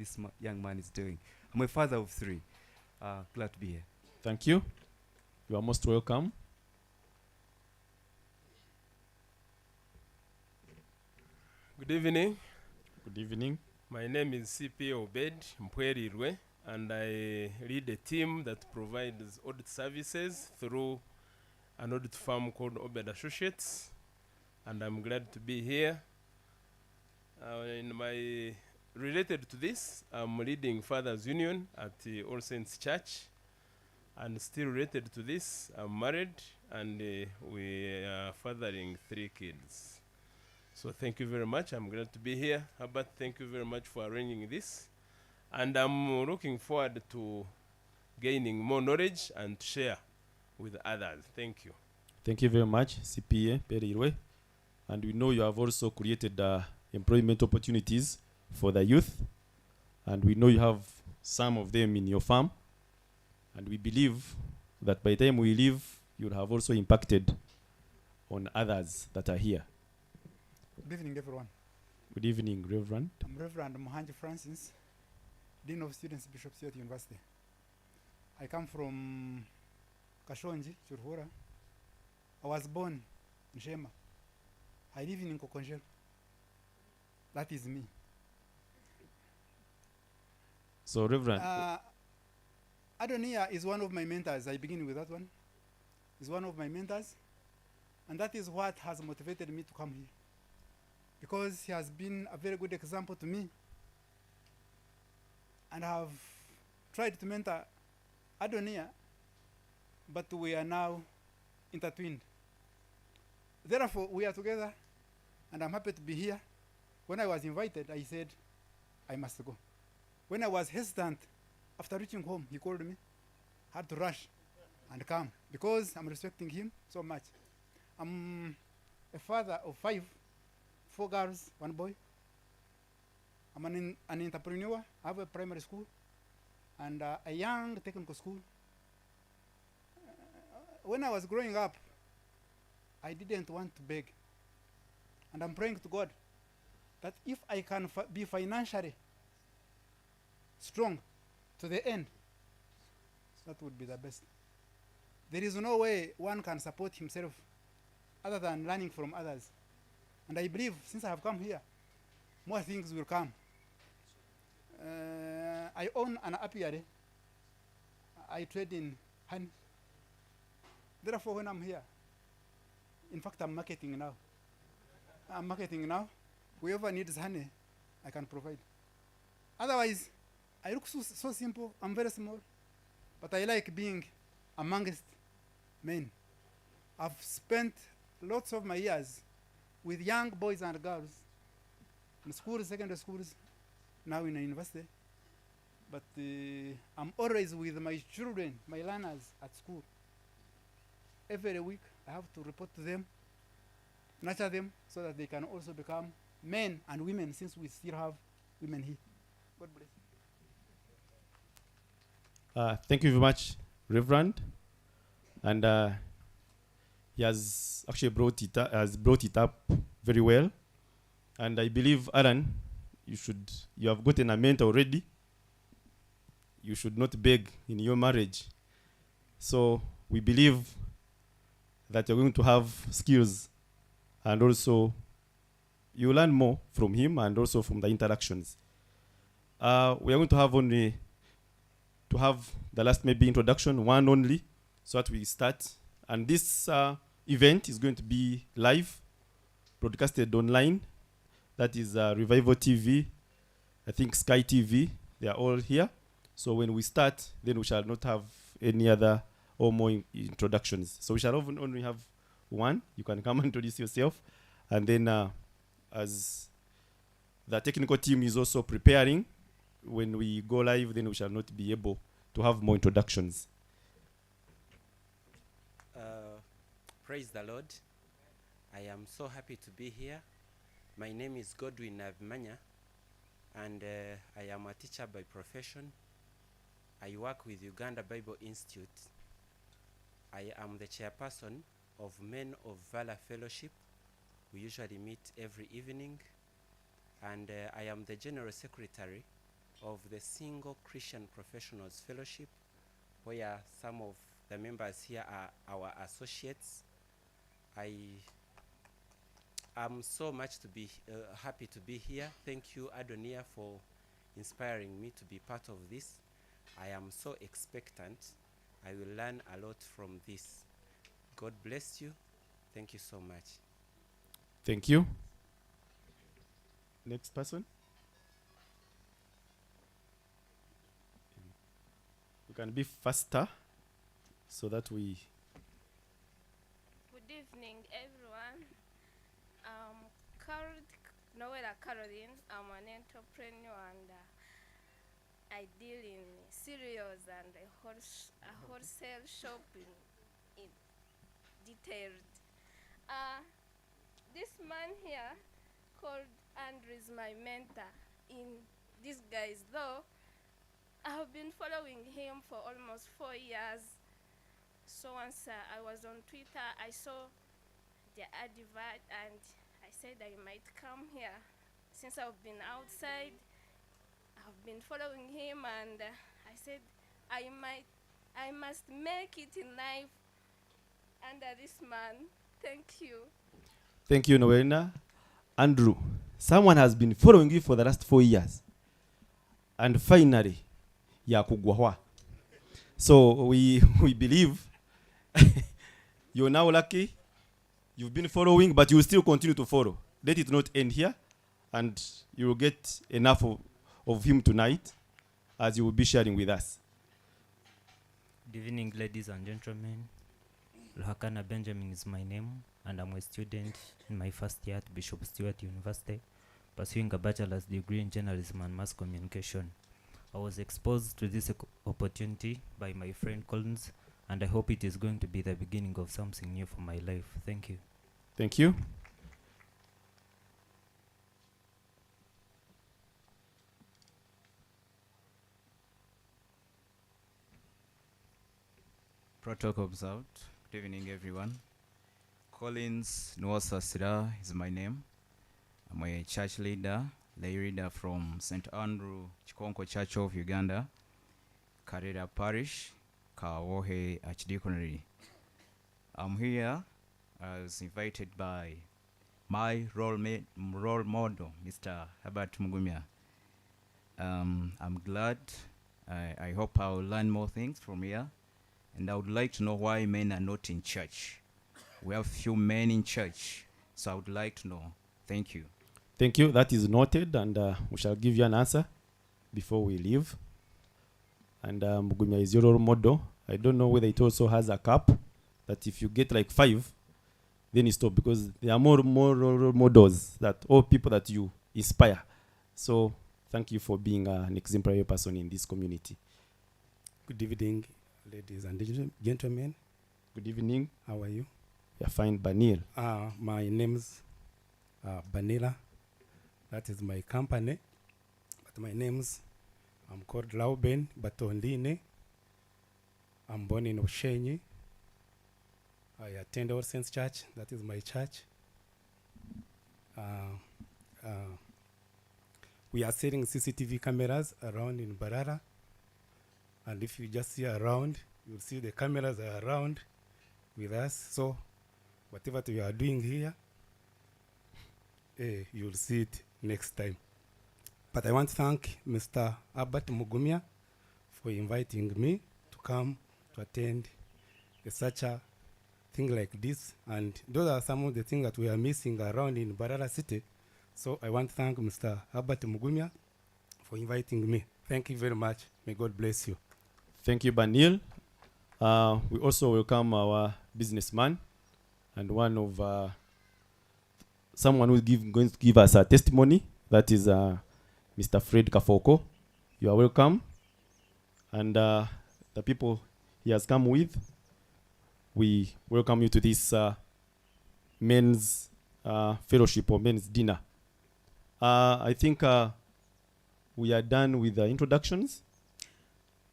this young man is doing. I'm a father of 3. Glad to be here. Thank you. You are most welcome. Good evening. Good evening. My name is CP Obed Mpwerirwe, and I lead a team that provides audit services through an audit firm called Obed Associates, and I'm glad to be here. Related to this, I'm leading Fathers Union at the All Saints Church, and still related to this, I'm married, and we are fathering 3 kids. So thank you very much. I'm glad to be here. Herbert, thank you very much for arranging this. And I'm looking forward to gaining more knowledge and to share with others. Thank you. Thank you very much, CPA Perirwe. And we know you have also created employment opportunities for the youth. And we know you have some of them in your farm. And we believe that by the time we leave, you'll have also impacted on others that are here. Good evening, everyone. Good evening, Reverend. I'm Reverend Muhanji Francis, Dean of Students, Bishop Siyot University. I come from Kashonji, Churhura. I was born in Shema. I live in Kokonjel. That is me. So, Reverend. Adonia is one of my mentors. I begin with that one. He's one of my mentors. And that is what has motivated me to come here. Because he has been a very good example to me. And I have tried to mentor Adonia, but we are now intertwined. Therefore, we are together, and I'm happy to be here. When I was invited, I said, I must go. When I was hesitant, after reaching home, he called me. I had to rush and come, because I'm respecting him so much. I'm a father of 5. 4 girls, 1 boy. I'm an entrepreneur. I have a primary school and a young technical school. When I was growing up, I didn't want to beg. And I'm praying to God that if I can be financially strong to the end, that would be the best. There is no way one can support himself other than learning from others. And I believe since I have come here, more things will come. I own an apiary. I trade in honey. Therefore, when I'm here, in fact, I'm marketing now. Whoever needs honey, I can provide. Otherwise, I look so simple. I'm very small. But I like being amongst men. I've spent lots of my years with young boys and girls in schools, secondary schools, now in a university. But I'm always with my children, my learners at school. Every week, I have to report to them, nurture them, so that they can also become men and women, since we still have women here. God bless. Thank you very much, Reverend. And he has actually brought it up very well. And I believe, Aaron, you have gotten a mentor already. You should not beg in your marriage. So we believe that you're going to have skills, and also you learn more from him and also from the interactions. We are going to have the last maybe introduction, one only, so that we start. And this event is going to be live, broadcasted online. That is Revival TV, I think Sky TV, they are all here. So when we start, then we shall not have any other or more introductions. So we shall only have one. You can come and introduce yourself. And then as the technical team is also preparing, when we go live, then we shall not be able to have more introductions. Praise the Lord. I am so happy to be here. My name is Godwin Navimanya, and I am a teacher by profession. I work with Uganda Bible Institute. I am the chairperson of Men of Valor Fellowship. We usually meet every evening. And I am the general secretary of the Single Christian Professionals Fellowship, where some of the members here are our associates. I am so much to be happy to be here. Thank you, Adonia, for inspiring me to be part of this. I am so expectant. I will learn a lot from this. God bless you. Thank you so much. Thank you. Next person. You can be faster so that we. Good evening, everyone. Noella Caroline. I'm an entrepreneur and I deal in cereals and a wholesale shop in detailed. This man here called Andrew is my mentor in disguise, though I have been following him for almost 4 years. So once I was on Twitter, I saw the advert and I said I might come here. Since I've been outside, I've been following him and I said I must make it in life under this man. Thank you. Thank you, Noena. Andrew, someone has been following you for the last 4 years. And finally, yakugwahwa. So we believe you're now lucky. You've been following, but you will still continue to follow. Let it not end here. And you will get enough of him tonight as you will be sharing with us. Good evening, ladies and gentlemen. Luhakana Benjamin is my name, and I'm a student in my first year at Bishop Stewart University, pursuing a bachelor's degree in journalism and mass communication. I was exposed to this opportunity by my friend Collins, and I hope it is going to be the beginning of something new for my life. Thank you. Thank you. Protocol observed. Good evening, everyone. Collins Nwasa Sira is my name. I'm a church leader, lay reader from St. Andrew Chikonko Church of Uganda, Karera Parish, Kawohe Archdeaconry. I'm here as invited by my role model, Mr. Herbert Mugumya. I'm glad. I hope I'll learn more things from here. And I would like to know why men are not in church. We have few men in church, so I would like to know. Thank you. Thank you. That is noted, and we shall give you an answer before we leave. And Mugumya is your role model. I don't know whether it also has a cap that if you get like 5, then you stop, because there are more role models, that all people that you inspire. So thank you for being an exemplary person in this community. Good evening, ladies and gentlemen. Good evening. How are you? You're fine, Banil. My name's Banila. That is my company. But my name's, I'm called Lauben Batondine. I'm born in Oshenyi. I attend All Saints Church. That is my church. We are setting CCTV cameras around in Barara. And if you just see around, you'll see the cameras are around with us. So whatever we are doing here, you'll see it next time. But I want to thank Mr. Albert Mugumya for inviting me to come to attend such a thing like this. And those are some of the things that we are missing around in Barara City. So I want to thank Mr. Albert Mugumya for inviting me. Thank you very much. May God bless you. Thank you, Banil. We also welcome our businessman and one of someone who is going to give us a testimony. That is Mr. Fred Kafoko. You are welcome. And the people he has come with, we welcome you to this men's fellowship or men's dinner. I think we are done with the introductions.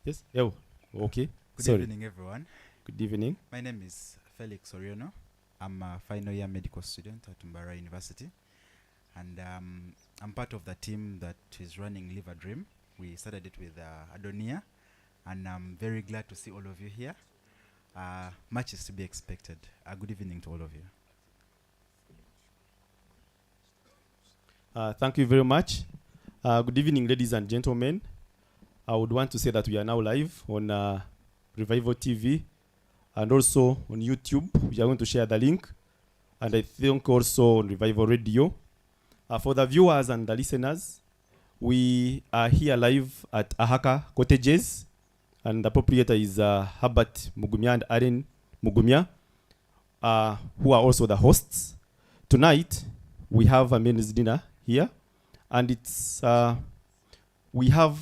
Yes? Oh, okay. Good Sorry. evening, everyone. Good evening. My name is Felix Oriono. I'm a final year medical student at Mbara University. And I'm part of the team that is running Live a Dream. We started it with Adonia, and I'm very glad to see all of you here. Much is to be expected. Good evening to all of you. Thank you very much. Good evening, ladies and gentlemen. I would want to say that we are now live on Revival TV and also on YouTube. We are going to share the link. And I think also on Revival Radio. For the viewers and the listeners, we are here live at Ahaka Cottages. And the proprietor is Herbert Mugumya and Aaron Mugumya, who are also the hosts. Tonight, we have a men's dinner here. And it's we have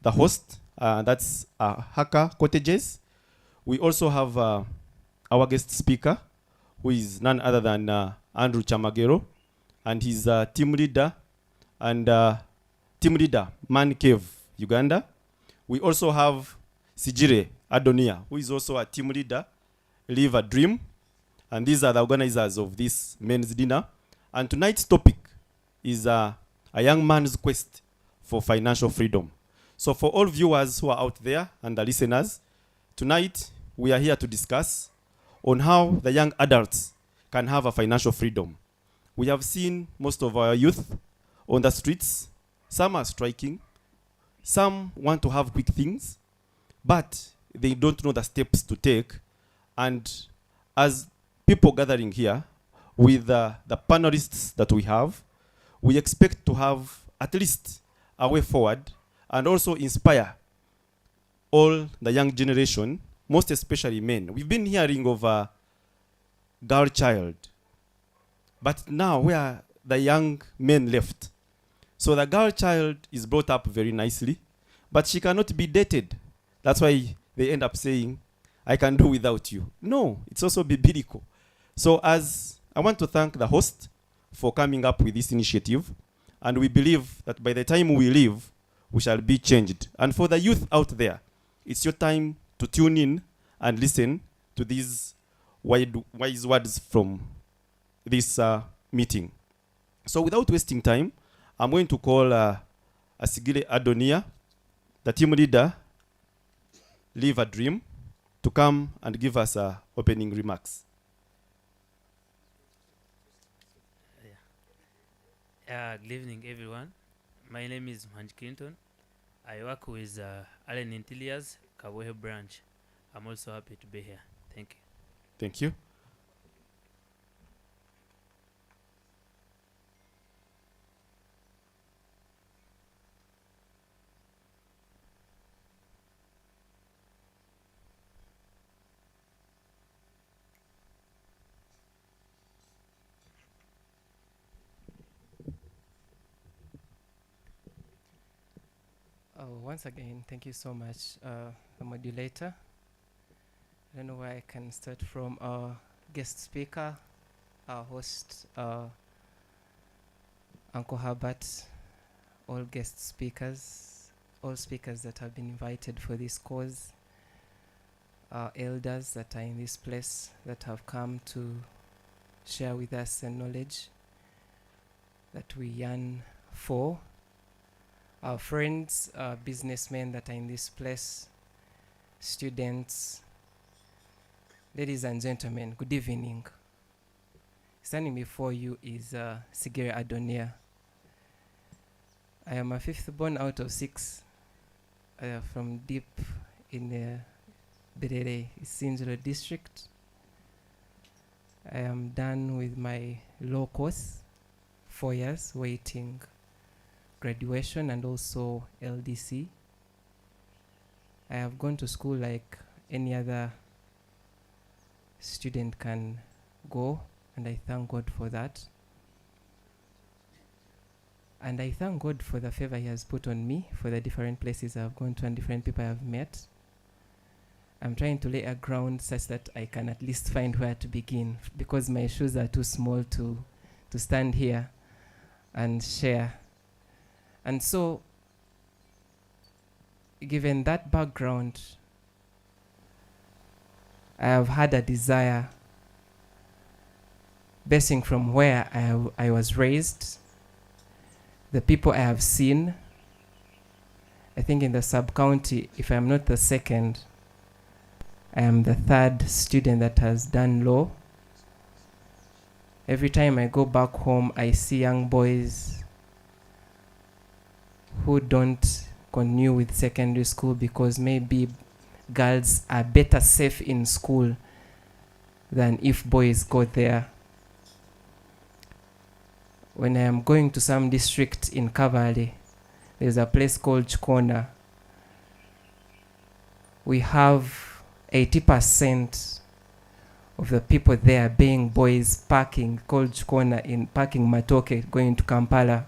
the host, that's Ahaka Cottages. We also have our guest speaker, who is none other than Andrew Chamagero, and he's team leader Man Cave Uganda. We also have Sigire Adonia, who is also a team leader, Live a Dream, and these are the organizers of this men's dinner. And tonight's topic is a young man's quest for financial freedom. So for all viewers who are out there and the listeners, tonight we are here to discuss on how the young adults can have a financial freedom. We have seen most of our youth on the streets. Some are striking. Some want to have quick things, but they don't know the steps to take. And as people gathering here, with the panelists that we have, we expect to have at least a way forward and also inspire all the young generation, most especially men. We've been hearing of a girl child, but now where are the young men left? So the girl child is brought up very nicely, but she cannot be dated. That's why they end up saying, I can do without you. No, it's also biblical. So as I want to thank the host for coming up with this initiative, and we believe that by the time we leave, we shall be changed. And for the youth out there, it's your time to tune in and listen to these wise words from this meeting. So without wasting time, I'm going to call Asigile Adonia, the team leader, Live a Dream, to come and give us opening remarks. Good evening, everyone. My name is Manj Clinton. I work with Allen Interiors, Kabohe branch. I'm also happy to be here. Thank you. Thank you. Once again, thank you so much, the modulator. I don't know where I can start from. Our guest speaker, our host, Uncle Herbert, all guest speakers, all speakers that have been invited for this cause, our elders that are in this place that have come to share with us the knowledge that we yearn for. Our friends, businessmen that are in this place, students, ladies and gentlemen, good evening. Standing before you is Sigire Adonia. I am a fifth born out of 6 from deep in the Berere, Sinjiro district. I am done with my law course, 4 years waiting graduation and also LDC. I have gone to school like any other student can go, and I thank God for that. And I thank God for the favor He has put on me, for the different places I've gone to and different people I've met. I'm trying to lay a ground such that I can at least find where to begin, because my shoes are too small to stand here and share. And so, given that background, I have had a desire, basing from where I was raised, the people I have seen, I think in the sub-county, if I'm not the second, I am the third student that has done law. Every time I go back home, I see young boys who don't continue with secondary school because maybe girls are better safe in school than if boys go there. When I am going to some district in Kavale, there's a place called Chikona. We have 80% of the people there being boys parking, called Chikona, in parking Matoke going to Kampala.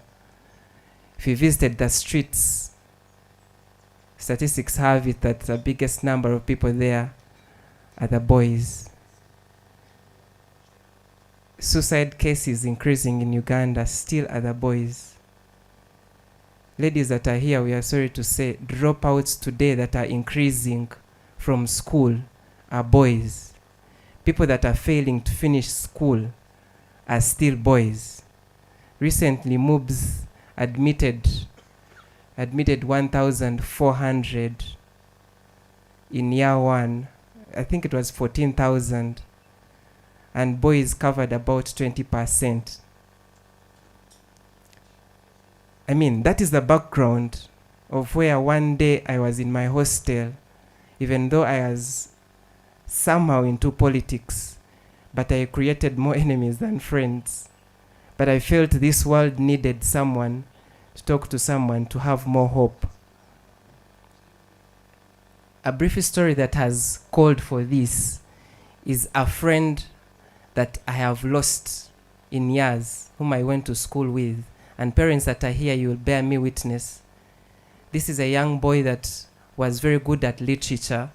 If you visited the streets, statistics have it that the biggest number of people there are the boys. Suicide cases increasing in Uganda still are the boys. Ladies that are here, we are sorry to say, dropouts today that are increasing from school are boys. People that are failing to finish school are still boys. Recently, MUBS admitted 1,400 in year one. I think it was 14,000, and boys covered about 20%. I mean, that is the background of where one day I was in my hostel, even though I was somehow into politics, but I created more enemies than friends. But I felt this world needed someone to talk to someone to have more hope. A brief story that has called for this is a friend that I have lost in years, whom I went to school with, and parents that are here, you will bear me witness. This is a young boy that was very good at literature,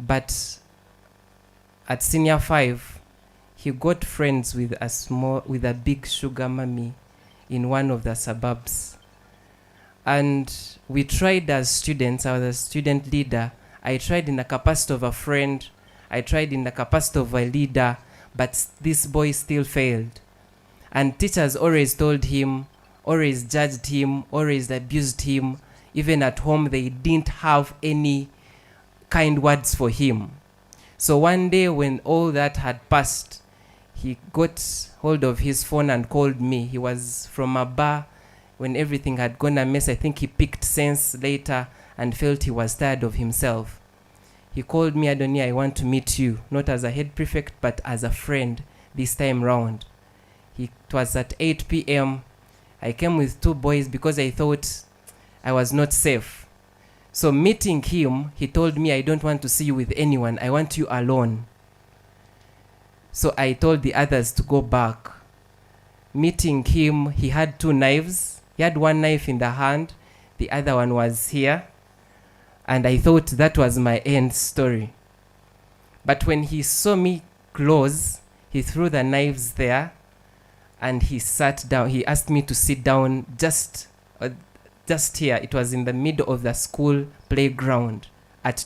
but at senior 5, he got friends with a big sugar mummy in one of the suburbs. And we tried as students, I was a student leader. I tried in the capacity of a friend, I tried in the capacity of a leader, but this boy still failed. And teachers always told him, always judged him, always abused him. Even at home, they didn't have any kind words for him. So one day when all that had passed, he got hold of his phone and called me. He was from a bar. When everything had gone amiss, I think he picked sense later and felt he was tired of himself. He called me, Adonia, I want to meet you, not as a head prefect, but as a friend this time round. It was at 8 p.m. I came with 2 boys because I thought I was not safe. So meeting him, he told me, I don't want to see you with anyone. I want you alone. So I told the others to go back. Meeting him, he had 2 knives. He had one knife in the hand. The other one was here. And I thought that was my end story. But when he saw me close, he threw the knives there and he sat down. He asked me to sit down just here. It was in the middle of the school playground at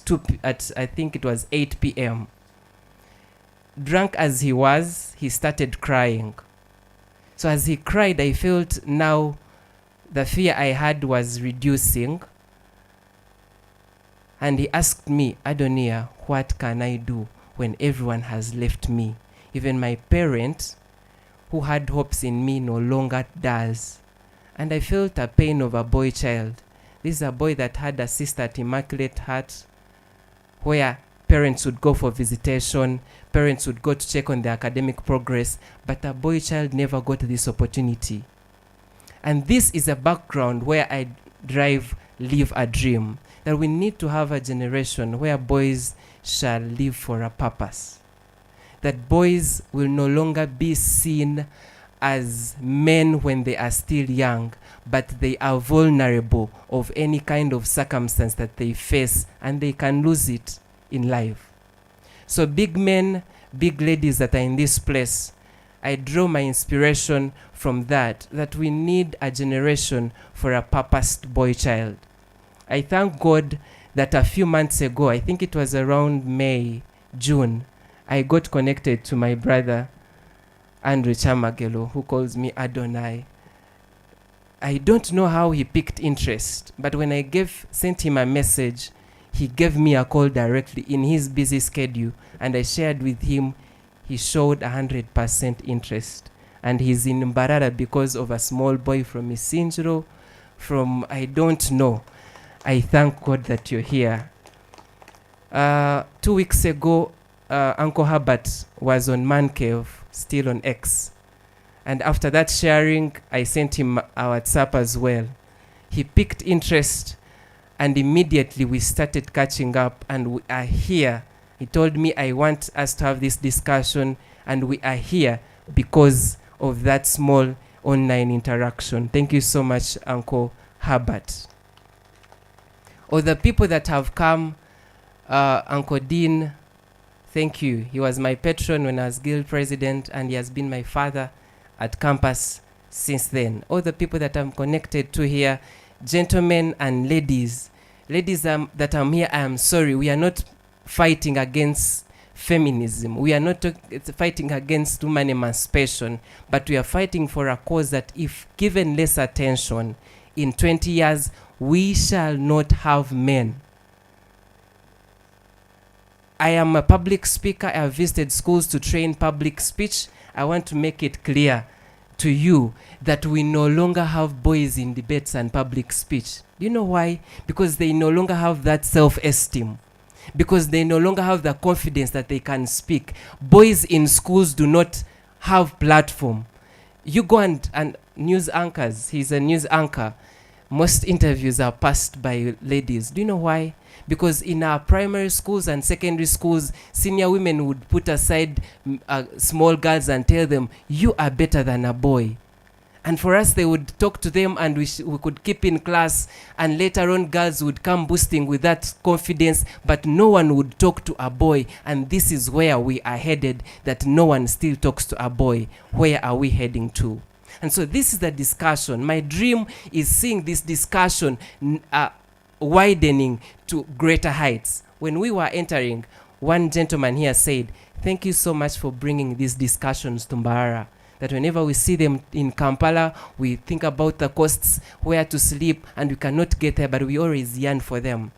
I think it was 8 p.m. Drunk as he was, he started crying. So as he cried, I felt now the fear I had was reducing. And he asked me, Adonia, what can I do when everyone has left me? Even my parent, who had hopes in me, no longer does. And I felt a pain of a boy child. This is a boy that had a sister at Immaculate Heart, where parents would go for visitation, parents would go to check on their academic progress, but a boy child never got this opportunity. And this is a background where I live a dream, that we need to have a generation where boys shall live for a purpose. That boys will no longer be seen as men when they are still young, but they are vulnerable of any kind of circumstance that they face, and they can lose it in life. So big men, big ladies that are in this place, I draw my inspiration from that we need a generation for a purposed boy child. I thank God that a few months ago, I think it was around May, June, I got connected to my brother, Andrew Chamagelo, who calls me Adonai. I don't know how he picked interest, but when I sent him a message, he gave me a call directly in his busy schedule, and I shared with him. He showed 100% interest, and he's in Mbarara because of a small boy from Isinjiro, from I don't know. I thank God that you're here. 2 weeks ago, Uncle Herbert was on Man Cave, still on X. And after that sharing, I sent him a WhatsApp as well. He picked interest, and immediately we started catching up, and we are here. He told me, I want us to have this discussion, and we are here because of that small online interaction. Thank you so much, Uncle Herbert. Or the people that have come, Uncle Dean, thank you. He was my patron when I was guild president, and he has been my father at campus since then. All the people that I'm connected to here, gentlemen and ladies. Ladies that I'm here, I am sorry. We are not fighting against feminism. We are not fighting against women emancipation, but we are fighting for a cause that if given less attention, in 20 years, we shall not have men. I am a public speaker. I have visited schools to train public speech. I want to make it clear to you that we no longer have boys in debates and public speech. Do you know why? Because they no longer have that self-esteem. Because they no longer have the confidence that they can speak. Boys in schools do not have platform. You go and news anchors, he's a news anchor. Most interviews are passed by ladies. Do you know why? Because in our primary schools and secondary schools, senior women would put aside small girls and tell them, you are better than a boy. And for us, they would talk to them, and we could keep in class, and later on girls would come boosting with that confidence, but no one would talk to a boy. And this is where we are headed, that no one still talks to a boy. Where are we heading to? And so this is the discussion. My dream is seeing this discussion widening to greater heights. When we were entering, one gentleman here said, thank you so much for bringing these discussions to Mbarara. That whenever we see them in Kampala, we think about the costs, where to sleep, and we cannot get there, but we always yearn for them.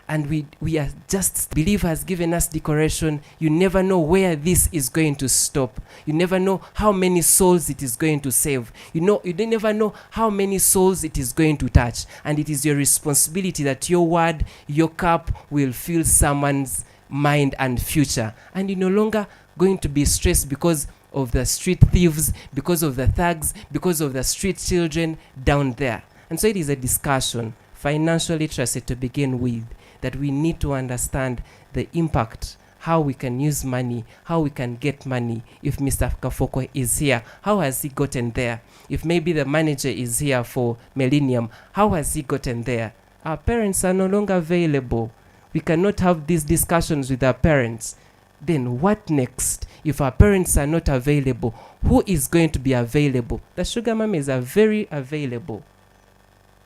And we are just, belief has given us decoration. You never know where this is going to stop. You never know how many souls it is going to save. You never know how many souls it is going to touch. And it is your responsibility that your word, your cup will fill someone's mind and future. And you're no longer going to be stressed because of the street thieves, because of the thugs, because of the street children down there. And so it is a discussion, financial literacy to begin with, that we need to understand the impact, how we can use money, how we can get money. If Mr. Kafoko is here, how has he gotten there? If maybe the manager is here for Millennium, how has he gotten there? Our parents are no longer available. We cannot have these discussions with our parents. Then what next? If our parents are not available, who is going to be available? The sugar mummies are very available.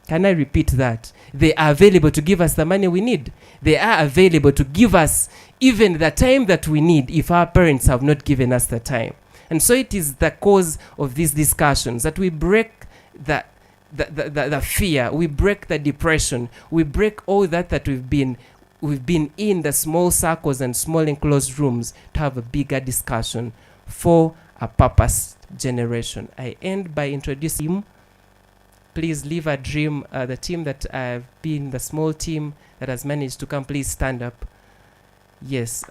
Can I repeat that? They are available to give us the money we need. They are available to give us even the time that we need if our parents have not given us the time. And so it is the cause of these discussions that we break the fear, we break the depression, we break all that we've been in the small circles and small enclosed rooms to have a bigger discussion for a purpose generation. I end by introducing him. Please leave a dream. The team that I've been, the small team that has managed to come, please stand up. Yes,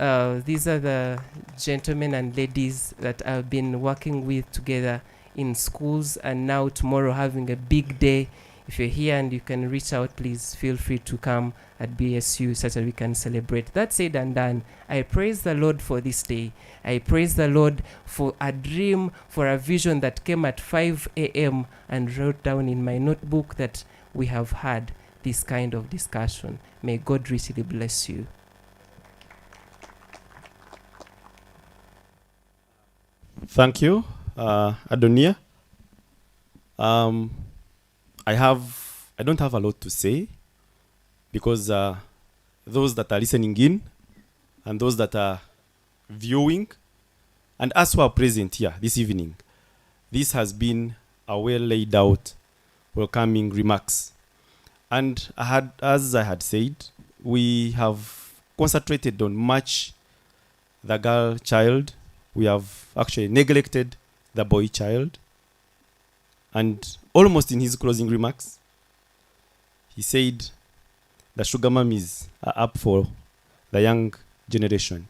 these are the gentlemen and ladies that I've been working with together in schools, and now tomorrow having a big day. If you're here and you can reach out, please feel free to come at BSU such that we can celebrate. That said and done, I praise the Lord for this day. I praise the Lord for a dream, for a vision that came at 5 a.m. and wrote down in my notebook that we have had this kind of discussion. May God richly bless you. Thank you, Adonia. I don't have a lot to say because those that are listening in and those that are viewing and us who are present here this evening, this has been a well laid out welcoming remarks. And as I had said, we have concentrated on much the girl child. We have actually neglected the boy child. And almost in his closing remarks, he said the sugar mummies are up for the young generation.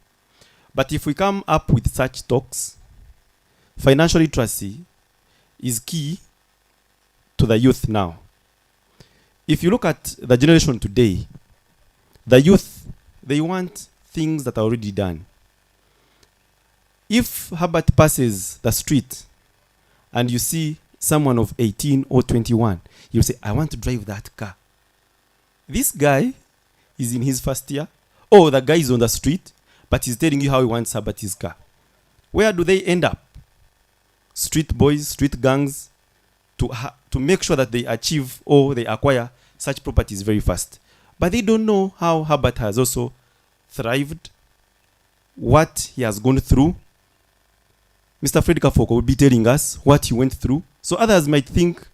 But if we come up with such talks, financial literacy is key to the youth now. If you look at the generation today, the youth, they want things that are already done. If Herbert passes the street and you see someone of 18 or 21, you'll say, I want to drive that car. This guy is in his first year, or the guy is on the street, but he's telling you how he wants Herbert's car. Where do they end up? Street boys, street gangs, to make sure that they achieve or they acquire such properties very fast. But they don't know how Herbert has also thrived, what he has gone through. Mr. Fred Kafoko will be telling us what he went through. So others might think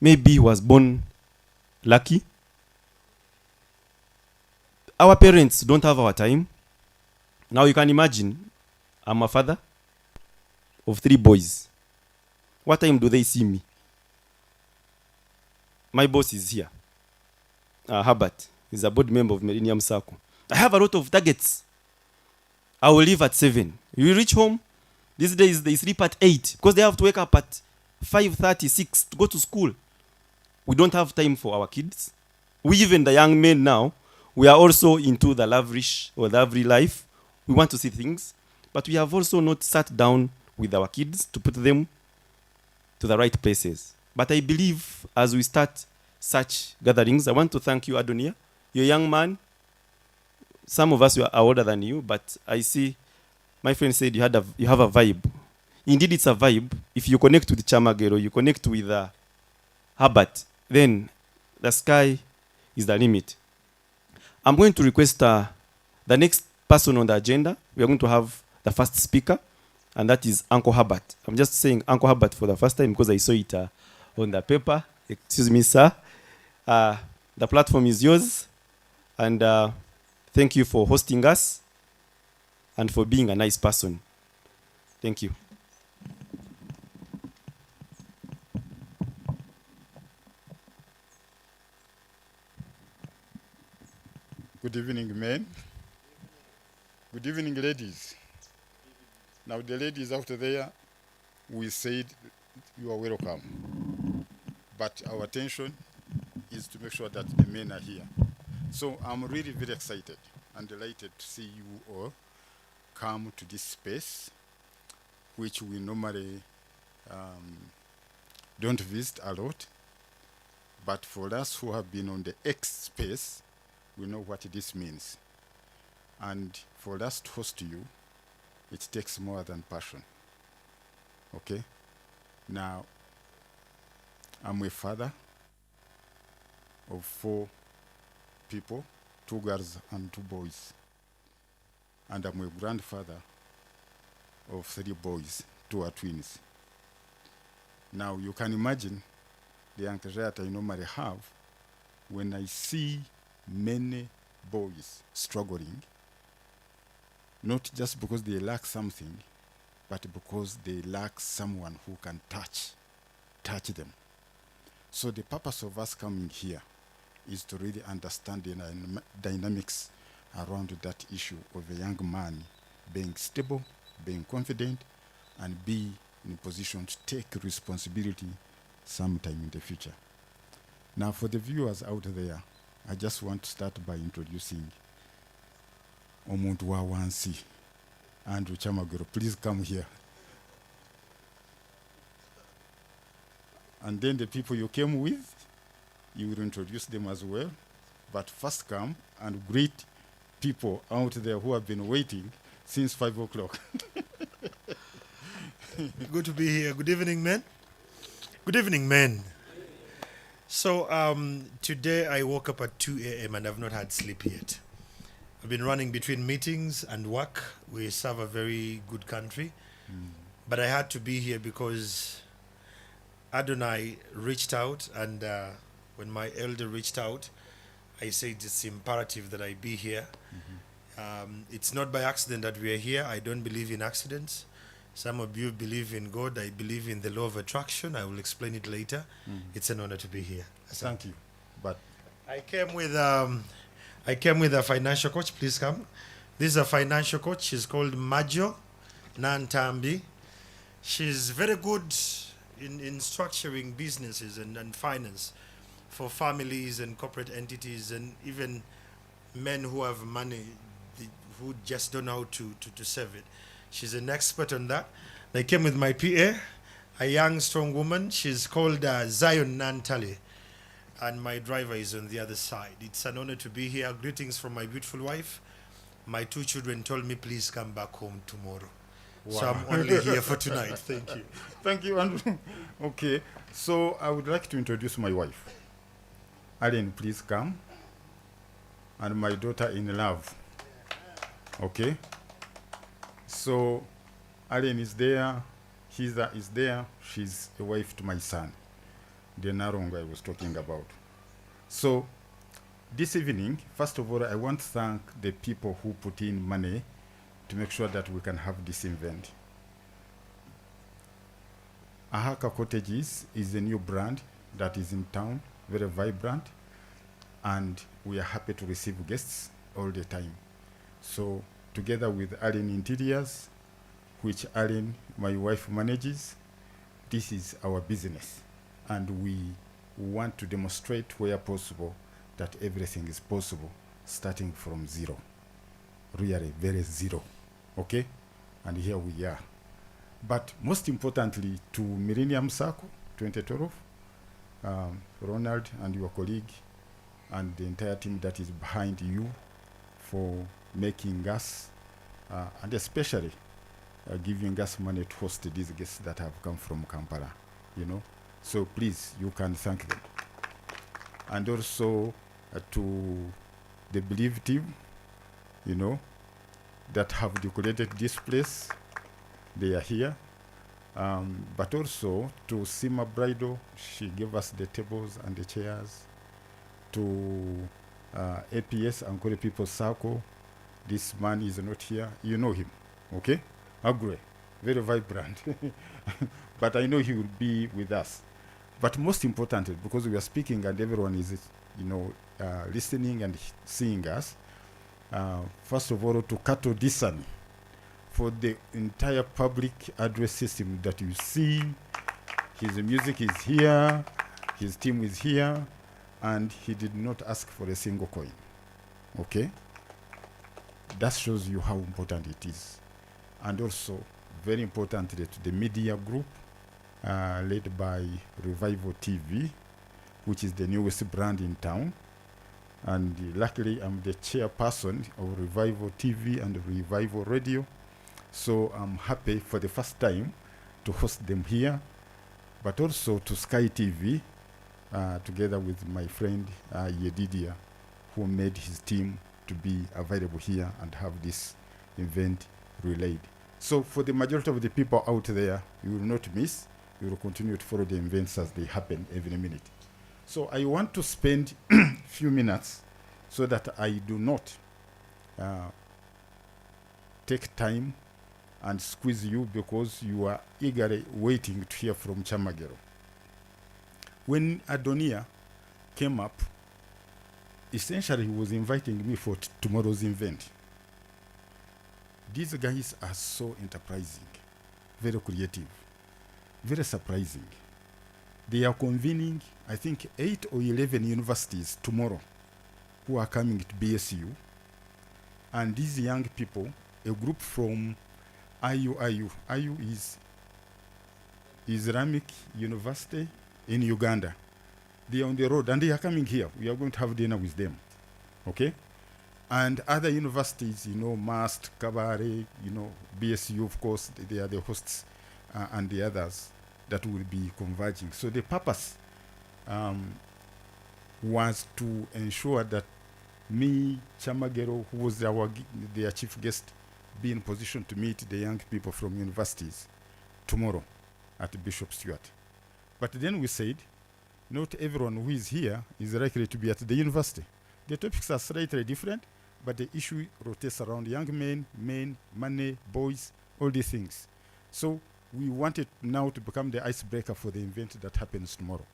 maybe he was born lucky. Our parents don't have our time. Now you can imagine, I'm a father of 3 boys. What time do they see me? My boss is here. Herbert is a board member of Millennium Circle. I have a lot of targets. I will leave at 7. You reach home. These days they sleep at 8 because they have to wake up at 5:30, 6 to go to school. We don't have time for our kids. We, even the young men now, we are also into the lavish or lavish life. We want to see things, but we have also not sat down with our kids to put them to the right places. But I believe as we start such gatherings, I want to thank you, Adonia. You're a young man. Some of us are older than you, but I see my friend said you have a vibe. Indeed, it's a vibe. If you connect with Chamagero, you connect with Herbert, then the sky is the limit. I'm going to request the next person on the agenda. We are going to have the first speaker, and that is Uncle Herbert. I'm just saying Uncle Herbert for the first time because I saw it on the paper. Excuse me, sir. The platform is yours, and thank you for hosting us and for being a nice person. Thank you. Good evening, men. Good evening, ladies. Now, the ladies out there, we said you are welcome. But our attention is to make sure that the men are here. So I'm really very excited and delighted to see you all come to this space, which we normally don't visit a lot. But for us who have been on the X space, we know what this means. And for us to host you, it takes more than passion. Okay? Now, I'm a father of 4 people, 2 girls and 2 boys. And I'm a grandfather of 3 boys, 2 are twins. Now, you can imagine the anxiety I normally have when I see many boys struggling, not just because they lack something, but because they lack someone who can touch them. So the purpose of us coming here is to really understand the dynamics around that issue of a young man being stable, being confident, and be in a position to take responsibility sometime in the future. Now, for the viewers out there, I just want to start by introducing Omuntu wa wansi, Andrew Chamagero. Please come here. And then the people you came with, you will introduce them as well. But first come and greet people out there who have been waiting since 5 o'clock. Good to be here. Good evening, men. Good evening, men. So today I woke up at 2 a.m. and I've not had sleep yet. I've been running between meetings and work. We serve a very good country. But I had to be here because Adonai reached out, and when my elder reached out, I said it's imperative that I be here. It's not by accident that we are here. I don't believe in accidents. Some of you believe in God. I believe in the law of attraction. I will explain it later. It's an honor to be here. Thank you. But I came with a financial coach. Please come. This is a financial coach. She's called Majo Nantambi. She's very good in structuring businesses and finance for families and corporate entities, and even men who have money, who just don't know how to save it. She's an expert on that. I came with my PA, a young, strong woman. She's called Zion Nantali. And my driver is on the other side. It's an honor to be here. Greetings from my beautiful wife. My 2 children told me, please come back home tomorrow. So wow. I'm only here for tonight. Thank you. Thank you, Andrew. Okay, so I would like to introduce my wife. Allen, please come. And my daughter in love. Okay? So Allen is there, Hiza is there, she's a wife to my son, the Narong I was talking about. So this evening, first of all, I want to thank the people who put in money to make sure that we can have this event. Ahaka Cottages is a new brand that is in town, very vibrant, and we are happy to receive guests all the time. So together with Allen Interiors, which Allen, my wife, manages, this is our business. And we want to demonstrate where possible that everything is possible, starting from zero. Really, very zero. Okay? And here we are. But most importantly, to Millennium Circle 2012, Ronald and your colleague, and the entire team that is behind you for making us, and especially giving us money to host these guests that have come from Kampala, you know. So please, you can thank them. And also to the Believe team, you know, that have decorated this place. They are here. But also to Sima Bridal, she gave us the tables and the chairs. To APS, Ankole People's Circle, this man is not here. You know him, okay? Agre, very vibrant. But I know he will be with us. But most importantly, because we are speaking and everyone is, you know, listening and seeing us, first of all, to Kato Disan for the entire public address system that you see. His music is here, his team is here, and he did not ask for a single coin. Okay? That shows you how important it is. And also, very importantly, to the media group led by Revival TV, which is the newest brand in town. And luckily, I'm the chairperson of Revival TV and Revival Radio. So I'm happy for the first time to host them here, but also to Sky TV, together with my friend Yedidia, who made his team to be available here and have this event relayed. So for the majority of the people out there, you will not miss. You will continue to follow the events as they happen every minute. So I want to spend a few minutes so that I do not take time and squeeze you because you are eagerly waiting to hear from Chamagero. When Adonia came up, essentially he was inviting me for tomorrow's event. These guys are so enterprising, very creative, very surprising. They are convening, I think, 8 or 11 universities tomorrow who are coming to BSU. And these young people, a group from IU is Islamic University in Uganda. They are on the road and they are coming here. We are going to have dinner with them. Okay? And other universities, you know, MAST, Kabare, you know, BSU, of course, they are the hosts, and the others that will be converging. So the purpose was to ensure that me, Chamagero, who was their chief guest, be in position to meet the young people from universities tomorrow at Bishop Stewart. But then we said, not everyone who is here is likely to be at the university. The topics are slightly different, but the issue rotates around young men, money, boys, all these things. So we wanted now to become the icebreaker for the event that happens tomorrow.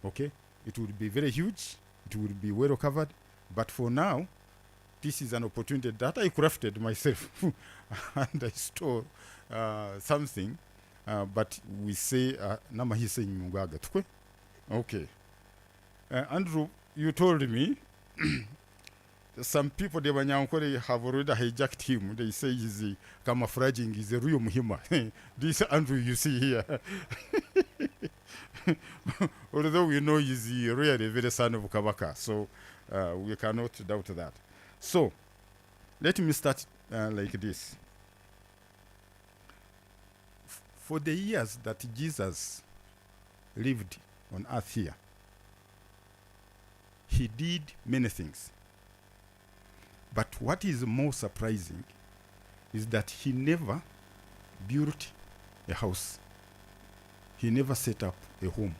Okay? It will be very huge. It will be well covered. But for now, this is an opportunity that I crafted myself and I stole something. But we say, namahise nyungaga tukwe. Okay. Andrew, you told me some people, they have already hijacked him. They say he's camouflaging, he's a real Muhima. This Andrew you see here. Although we know he's really a very son of Kabaka, so we cannot doubt that. So, let me start like this. For the years that Jesus lived on earth here, he did many things. But what is more surprising is that he never built a house. He never set up a home.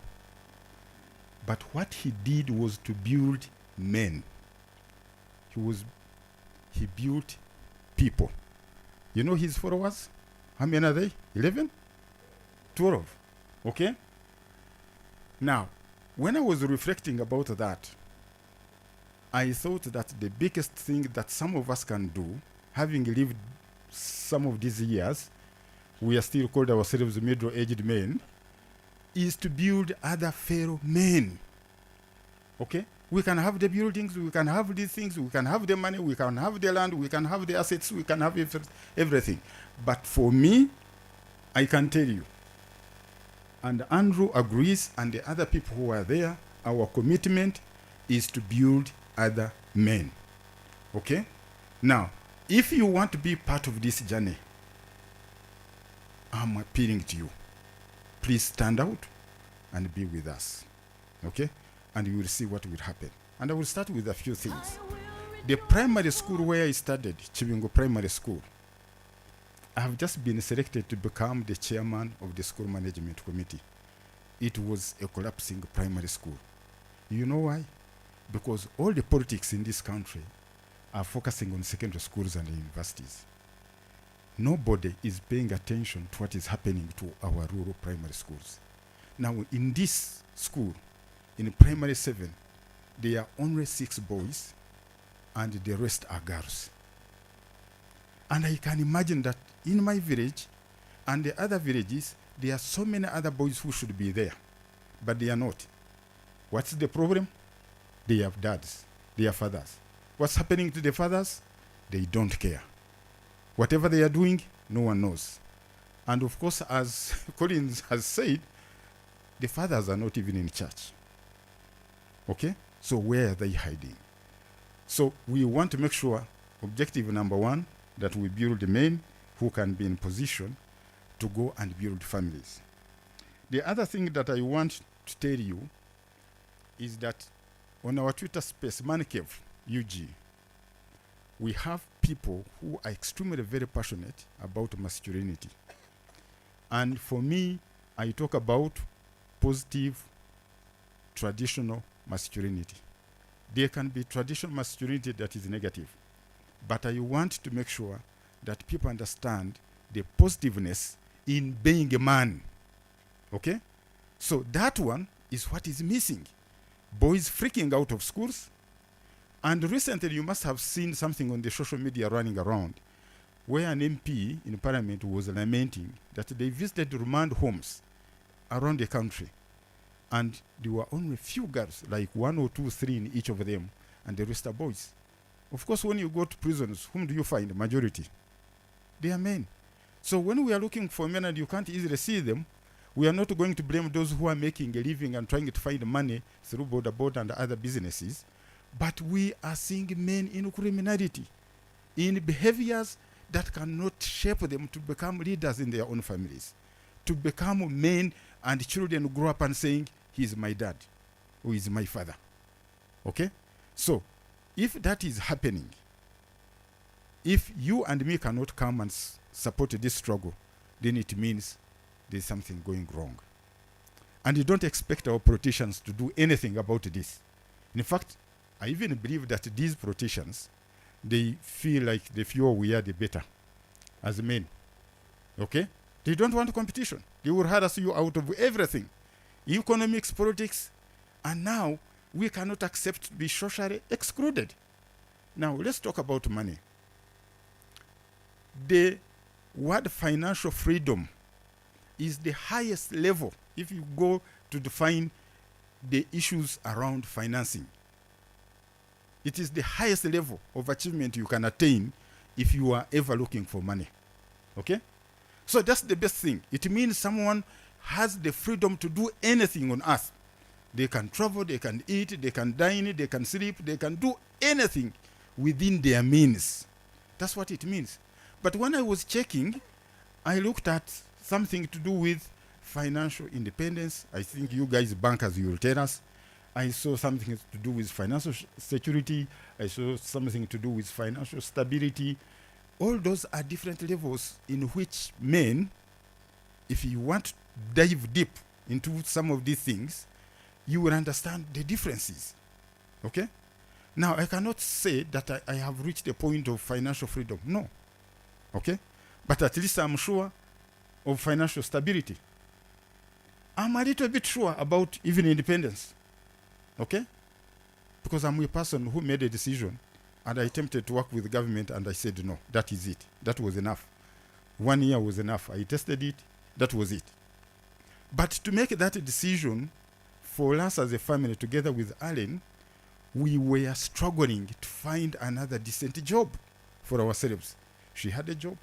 But what he did was to build men. He built people. You know his followers? How many are they? 11? 12. Okay? Now, when I was reflecting about that, I thought that the biggest thing that some of us can do, having lived some of these years, we are still called ourselves middle-aged men, is to build other fellow men. Okay? We can have the buildings, we can have these things, we can have the money, we can have the land, we can have the assets, we can have everything. But for me, I can tell you, and Andrew agrees, and the other people who are there, our commitment is to build other men. Okay? Now, if you want to be part of this journey, I'm appealing to you. Please stand out and be with us. Okay? And you will see what will happen. And I will start with a few things. The primary school where I studied, Chibingo Primary School, I have just been selected to become the chairman of the school management committee. It was a collapsing primary school. You know why? Because all the politics in this country are focusing on secondary schools and universities. Nobody is paying attention to what is happening to our rural primary schools. Now, in this school, in primary 7, there are only 6 boys and the rest are girls. And I can imagine that in my village and the other villages, there are so many other boys who should be there, but they are not. What's the problem? They have dads, they have fathers. What's happening to the fathers? They don't care. Whatever they are doing, no one knows. And of course, as Collins has said, the fathers are not even in church. Okay? So where are they hiding? So we want to make sure, objective number 1, that we build men who can be in position to go and build families. The other thing that I want to tell you is that on our Twitter space, Man Cave, UG, we have people who are extremely very passionate about masculinity. And for me, I talk about positive, traditional masculinity. There can be traditional masculinity that is negative, but I want to make sure that people understand the positiveness in being a man. Okay? So that one is what is missing. Boys freaking out of schools. And recently you must have seen something on the social media running around where an MP in parliament was lamenting that they visited remand homes around the country and there were only few girls, like 1 or 2, 3 in each of them, and the rest are boys. Of course, when you go to prisons, whom do you find? Majority. They are men. So when we are looking for men and you can't easily see them, we are not going to blame those who are making a living and trying to find money through border and other businesses, but we are seeing men in criminality, in behaviors that cannot shape them to become leaders in their own families, to become men and children grow up and saying, he is my dad, or he is my father. Okay? So, if that is happening, if you and me cannot come and support this struggle, then it means there's something going wrong. And you don't expect our politicians to do anything about this. In fact, I even believe that these politicians, they feel like the fewer we are, the better as men. Okay? They don't want competition. They will harass you out of everything. Economics, politics, and now we cannot accept to be socially excluded. Now, let's talk about money. The word financial freedom is the highest level if you go to define the issues around financing. It is the highest level of achievement you can attain if you are ever looking for money. Okay? So that's the best thing. It means someone has the freedom to do anything on earth. They can travel, they can eat, they can dine, they can sleep, they can do anything within their means. That's what it means. But when I was checking, I looked at something to do with financial independence. I think you guys bankers, you will tell us. I saw something to do with financial security. I saw something to do with financial stability. All those are different levels in which men, if you want to dive deep into some of these things, you will understand the differences. Okay? Now, I cannot say that I have reached the point of financial freedom. No. Okay? But at least I'm sure of financial stability. I'm a little bit sure about even independence. Okay? Because I'm a person who made a decision and I attempted to work with the government and I said, no, that is it. That was enough. 1 year was enough. I tested it. That was it. But to make that decision, for us as a family, together with Allen, we were struggling to find another decent job for ourselves. She had a job.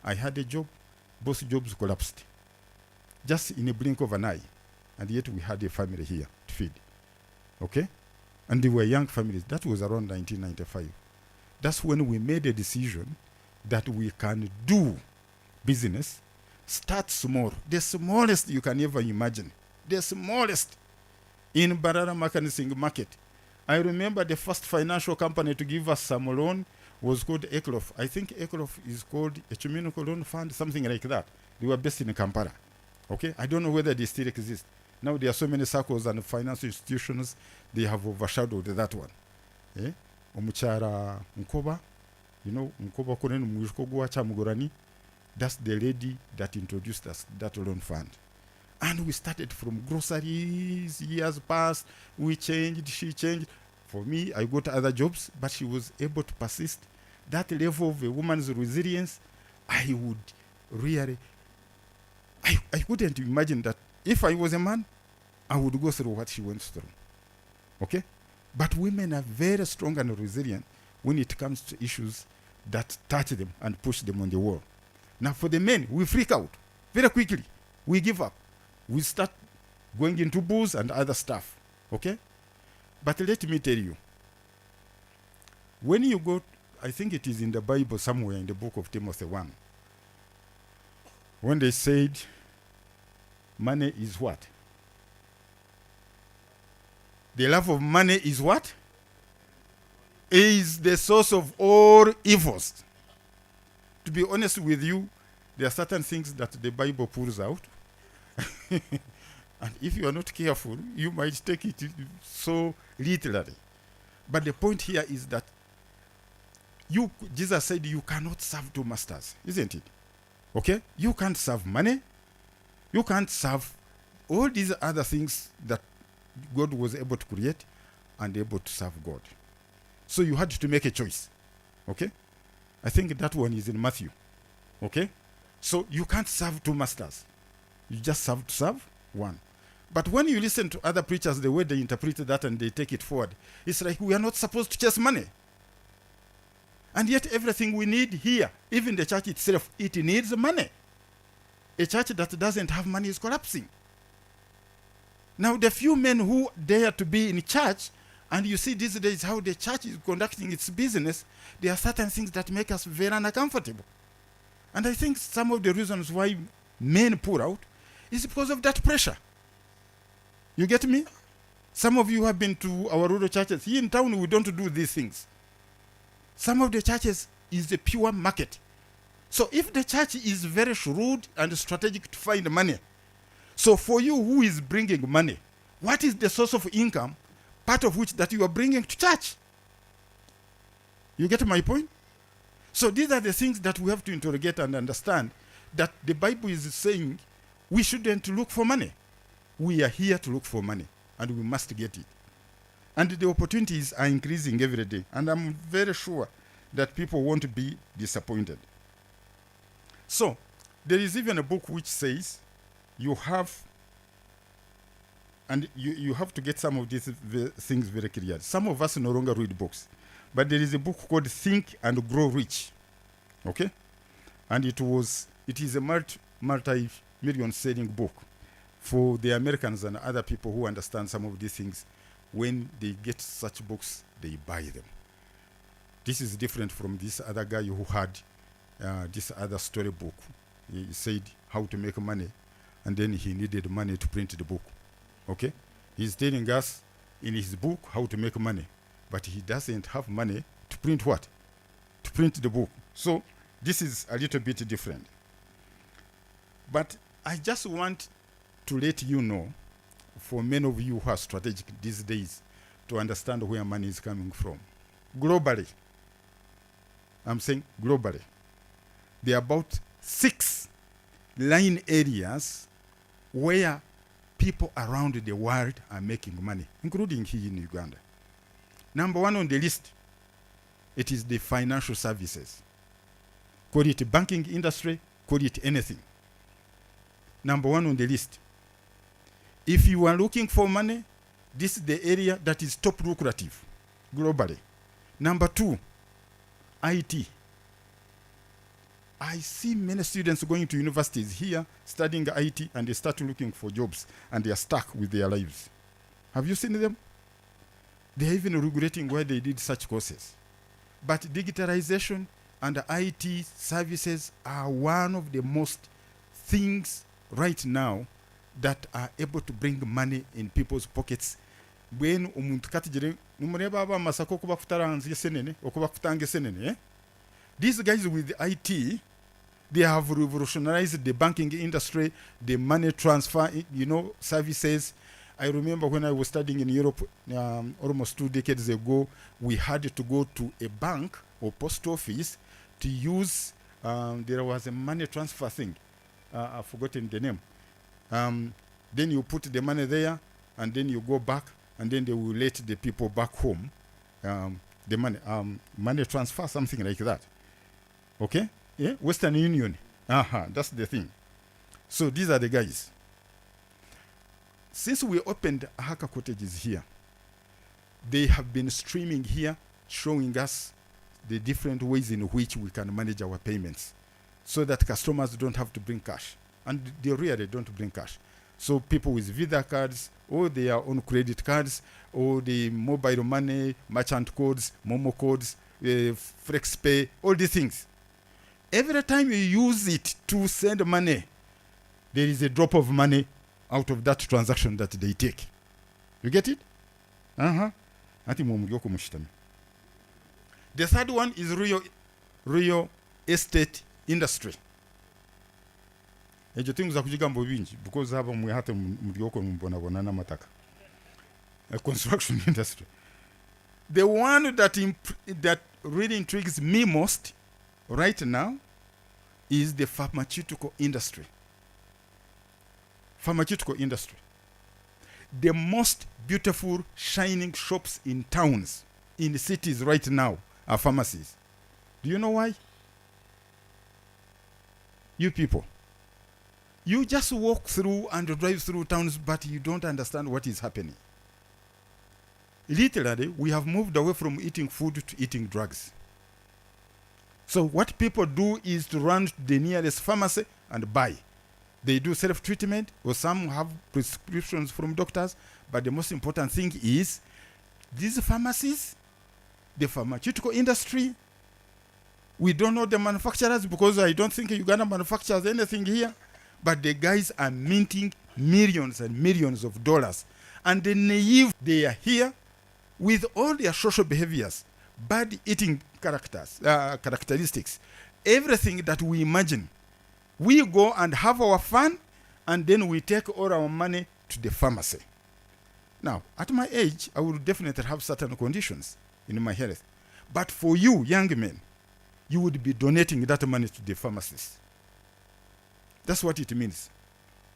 I had a job. Both jobs collapsed. Just in a blink of an eye. And yet we had a family here to feed. Okay? And they were young families. That was around 1995. That's when we made a decision that we can do business, start small, the smallest you can ever imagine, the smallest in Barara Makanising market. I remember the first financial company to give us some loan was called Eklof. I think Eklof is called a community loan fund, something like that. They were based in Kampala. Okay? I don't know whether they still exist. Now there are so many circles and financial institutions, they have overshadowed that one. Eh? Omuchara Nkoba, you know, Nkoba Konen Mujkogwa Chamugorani, that's the lady that introduced us that loan fund. And we started from groceries, years passed, we changed, she changed. For me, I got other jobs, but she was able to persist. That level of a woman's resilience, I would really, I couldn't imagine that if I was a man, I would go through what she went through. Okay? But women are very strong and resilient when it comes to issues that touch them and push them on the wall. Now for the men, we freak out very quickly. We give up. We start going into booze and other stuff. Okay? But let me tell you, when you go, I think it is in the Bible somewhere in the book of Timothy 1, when they said, money is what? The love of money is what? Is the source of all evils. To be honest with you, there are certain things that the Bible pulls out. And if you are not careful, you might take it so literally. But the point here is that Jesus said you cannot serve two masters, isn't it? Okay? You can't serve money. You can't serve all these other things that God was able to create and able to serve God. So you had to make a choice. Okay? I think that one is in Matthew. Okay? So you can't serve two masters. You just have to serve one. But when you listen to other preachers, the way they interpret that and they take it forward, it's like we are not supposed to chase money. And yet everything we need here, even the church itself, it needs money. A church that doesn't have money is collapsing. Now the few men who dare to be in church, and you see these days how the church is conducting its business, there are certain things that make us very uncomfortable. And I think some of the reasons why men pull out is because of that pressure. You get me? Some of you have been to our rural churches. Here in town, we don't do these things. Some of the churches is a pure market. So if the church is very shrewd and strategic to find money, So for you who is bringing money, what is the source of income, part of which that you are bringing to church? You get my point? So these are the things that we have to interrogate and understand, that the Bible is saying we shouldn't look for money. We are here to look for money, and we must get it. And the opportunities are increasing every day, and I'm very sure that people won't be disappointed. So there is even a book which says you have, and you have to get some of these things very clear. Some of us no longer read books, but there is a book called Think and Grow Rich. Okay? And it is a multi-million selling book for the Americans and other people who understand some of these things. When they get such books, they buy them. This is different from this other guy who had this other storybook. He said how to make money, and then he needed money to print the book. Okay? He's telling us in his book how to make money, but he doesn't have money to print what? To print the book. So this is a little bit different. But I just want to let you know, for many of you who are strategic these days, to understand where money is coming from. Globally, I'm saying globally, there are about 6 line areas where people around the world are making money, including here in Uganda. Number 1 on the list, it is the financial services. Call it banking industry, call it anything. Number 1 on the list. If you are looking for money, this is the area that is top lucrative globally. Number 2, IT. I see many students going to universities here studying IT, and they start looking for jobs and they are stuck with their lives. Have you seen them? They are even regretting why they did such courses. But digitalization and IT services are one of the most things right now that are able to bring money in people's pockets. When umuntu katijire numureba aba masako kuba kutaranze senene okuba kutange senene. These guys with IT, they have revolutionized the banking industry, the money transfer, services. I remember when I was studying in Europe almost 2 decades ago, we had to go to a bank or post office to use, there was a money transfer thing. I've forgotten the name. Then you put the money there, and then you go back, and then they will let the people back home the money transfer, something like that. Okay? Yeah? Western Union. That's the thing. So these are the guys. Since we opened Ahaka Cottages here, they have been streaming here, showing us the different ways in which we can manage our payments so that customers don't have to bring cash. And they really don't bring cash. So people with Visa cards, or their own credit cards, or the mobile money, merchant codes, Momo codes, FlexPay, all these things. Every time you use it to send money, there is a drop of money out of that transaction that they take. You get it? The third one is real estate industry. Ejo things za kujigambo bingi because hapa mwe hata mlioko mbona na mataka. Construction industry. The one that really intrigues me most right now is the pharmaceutical industry. Pharmaceutical industry. The most beautiful shining shops in towns, in the cities right now, are pharmacies. Do you know why? You people. You just walk through and drive through towns, but you don't understand what is happening. Literally, we have moved away from eating food to eating drugs. So what people do is to run to the nearest pharmacy and buy. They do self-treatment, or some have prescriptions from doctors, but the most important thing is these pharmacies, the pharmaceutical industry, we don't know the manufacturers because I don't think Uganda manufactures anything here. But the guys are minting millions and millions of dollars. And the naive, they are here with all their social behaviors, bad eating characteristics, everything that we imagine. We go and have our fun, and then we take all our money to the pharmacy. Now, at my age, I will definitely have certain conditions in my health. But for you, young men, you would be donating that money to the pharmacist. That's what it means.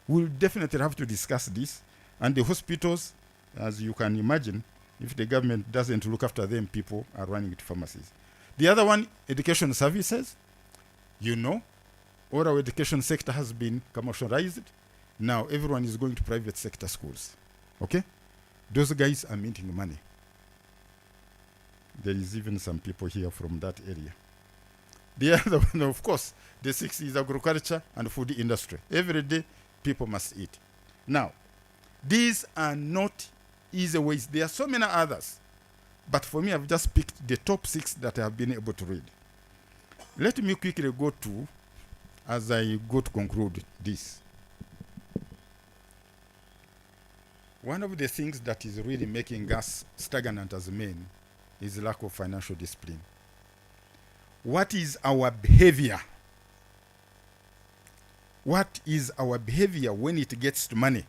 We'll definitely have to discuss this. And the hospitals, as you can imagine, if the government doesn't look after them, people are running to pharmacies. The other one, education services. You know, all our education sector has been commercialized. Now everyone is going to private sector schools. Okay? Those guys are minting money. There is even some people here from that area. The other one, of course, the sixth is agriculture and food industry. Every day, people must eat. Now, these are not easy ways. There are so many others. But for me, I've just picked the top 6 that I have been able to read. Let me quickly go to, as I go to conclude this. One of the things that is really making us stagnant as men is lack of financial discipline. What is our behavior? What is our behavior when it gets to money?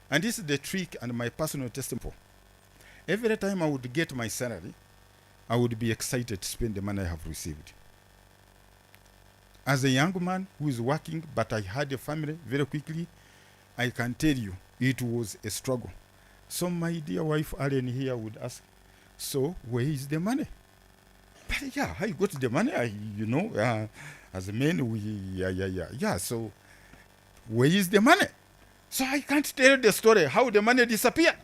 And this is the trick and my personal testimony. Every time I would get my salary, I would be excited to spend the money I have received. As a young man who is working, but I had a family very quickly, I can tell you it was a struggle. So my dear wife, Allen here, would ask, so where is the money? But yeah, I got the money, as a man, so where is the money? So I can't tell the story how the money disappeared.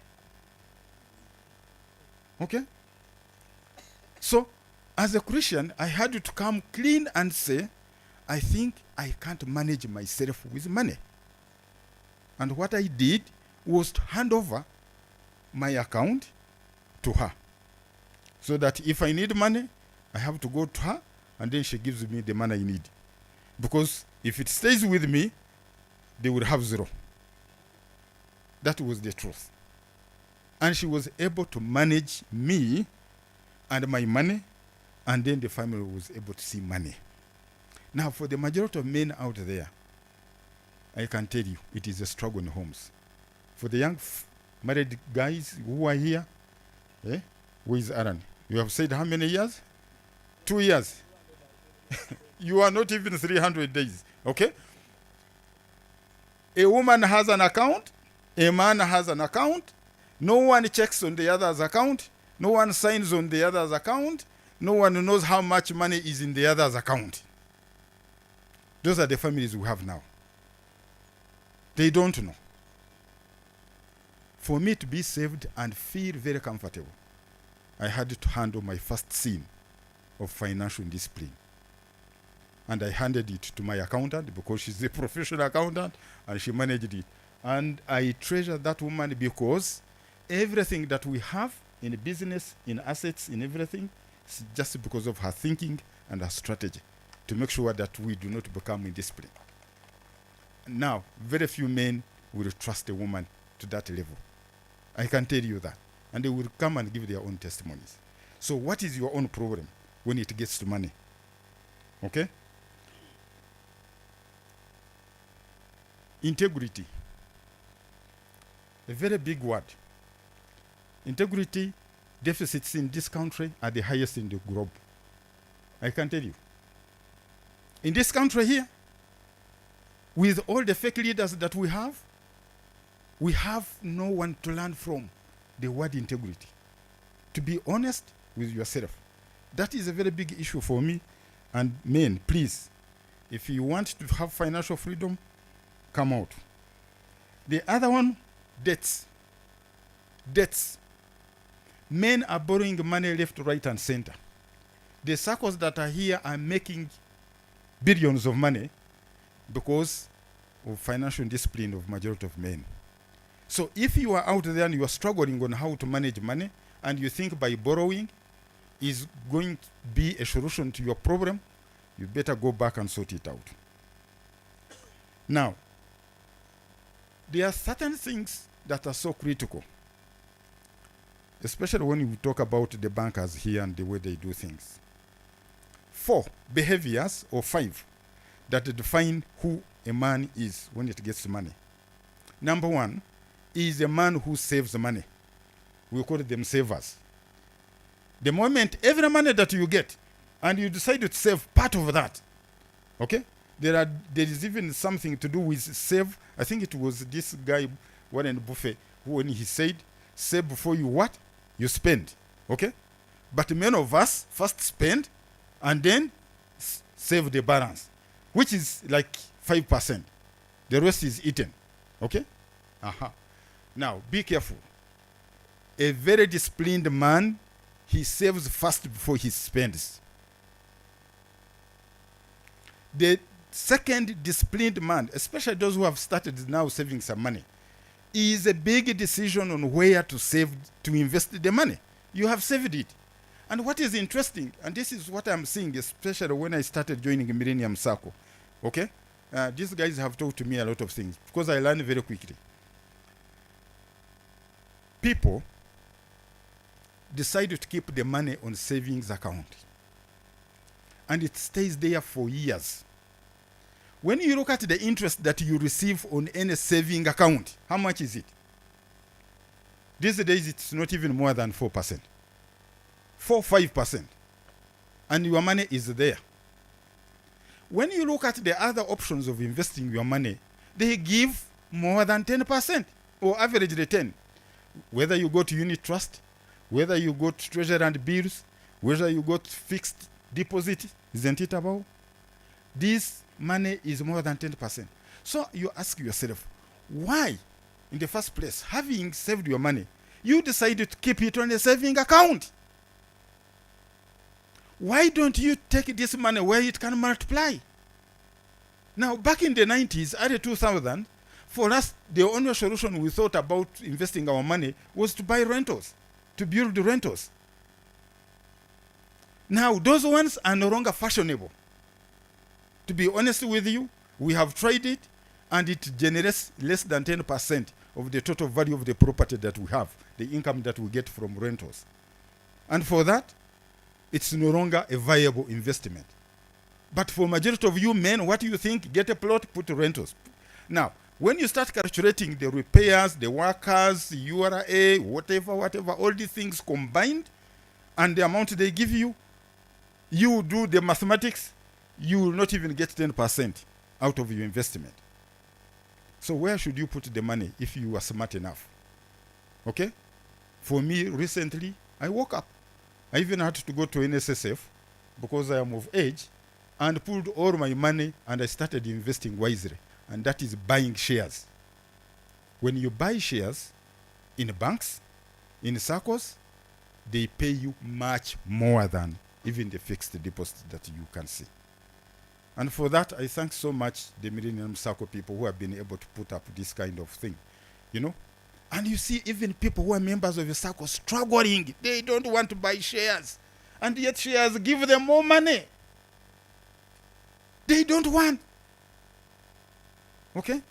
Okay? So, as a Christian, I had to come clean and say, I think I can't manage myself with money. And what I did was to hand over my account to her. So that if I need money, I have to go to her, and then she gives me the money I need. Because if it stays with me, they would have 0. That was the truth. And she was able to manage me and my money, and then the family was able to see money. Now, for the majority of men out there, I can tell you, it is a struggle in homes. For the young married guys who are here, who is Aaron? You have said how many years? 2 years. You are not even 300 days, okay? A woman has an account, a man has an account, no one checks on the other's account, no one signs on the other's account, no one knows how much money is in the other's account. Those are the families we have now. They don't know. For me to be saved and feel very comfortable, I had to handle my first sin of financial discipline. And I handed it to my accountant because she's a professional accountant and she managed it. And I treasure that woman because everything that we have in business, in assets, in everything, is just because of her thinking and her strategy to make sure that we do not become indisciplined. Now, very few men will trust a woman to that level. I can tell you that. And they will come and give their own testimonies. So what is your own problem when it gets to money? Okay? Integrity. A very big word. Integrity deficits in this country are the highest in the globe. I can tell you. In this country here, with all the fake leaders that we have no one to learn from the word integrity. To be honest with yourself. That is a very big issue for me. And men, please, if you want to have financial freedom, come out. The other one, debts. Debts. Men are borrowing money left, right, and center. The circles that are here are making billions of money because of financial discipline of majority of men. So if you are out there and you are struggling on how to manage money and you think by borrowing is going to be a solution to your problem, you better go back and sort it out. Now, there are certain things that are so critical, especially when we talk about the bankers here and the way they do things. 4 behaviors, or 5, that define who a man is when it gets money. Number one is a man who saves money. We call them savers. The moment every money that you get and you decide to save part of that, okay? There is even something to do with save. I think it was this guy, Warren Buffett, who when he said, save before you what? You spend, okay? But many of us first spend and then save the balance, which is like 5%. The rest is eaten, okay? Now, be careful. A very disciplined man, he saves first before he spends. The second disciplined man, especially those who have started now saving some money, is a big decision on where to save, to invest the money. You have saved it. And what is interesting, and this is what I'm seeing, especially when I started joining Millennium Circle, okay? These guys have taught me a lot of things because I learned very quickly. People decide to keep the money on savings account. And it stays there for years. When you look at the interest that you receive on any saving account, how much is it? These days, it's not even more than 4%. 4-5%. And your money is there. When you look at the other options of investing your money, they give more than 10% or average return. Whether you go to unit trust, whether you go to treasury and bills, whether you go to fixed deposit, isn't it about? This money is more than 10%. So you ask yourself, why, in the first place, having saved your money, you decided to keep it on a saving account? Why don't you take this money where it can multiply? Now, back in the 90s, early 2000, for us, the only solution we thought about investing our money was to buy rentals, to build rentals. Now, those ones are no longer fashionable. To be honest with you, we have tried it, and it generates less than 10% of the total value of the property that we have, the income that we get from rentals. And for that, it's no longer a viable investment. But for majority of you men, what do you think? Get a plot, put rentals. Now, when you start calculating the repairs, the workers, URA, whatever, all these things combined, and the amount they give you, you do the mathematics, you will not even get 10% out of your investment. So where should you put the money if you are smart enough? Okay? For me, recently, I woke up. I even had to go to NSSF because I am of age and pulled all my money and I started investing wisely. And that is buying shares. When you buy shares in banks, in circles, they pay you much more than even the fixed deposit that you can see. And for that, I thank so much the Millennium Circle people who have been able to put up this kind of thing, you know. And you see even people who are members of the circle struggling. They don't want to buy shares. And yet shares give them more money. They don't want. Okay?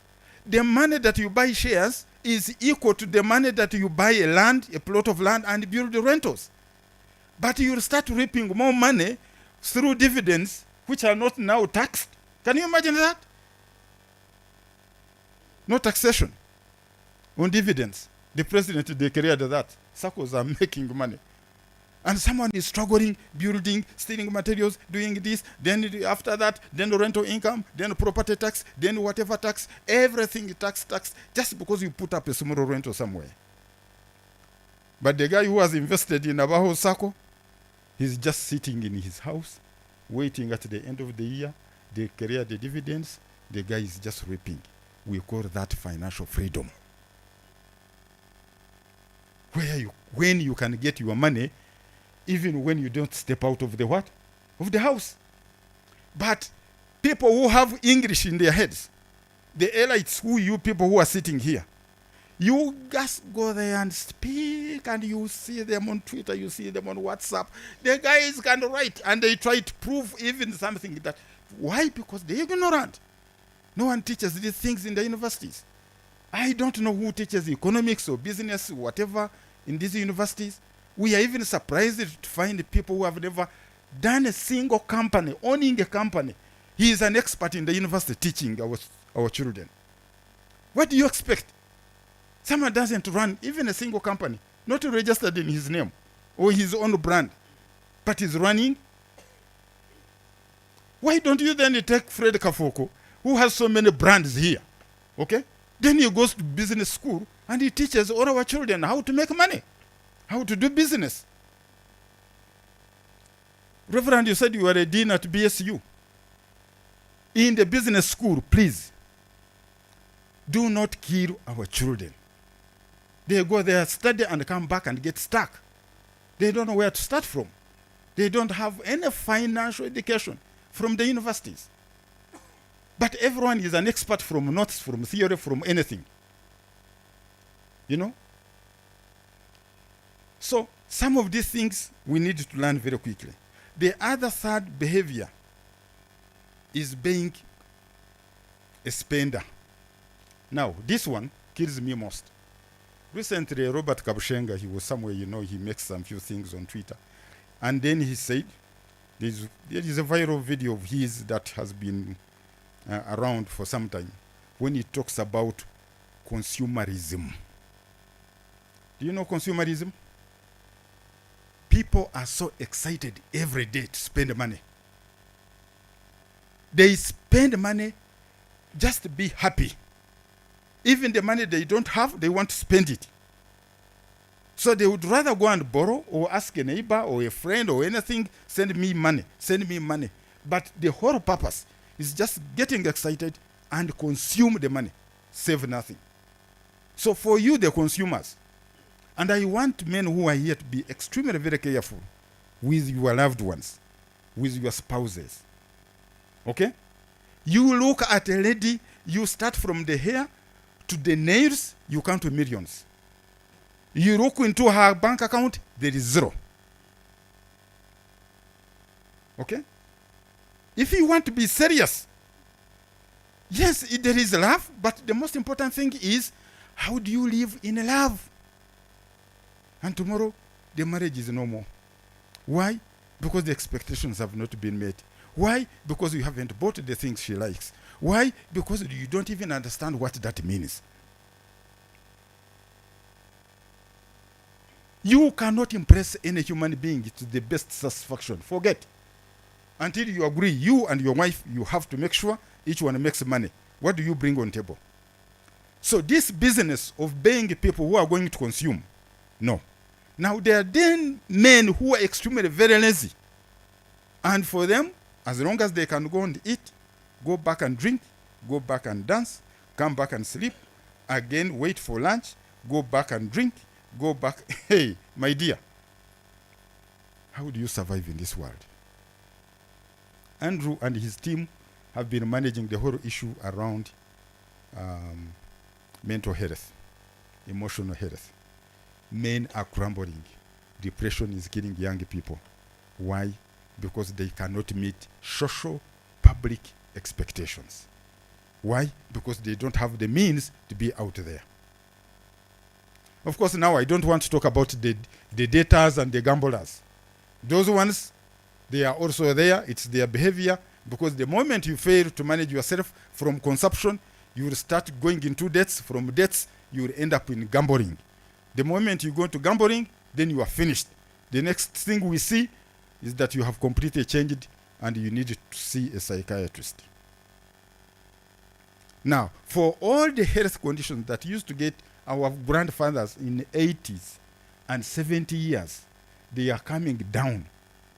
The money that you buy shares is equal to the money that you buy a land, a plot of land, and build the rentals. But you'll start reaping more money through dividends, which are not now taxed. Can you imagine that? No taxation on dividends. The president declared that circles are making money. And someone is struggling, building, stealing materials, doing this, then after that, then the rental income, then the property tax, then whatever tax, everything tax, just because you put up a small rental somewhere. But the guy who has invested in Abajo Circle, he's just sitting in his house, waiting at the end of the year, they clear the dividends, the guy is just reaping. We call that financial freedom. When you can get your money, even when you don't step out of the what? Of the house. But people who have English in their heads, the elites, you people who are sitting here, you just go there and speak, and you see them on Twitter, you see them on WhatsApp. The guys can write, and they try to prove even something that. Why? Because they're ignorant. No one teaches these things in the universities. I don't know who teaches economics or business or whatever in these universities. We are even surprised to find people who have never done a single company, owning a company. He is an expert in the university teaching our children. What do you expect? Someone doesn't run even a single company, not registered in his name or his own brand, but is running. Why don't you then take Fred Kafoko, who has so many brands here, okay? Then he goes to business school and he teaches all our children how to make money, how to do business. Reverend, you said you were a dean at BSU. In the business school, please, do not kill our children. They go there, study, and come back and get stuck. They don't know where to start from. They don't have any financial education from the universities. But everyone is an expert from notes, from theory, from anything. You know? So some of these things we need to learn very quickly. The other third behavior is being a spender. Now, this one kills me most. Recently, Robert Kabushenga, he was somewhere, you know, he makes some few things on Twitter. And then he said, there is a viral video of his that has been around for some time, when he talks about consumerism. Do you know consumerism? People are so excited every day to spend money. They spend money just to be happy. Even the money they don't have, they want to spend it. So they would rather go and borrow or ask a neighbor or a friend or anything, send me money, send me money. But the whole purpose is just getting excited and consume the money, save nothing. So for you, the consumers, and I want men who are here to be extremely very careful with your loved ones, with your spouses. Okay? You look at a lady, you start from the hair to the nails, you count to millions. You look into her bank account, there is zero. Okay? If you want to be serious, yes, there is love, but the most important thing is, how do you live in love? And tomorrow, the marriage is no more. Why? Because the expectations have not been met. Why? Because you haven't bought the things she likes. Why? Because you don't even understand what that means. You cannot impress any human being to the best satisfaction. Forget. Until you agree, you and your wife, you have to make sure each one makes money. What do you bring on table? So this business of being people who are going to consume, no. Now there are then men who are extremely very lazy. And for them, as long as they can go and eat, go back and drink, go back and dance, come back and sleep, again wait for lunch, go back and drink, go back. Hey, my dear, how do you survive in this world? Andrew and his team have been managing the whole issue around mental health, emotional health. Men are crumbling. Depression is killing young people. Why? Because they cannot meet social public expectations. Why? Because they don't have the means to be out there. Of course, now I don't want to talk about the daters and the gamblers. Those ones, they are also there. It's their behavior, because the moment you fail to manage yourself from consumption, you will start going into debts. From debts, you will end up in gambling. The moment you go into gambling, then you are finished. The next thing we see is that you have completely changed and you need to see a psychiatrist. Now, for all the health conditions that used to get our grandfathers in the 80s and 70 years, they are coming down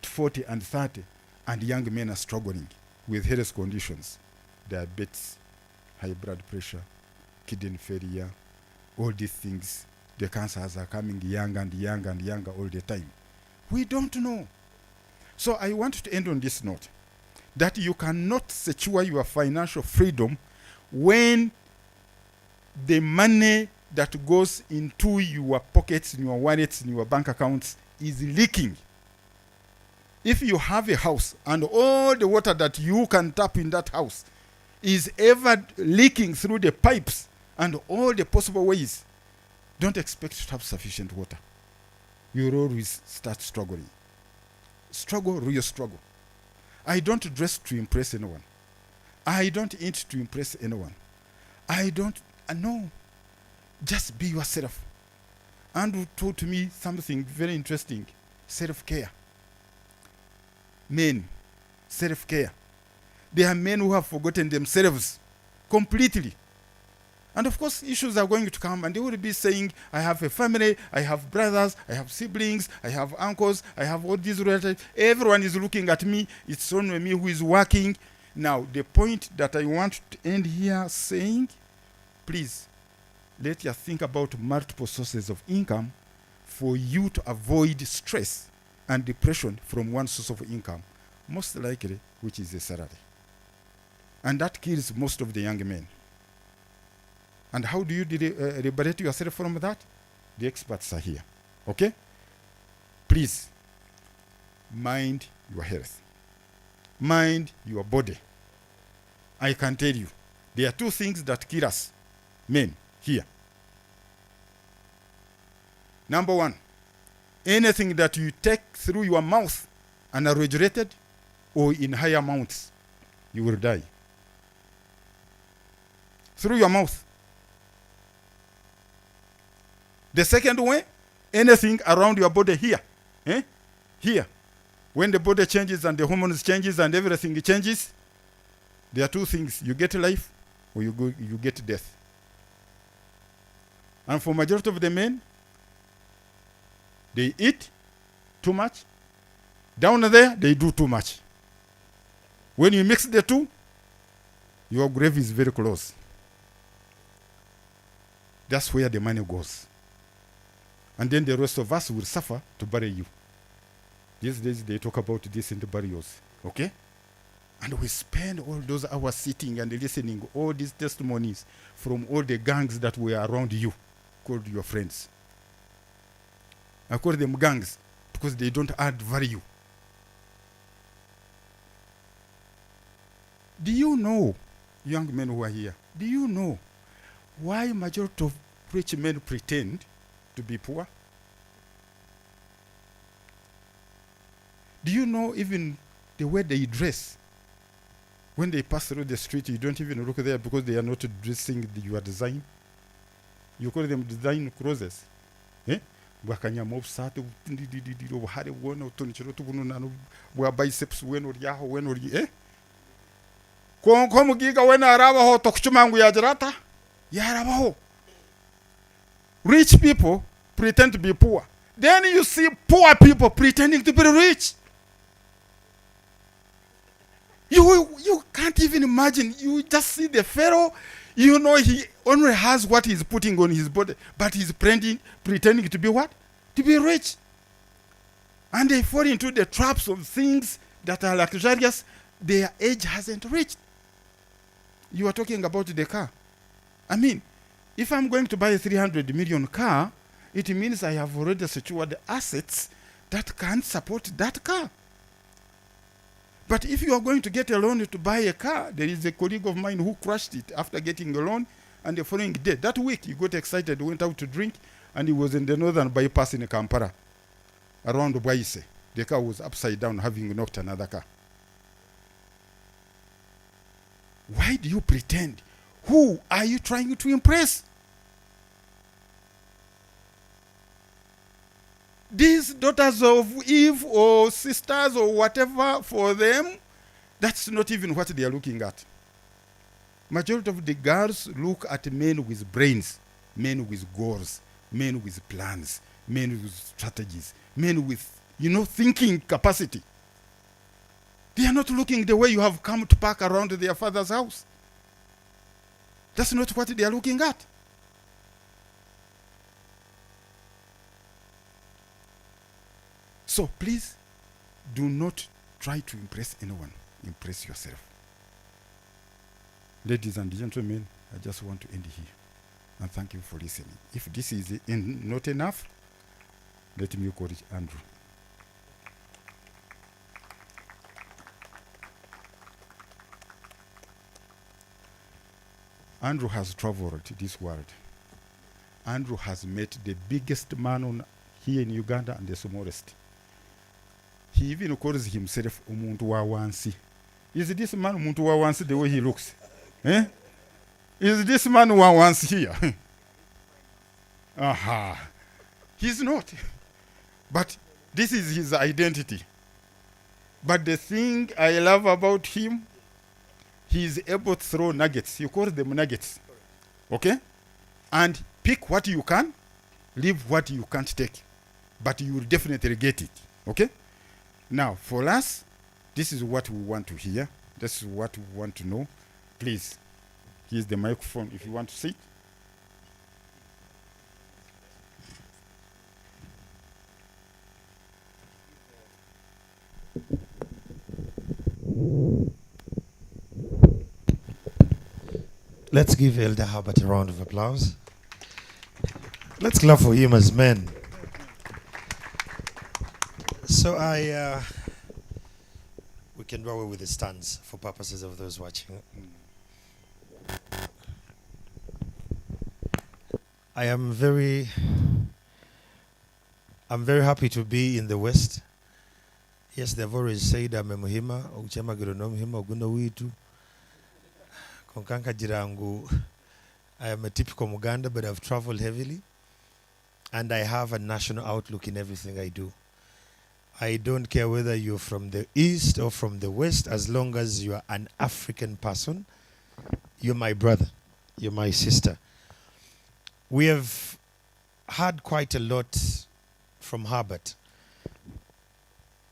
to 40 and 30, and young men are struggling with health conditions, diabetes, high blood pressure, kidney failure, all these things. The cancers are coming younger and younger and younger all the time. We don't know. So I want to end on this note, that you cannot secure your financial freedom when the money that goes into your pockets, in your wallets, in your bank accounts is leaking. If you have a house and all the water that you can tap in that house is ever leaking through the pipes and all the possible ways, don't expect to have sufficient water. You'll always start struggling. Struggle, real struggle. I don't dress to impress anyone. I don't aim to impress anyone. I don't, no. Just be yourself. Andrew taught me something very interesting. Self-care. Men, self-care. There are men who have forgotten themselves completely. And of course, issues are going to come, and they will be saying, I have a family, I have brothers, I have siblings, I have uncles, I have all these relatives. Everyone is looking at me. It's only me who is working. Now, the point that I want to end here saying, please, let us think about multiple sources of income for you to avoid stress and depression from one source of income, most likely, which is a salary. And that kills most of the young men. And how do you liberate yourself from that? The experts are here. Okay? Please, mind your health. Mind your body. I can tell you, there are two things that kill us, men, here. Number one, anything that you take through your mouth, unregulated or in higher amounts, you will die. Through your mouth. The second way, anything around your body here. Here. When the body changes and the hormones changes and everything changes, there are two things. You get life or you get death. And for majority of the men, they eat too much. Down there, they do too much. When you mix the two, your grave is very close. That's where the money goes. And then the rest of us will suffer to bury you. These days they talk about this in the burials. Okay? And we spend all those hours sitting and listening all these testimonies from all the gangs that were around you, called your friends. I call them gangs because they don't add value. Do you know, young men who are here, do you know why majority of rich men pretend to be poor? Do you know even the way they dress? When they pass through the street, you don't even look there because they are not dressing your design. You call them design clothes. Bwakanyama obusate obuhare bwona otonekero tubununano bwa biceps wena oryaho wena ori konko mugiga wena arabaho tokuchumangu yajarata yarabaho. Rich people pretend to be poor. Then you see poor people pretending to be rich. You can't even imagine. You just see the Pharaoh. You know he only has what he's putting on his body, but he's pretending to be what? To be rich. And they fall into the traps of things that are luxurious. Their age hasn't reached. You are talking about the car. I mean, if I'm going to buy a 300 million car, it means I have already secured the assets that can support that car. But if you are going to get a loan to buy a car, there is a colleague of mine who crashed it after getting a loan, and the following day, that week, he got excited, went out to drink, and he was in the northern bypass in Kampala, around Bwaise. The car was upside down, having knocked another car. Why do you pretend? Who are you trying to impress? These daughters of Eve or sisters or whatever, for them, that's not even what they are looking at. Majority of the girls look at men with brains, men with goals, men with plans, men with strategies, men with, thinking capacity. They are not looking the way you have come to park around their father's house. That's not what they are looking at. So please, do not try to impress anyone. Impress yourself. Ladies and gentlemen, I just want to end here. And thank you for listening. If this is not enough, let me encourage Andrew. Andrew has traveled this world. Andrew has met the biggest man here in Uganda and the smallest. He even calls himself umuntu wa wansi. Is this man muntu wa wants the way he looks? Eh? Is this man who wants here? Aha. He's not. But this is his identity. But the thing I love about him, he is able to throw nuggets. You call them nuggets. Okay? And pick what you can, leave what you can't take. But you will definitely get it. Okay? Now, for us, this is what we want to hear. This is what we want to know. Please, here's the microphone if you want to sit. Let's give Elder Herbert a round of applause. Let's clap for him as men. So we can do away with the stands for purposes of those watching. I'm very happy to be in the West. Yes, they've always said I'm a Muhima, Uchema Gironom Hima, Oguna Witu. Konkanka Jirangu. I am a typical Muganda, but I've traveled heavily. And I have a national outlook in everything I do. I don't care whether you're from the East or from the West, as long as you are an African person, you're my brother, you're my sister. We have had quite a lot from Herbert.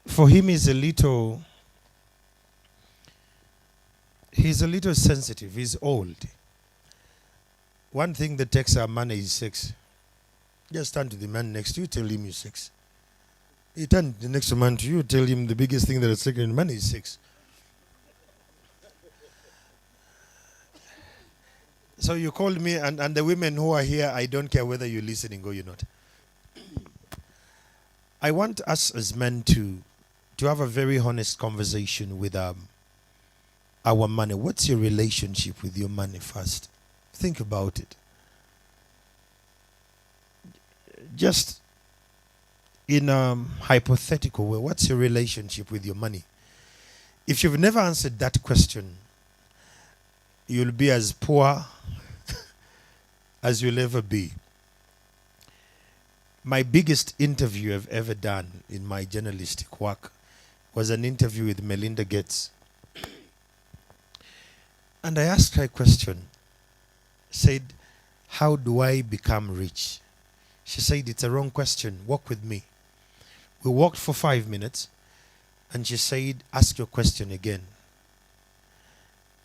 For him, he's a little sensitive, he's old. One thing that takes our money is sex. Just turn to the man next to you, tell him you're sex. He turn the next man to you, tell him the biggest thing that is taking in money is sex. So you called me, and the women who are here, I don't care whether you're listening or you're not. I want us as men to have a very honest conversation with our money. What's your relationship with your money first? Think about it. Just in a hypothetical way, what's your relationship with your money? If you've never answered that question, you'll be as poor as you'll ever be. My biggest interview I've ever done in my journalistic work was an interview with Melinda Gates. And I asked her a question. Said, how do I become rich? She said, it's a wrong question. Walk with me. We walked for 5 minutes, and she said, ask your question again.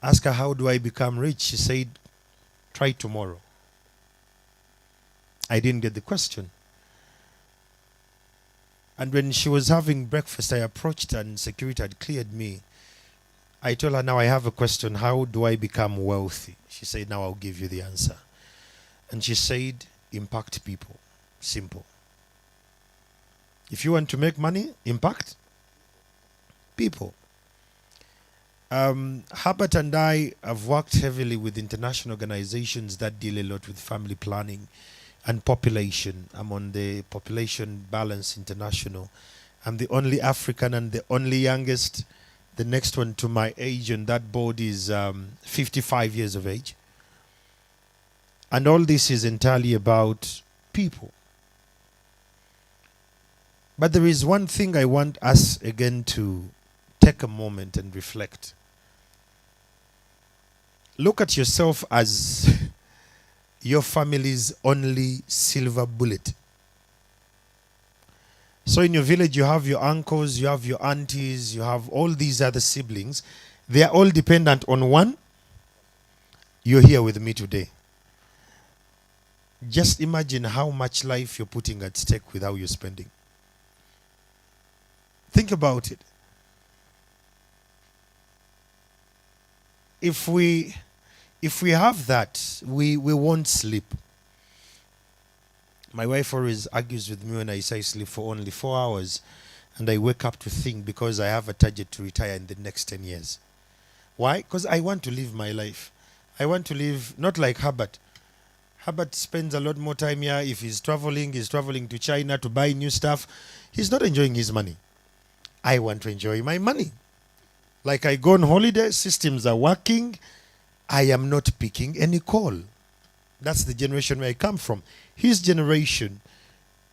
Ask her, how do I become rich? She said, try tomorrow. I didn't get the question. And when she was having breakfast, I approached her, and security had cleared me. I told her, now I have a question. How do I become wealthy? She said, now I'll give you the answer. And she said, impact people. Simple. If you want to make money, impact people. Herbert and I have worked heavily with international organizations that deal a lot with family planning and population. I'm on the Population Balance International. I'm the only African and the only youngest. The next one to my age on that board is 55 years of age. And all this is entirely about people. But there is one thing I want us again to take a moment and reflect. Look at yourself as your family's only silver bullet. So in your village, you have your uncles, you have your aunties, you have all these other siblings. They are all dependent on one. You're here with me today. Just imagine how much life you're putting at stake with how you're spending. Think about it. If we have that, we won't sleep. My wife always argues with me when I say I sleep for only 4 hours, and I wake up to think because I have a target to retire in the next 10 years. Why? Because I want to live my life. I want to live not like Herbert. Herbert spends a lot more time here. If he's traveling to China to buy new stuff. He's not enjoying his money. I want to enjoy my money. Like I go on holiday, systems are working. I am not picking any call. That's the generation where I come from. His generation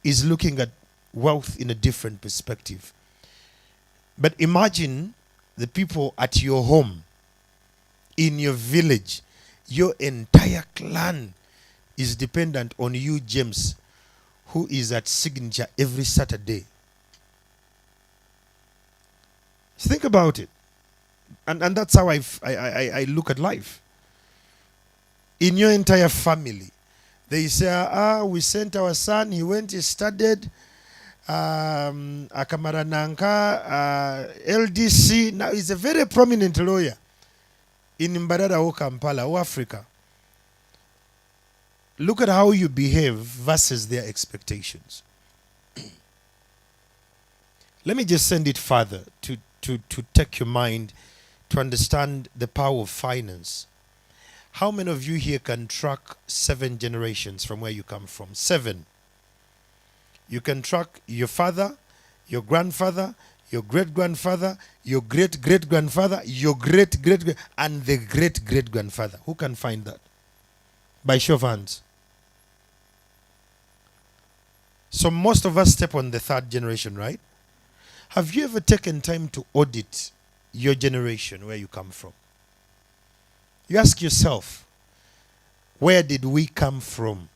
is looking at wealth in a different perspective. But imagine the people at your home, in your village, your entire clan is dependent on you, James, who is at Signature every Saturday. Think about it. And that's how I look at life. In your entire family, they say, we sent our son, he went, he studied, Akamarananka, LDC. Now he's a very prominent lawyer in Mbarara or Kampala or Africa. Look at how you behave versus their expectations. Let me just send it further to take your mind to understand the power of finance. How many of you here can track 7 generations from where you come from? 7. You can track your father, your grandfather, your great-grandfather, your great-great-grandfather, your great-great, and the great-great-grandfather. Who can find that? By show of hands. So most of us step on the 3rd generation, right? Have you ever taken time to audit your generation, where you come from? You ask yourself, where did we come from?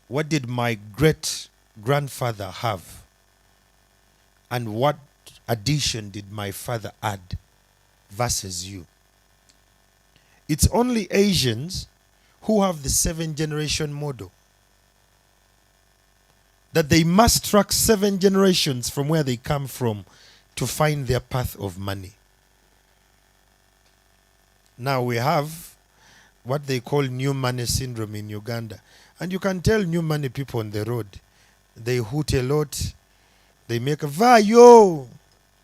What did my great-grandfather have? And what addition did my father add versus you? It's only Asians who have the 7-generation model. That they must track 7 generations from where they come from to find their path of money. Now we have what they call new money syndrome in Uganda. And you can tell new money people on the road. They hoot a lot. They make a vayo.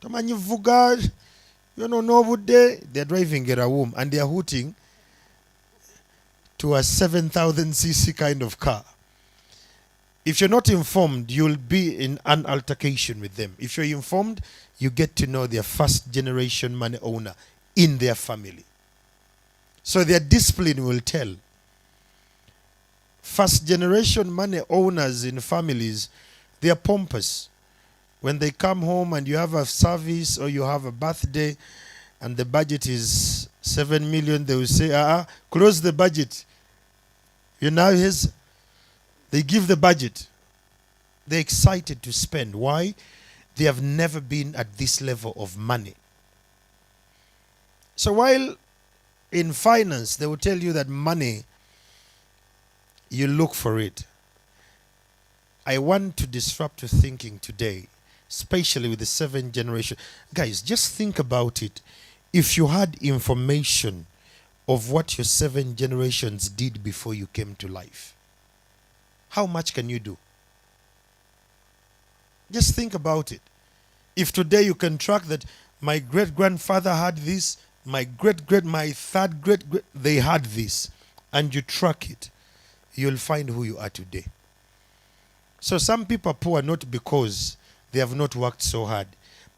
Tamanyi vuga. You know what they're driving a womb and they're hooting to a 7,000 cc kind of car. If you're not informed, you'll be in an altercation with them. If you're informed, you get to know their 1st generation money owner in their family. So their discipline will tell. 1st generation money owners in families, they are pompous. When they come home and you have a service or you have a birthday and the budget is 7 million, they will say, close the budget. You know, they give the budget. They're excited to spend. Why? They have never been at this level of money. So while in finance, they will tell you that money, you look for it. I want to disrupt your thinking today, especially with the 7th generation. Guys, just think about it. If you had information of what your 7 generations did before you came to life, how much can you do? Just think about it. If today you can track that my great-grandfather had this, my 3rd great, they had this, and you track it, you'll find who you are today. So some people are poor not because they have not worked so hard,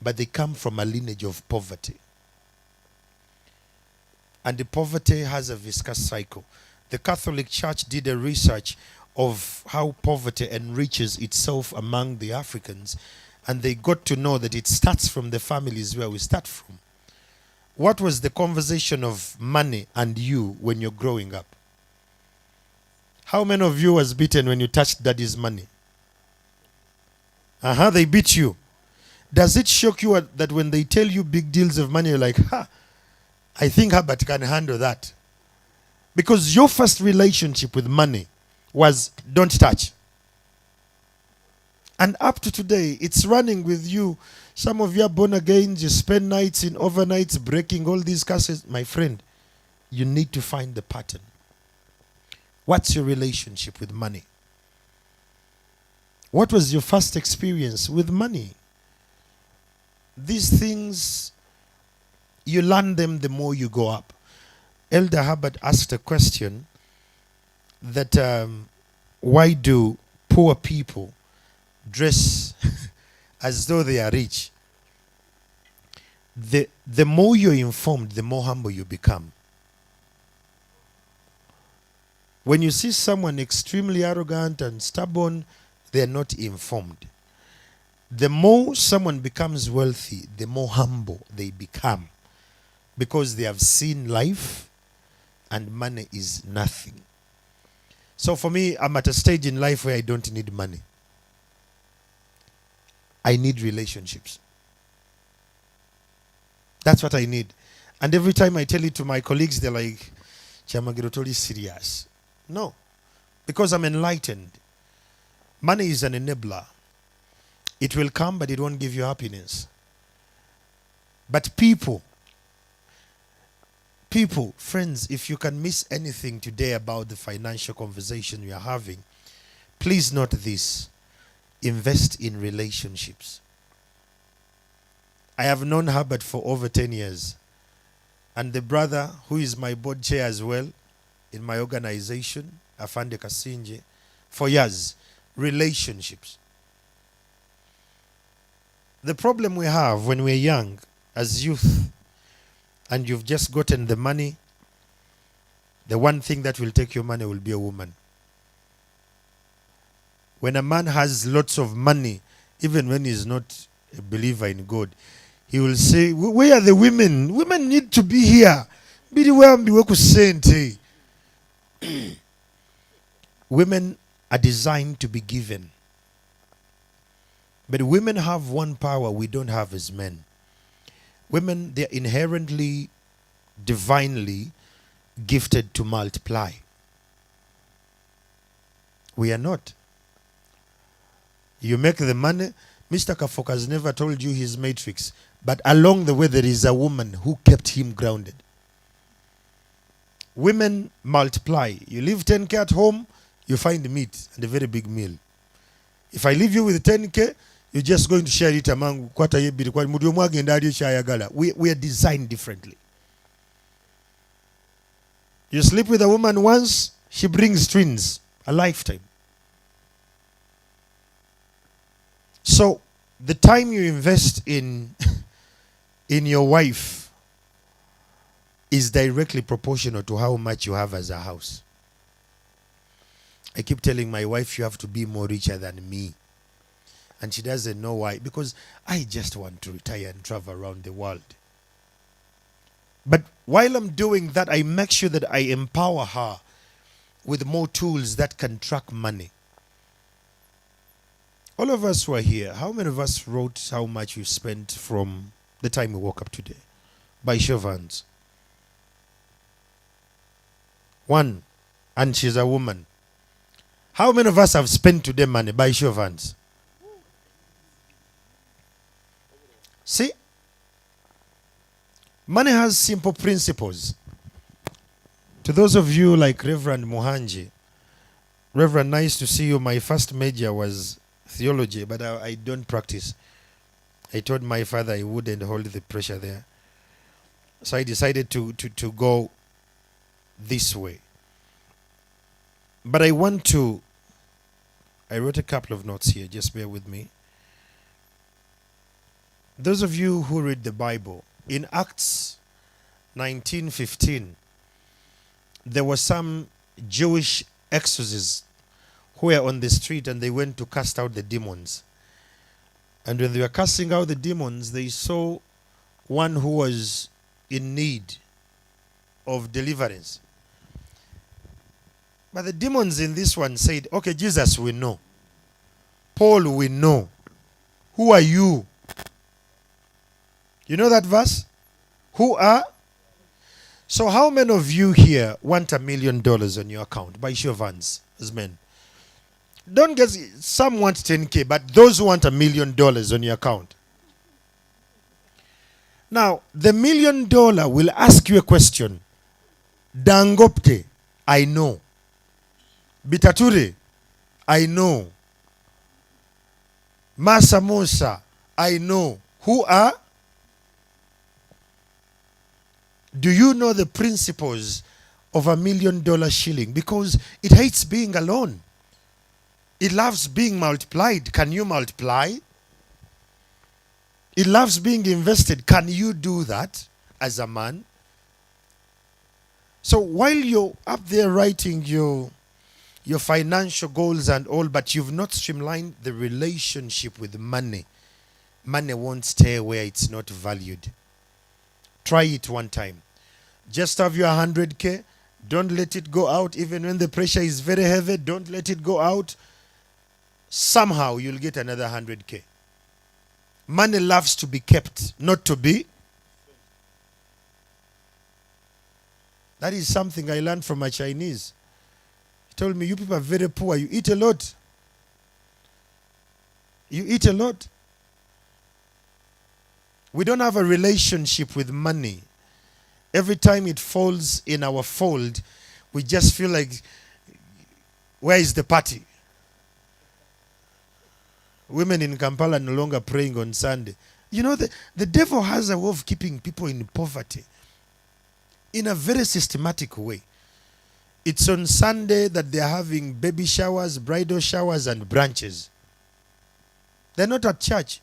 but they come from a lineage of poverty. And the poverty has a viscous cycle. The Catholic Church did a research of how poverty enriches itself among the Africans, and they got to know that it starts from the families where we start from. What was the conversation of money and you when you're growing up? How many of you was beaten when you touched daddy's money? They beat you. Does it shock you that when they tell you big deals of money, you're like, I think Herbert can handle that? Because your first relationship with money was don't touch. And up to today, it's running with you. Some of you are born again, you spend nights in overnights breaking all these curses. My friend, you need to find the pattern. What's your relationship with money? What was your first experience with money? These things, you learn them the more you go up. Elder Hubbard asked a question that why do poor people dress as though they are rich? the more you're informed, the more humble you become. When you see someone extremely arrogant and stubborn, they're not informed. The more someone becomes wealthy, the more humble they become, because they have seen life and money is nothing. So for me, I'm at a stage in life where I don't need money. I need relationships. That's what I need. And every time I tell it to my colleagues, they're like, Chamagirotoli is serious. No, because I'm enlightened. Money is an enabler. It will come, but it won't give you happiness. But people, friends, if you can miss anything today about the financial conversation we are having, please note this. Invest in relationships. I have known Herbert for over 10 years. And the brother, who is my board chair as well, in my organization, Afande Kasinje, for years. Relationships. The problem we have when we're young, as youth, and you've just gotten the money, the one thing that will take your money will be a woman. When a man has lots of money, even when he's not a believer in God, he will say, where are the women? Women need to be here. Women are designed to be given. But women have one power we don't have as men. Women, they're inherently, divinely gifted to multiply. We are not. You make the money. Mr. Kafok has never told you his matrix. But along the way, there is a woman who kept him grounded. Women multiply. You leave 10K at home, you find meat and a very big meal. If I leave you with 10K, you're just going to share it among we are designed differently. You sleep with a woman once, she brings twins, a lifetime. So the time you invest in your wife is directly proportional to how much you have as a house. I keep telling my wife, you have to be more richer than me. And she doesn't know why. Because I just want to retire and travel around the world. But while I'm doing that, I make sure that I empower her with more tools that can track money. All of us who are here, how many of us wrote how much you spent from the time we woke up today? By show of hands. One. And she's a woman. How many of us have spent today money? By show of hands. See? Money has simple principles. To those of you like Reverend Muhanji, Reverend, nice to see you. My first major was theology, but I don't practice. I told my father I wouldn't hold the pressure there. So I decided to go this way. But I wrote a couple of notes here, just bear with me. Those of you who read the Bible, in Acts 19:15, there were some Jewish exorcists who were on the street and they went to cast out the demons. And when they were casting out the demons, they saw one who was in need of deliverance. But the demons in this one said, okay, Jesus, we know. Paul, we know. Who are you? You know that verse? Who are? So how many of you here want $1 million on your account? By show of hands, as men. Don't get, some want 10K, but those who want $1 million on your account. Now, the $1 million will ask you a question. Dangopte, I know. Bitature, I know. Masa Musa, I know. Who are? Do you know the principles of $1 million shilling? Because it hates being alone. It loves being multiplied. Can you multiply? It loves being invested. Can you do that as a man? So while you're up there writing your financial goals and all, but you've not streamlined the relationship with money, money won't stay where it's not valued. Try it one time. Just have your 100K. Don't let it go out. Even when the pressure is very heavy, don't let it go out. Somehow you'll get another 100K. Money loves to be kept, not to be. That is something I learned from a Chinese. He told me, you people are very poor. You eat a lot. You eat a lot. We don't have a relationship with money. Every time it falls in our fold, we just feel like, where is the party? Women in Kampala no longer praying on Sunday. You know, the devil has a way of keeping people in poverty in a very systematic way. It's on Sunday that they're having baby showers, bridal showers, and branches. They're not at church.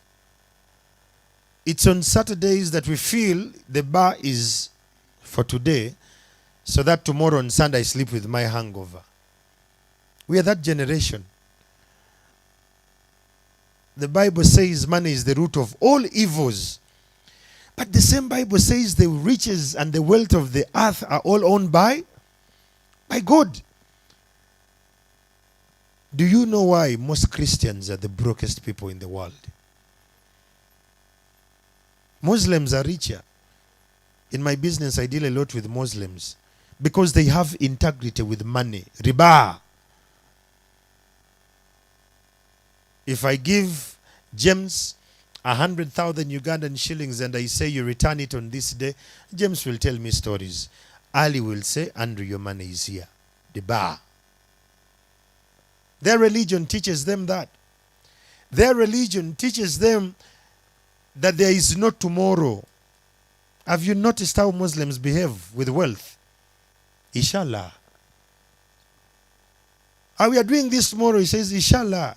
It's on Saturdays that we feel the bar is for today, so that tomorrow on Sunday I sleep with my hangover. We are that generation. The Bible says money is the root of all evils. But the same Bible says the riches and the wealth of the earth are all owned by God. Do you know why most Christians are the brokest people in the world? Muslims are richer. In my business, I deal a lot with Muslims because they have integrity with money. Riba. If I give James 100,000 Ugandan shillings and I say you return it on this day, James will tell me stories. Ali will say, Andrew, your money is here. The bar. Their religion teaches them that. Their religion teaches them that there is no tomorrow. Have you noticed how Muslims behave with wealth? Inshallah. How we are doing this tomorrow, he says, Inshallah.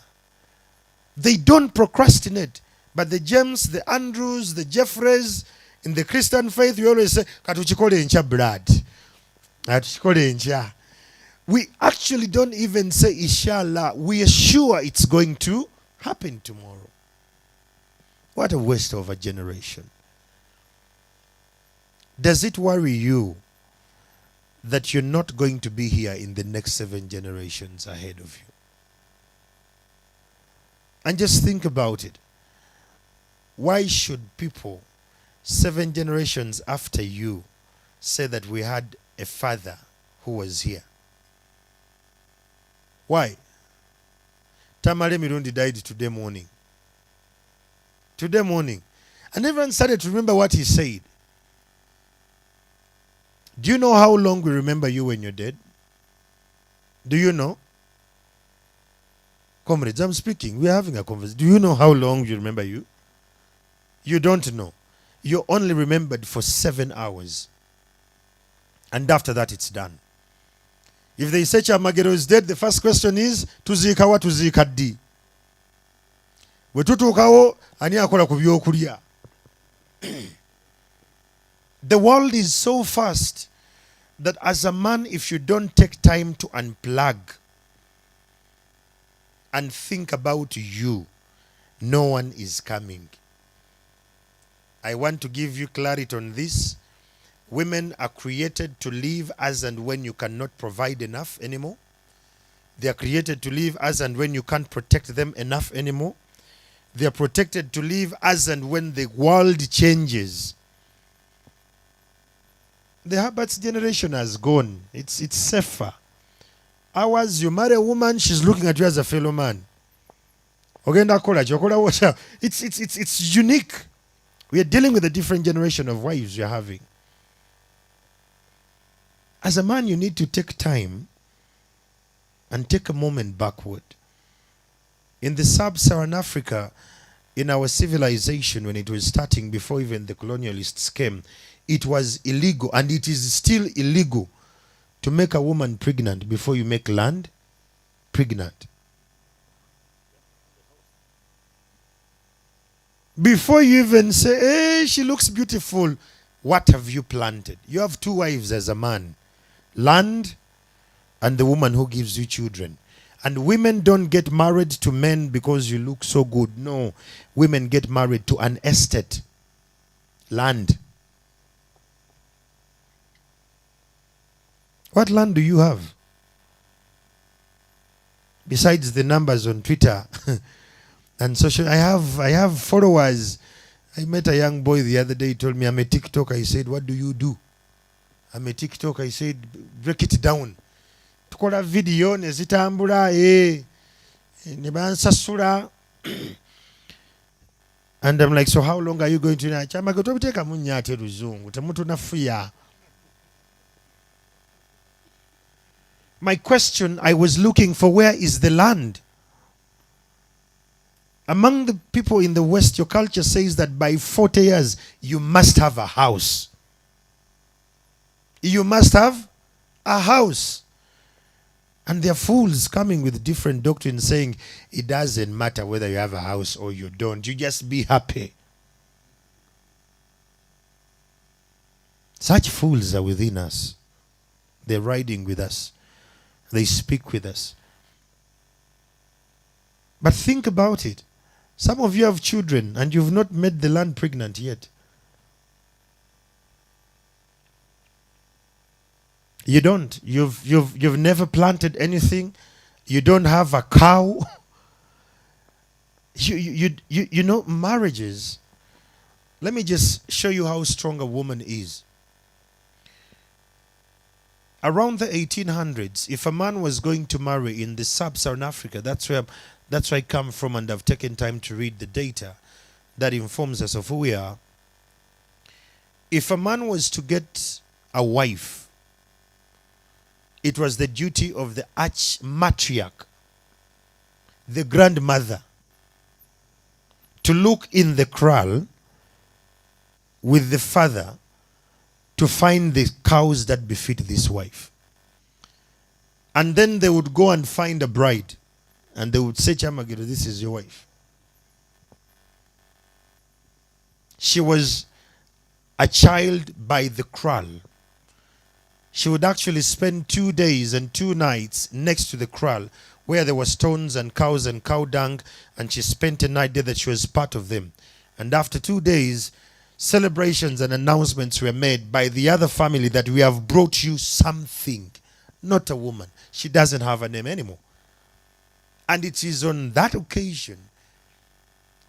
They don't procrastinate. But the James, the Andrews, the Jeffreys, in the Christian faith, we always say, Katuchikole incha blood. Katuchikole incha. We actually don't even say Inshallah. We are sure it's going to happen tomorrow. What a waste of a generation. Does it worry you that you're not going to be here in the next 7 generations ahead of you? And just think about it. Why should people 7 generations after you say that we had a father who was here? Why? Tamale Mirundi died today morning. Today morning. And everyone started to remember what he said. Do you know how long we remember you when you're dead? Do you know? Comrades, I'm speaking. We're having a conversation. Do you know how long we remember you? You don't know. You're only remembered for 7 hours. And after that, it's done. If they say Chamagero is dead, the first question is, tuzika wa tuzika di. Wetutukawo ani akola ku byokulya. The world is so fast that as a man, if you don't take time to unplug and think about you, no one is coming. I want to give you clarity on this. Women are created to live as and when you cannot provide enough anymore. They are created to live as and when you can't protect them enough anymore. They are protected to live as and when the world changes. The Herbert's generation has gone. It's safer. Ours, you marry a woman, she's looking at you as a fellow man. It's unique. We are dealing with a different generation of wives you're having. As a man, you need to take time and take a moment backward. In the sub-Saharan Africa, in our civilization, when it was starting before even the colonialists came, it was illegal, and it is still illegal, to make a woman pregnant before you make land pregnant. Before you even say, hey, she looks beautiful, what have you planted? You have two wives as a man, land and the woman who gives you children. And women don't get married to men because you look so good. No, women get married to an estate, land. What land do you have? Besides the numbers on Twitter and social, I have followers. I met a young boy the other day. He told me, I'm a TikToker. I said, what do you do? I'm a TikToker. I said, break it down. Tukola video nezitambula ne bansasula. And I'm like, so how long are you going to na chama go tobiteka munyate ruzungu temutu nafuya. My question, I was looking for where is the land? Among the people in the West, your culture says that by 40 years, you must have a house. You must have a house. And there are fools coming with different doctrines saying it doesn't matter whether you have a house or you don't. You just be happy. Such fools are within us. They're riding with us. They speak with us. But think about it. Some of you have children and you've not made the land pregnant yet. You don't. You've never planted anything. You don't have a cow. You know, marriages. Let me just show you how strong a woman is. Around the 1800s, if a man was going to marry in the sub-Saharan Africa, that's where I come from, and I've taken time to read the data that informs us of who we are. If a man was to get a wife, it was the duty of the arch-matriarch, the grandmother, to look in the kraal with the father to find the cows that befit this wife. And then they would go and find a bride. And they would say, Chamagiro, this is your wife. She was a child by the kraal. She would actually spend 2 days and 2 nights next to the kraal where there were stones and cows and cow dung, and she spent a night there that she was part of them. And after 2 days, celebrations and announcements were made by the other family that we have brought you something. Not a woman. She doesn't have a name anymore. And it is on that occasion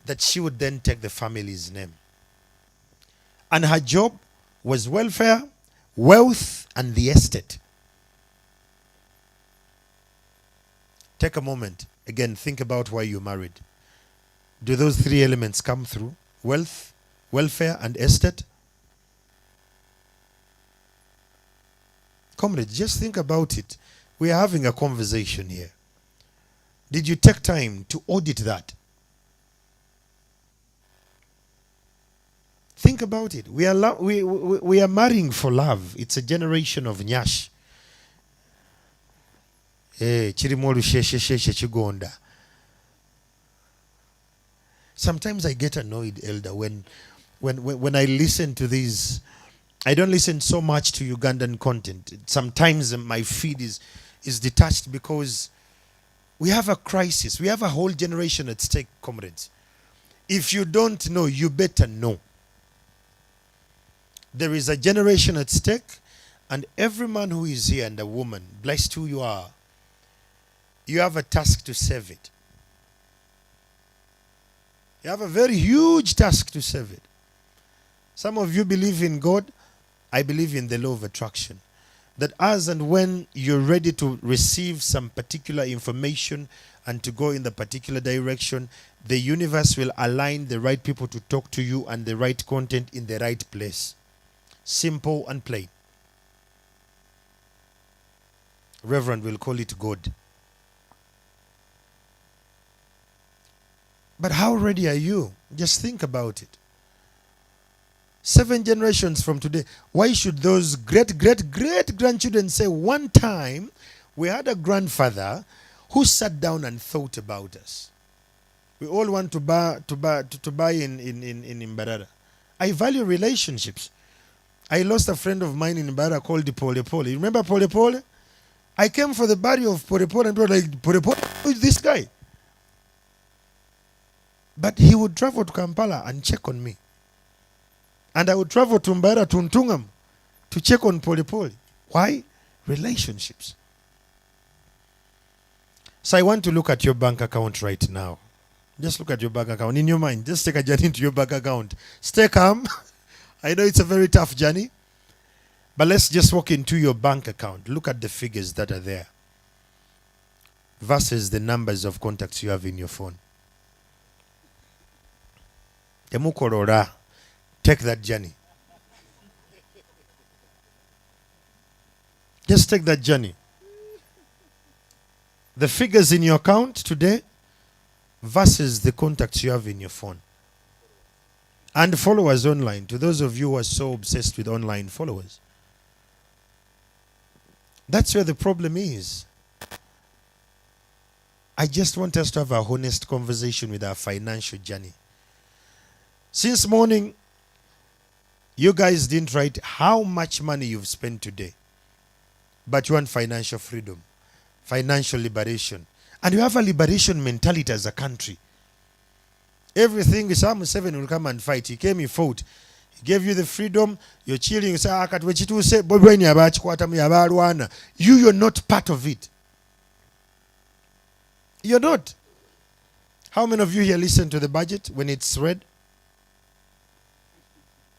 that she would then take the family's name. And her job was welfare, wealth, and the estate. Take a moment. Again, think about why you married. Do those 3 elements come through? Wealth, welfare, and estate? Comrades, just think about it. We are having a conversation here. Did you take time to audit that? Think about it. We are marrying for love. It's a generation of nyash. Sometimes I get annoyed, Elder, when I listen to these. I don't listen so much to Ugandan content. Sometimes my feed is detached because we have a crisis. We have a whole generation at stake, comrades. If you don't know, you better know. There is a generation at stake, and every man who is here and a woman, blessed who you are, you have a task to save it. You have a very huge task to save it. Some of you believe in God. I believe in the law of attraction. That as and when you're ready to receive some particular information and to go in the particular direction, the universe will align the right people to talk to you and the right content in the right place. Simple and plain. Reverend will call it God. But how ready are you? Just think about it. 7 generations from today, why should those great-great-great-grandchildren say, one time we had a grandfather who sat down and thought about us? We all want to buy in Mbarara. I value relationships. I lost a friend of mine in Mbarara called Pole Pole. You remember Pole Pole? I came for the burial of Pole Pole and people were like, Pole Pole, who is this guy? But he would travel to Kampala and check on me. And I would travel to Mbarara, to Ntungam, to check on Pole Pole. Why? Relationships. So I want to look at your bank account right now. Just look at your bank account. In your mind, just take a journey into your bank account. Stay calm. I know it's a very tough journey. But let's just walk into your bank account. Look at the figures that are there versus the numbers of contacts you have in your phone. Temukorora. Take that journey. Just take that journey. The figures in your account today versus the contacts you have in your phone. And followers online. To those of you who are so obsessed with online followers. That's where the problem is. I just want us to have a honest conversation with our financial journey. Since morning, you guys didn't write how much money you've spent today. But you want financial freedom, financial liberation. And you have a liberation mentality as a country. Everything, Psalm 7 will come and fight. He came, he fought. He gave you the freedom. You're chilling. You say, you're not part of it. You're not. How many of you here listen to the budget when it's read?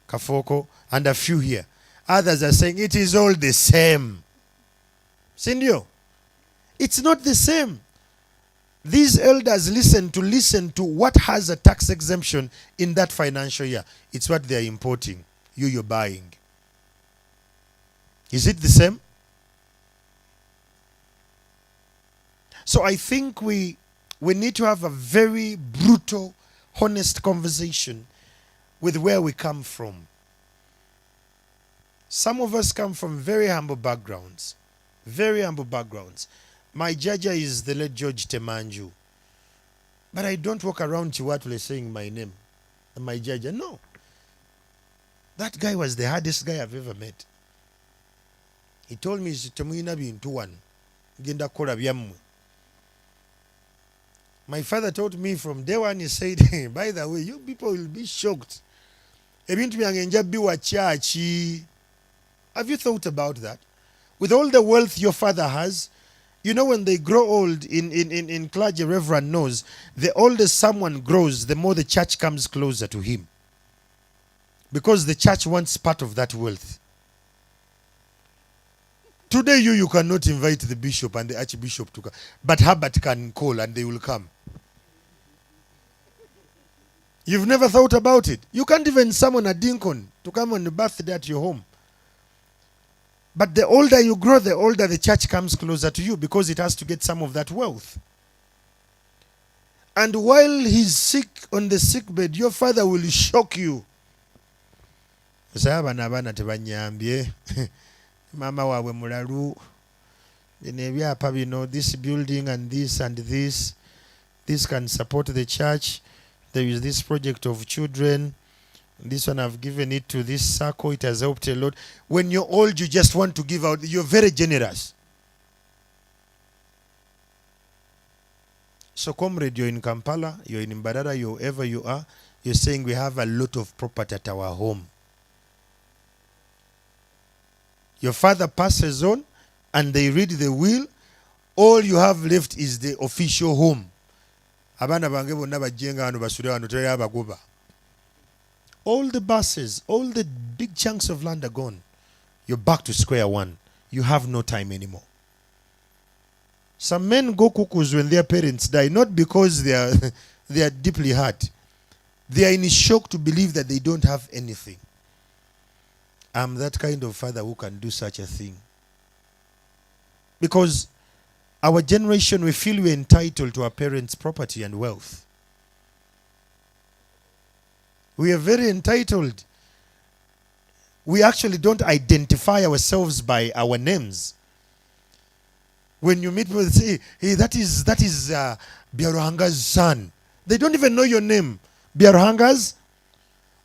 Kafoko, and a few here. Others are saying it is all the same. Sindio? It's not the same. These elders listen to what has a tax exemption in that financial year. It's what they are importing. You're buying. Is it the same? So I think we need to have a very brutal, honest conversation with where we come from. Some of us come from very humble backgrounds. Very humble backgrounds. My jaja is the late George Temanju. But I don't walk around Chiwatule saying my name. My jaja. No. That guy was the hardest guy I've ever met. He told me, Temuina be into one. Genda kora byamwe. My father told me from day one, he said, by the way, you people will be shocked. Have you thought about that? With all the wealth your father has, you know, when they grow old, in clergy, Reverend knows, the older someone grows, the more the church comes closer to him. Because the church wants part of that wealth. Today you cannot invite the bishop and the archbishop to come. But Herbert can call and they will come. You've never thought about it. You can't even summon a deacon to come on the birthday at your home. But the older you grow, the older the church comes closer to you because it has to get some of that wealth. And while he's sick on the sick bed, your father will shock you. Mama wawe mulalu. This building and this and this. This can support the church. There is this project of children. This one I've given it to this circle. It has helped a lot. When you're old, you just want to give out. You're very generous. So comrade, you're in Kampala, you're in Mbarara, you're wherever you are. You're saying we have a lot of property at our home. Your father passes on and they read the will. All you have left is the official home. All the buses, all the big chunks of land are gone. You're back to square one. You have no time anymore. Some men go cuckoos when their parents die, not because they are deeply hurt. They are in shock to believe that they don't have anything. I'm that kind of father who can do such a thing. Because our generation, we feel we're entitled to our parents' property and wealth. We are very entitled. We actually don't identify ourselves by our names. When you meet people, say, hey, that is Biarohanga's son. They don't even know your name. Biaruhangas.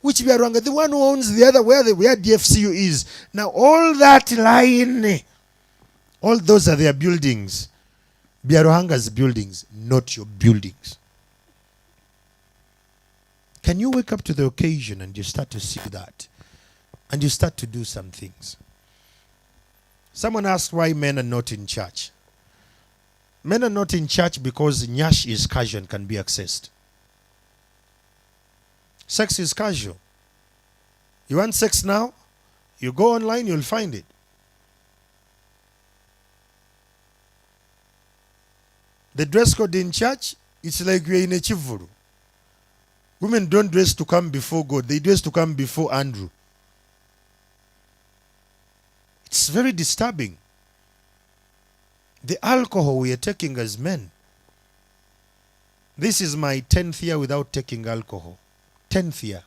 Which Biaruhanga? The one who owns the other, where DFCU is. Now all that line, all those are their buildings. Biaruhanga's buildings, not your buildings. Can you wake up to the occasion and you start to see that? And you start to do some things. Someone asked why men are not in church. Men are not in church because nyash is casual and can be accessed. Sex is casual. You want sex now? You go online, you'll find it. The dress code in church, it's like you're in a chivuru. Women don't dress to come before God. They dress to come before Andrew. It's very disturbing. The alcohol we are taking as men. This is my 10th year without taking alcohol. 10th year.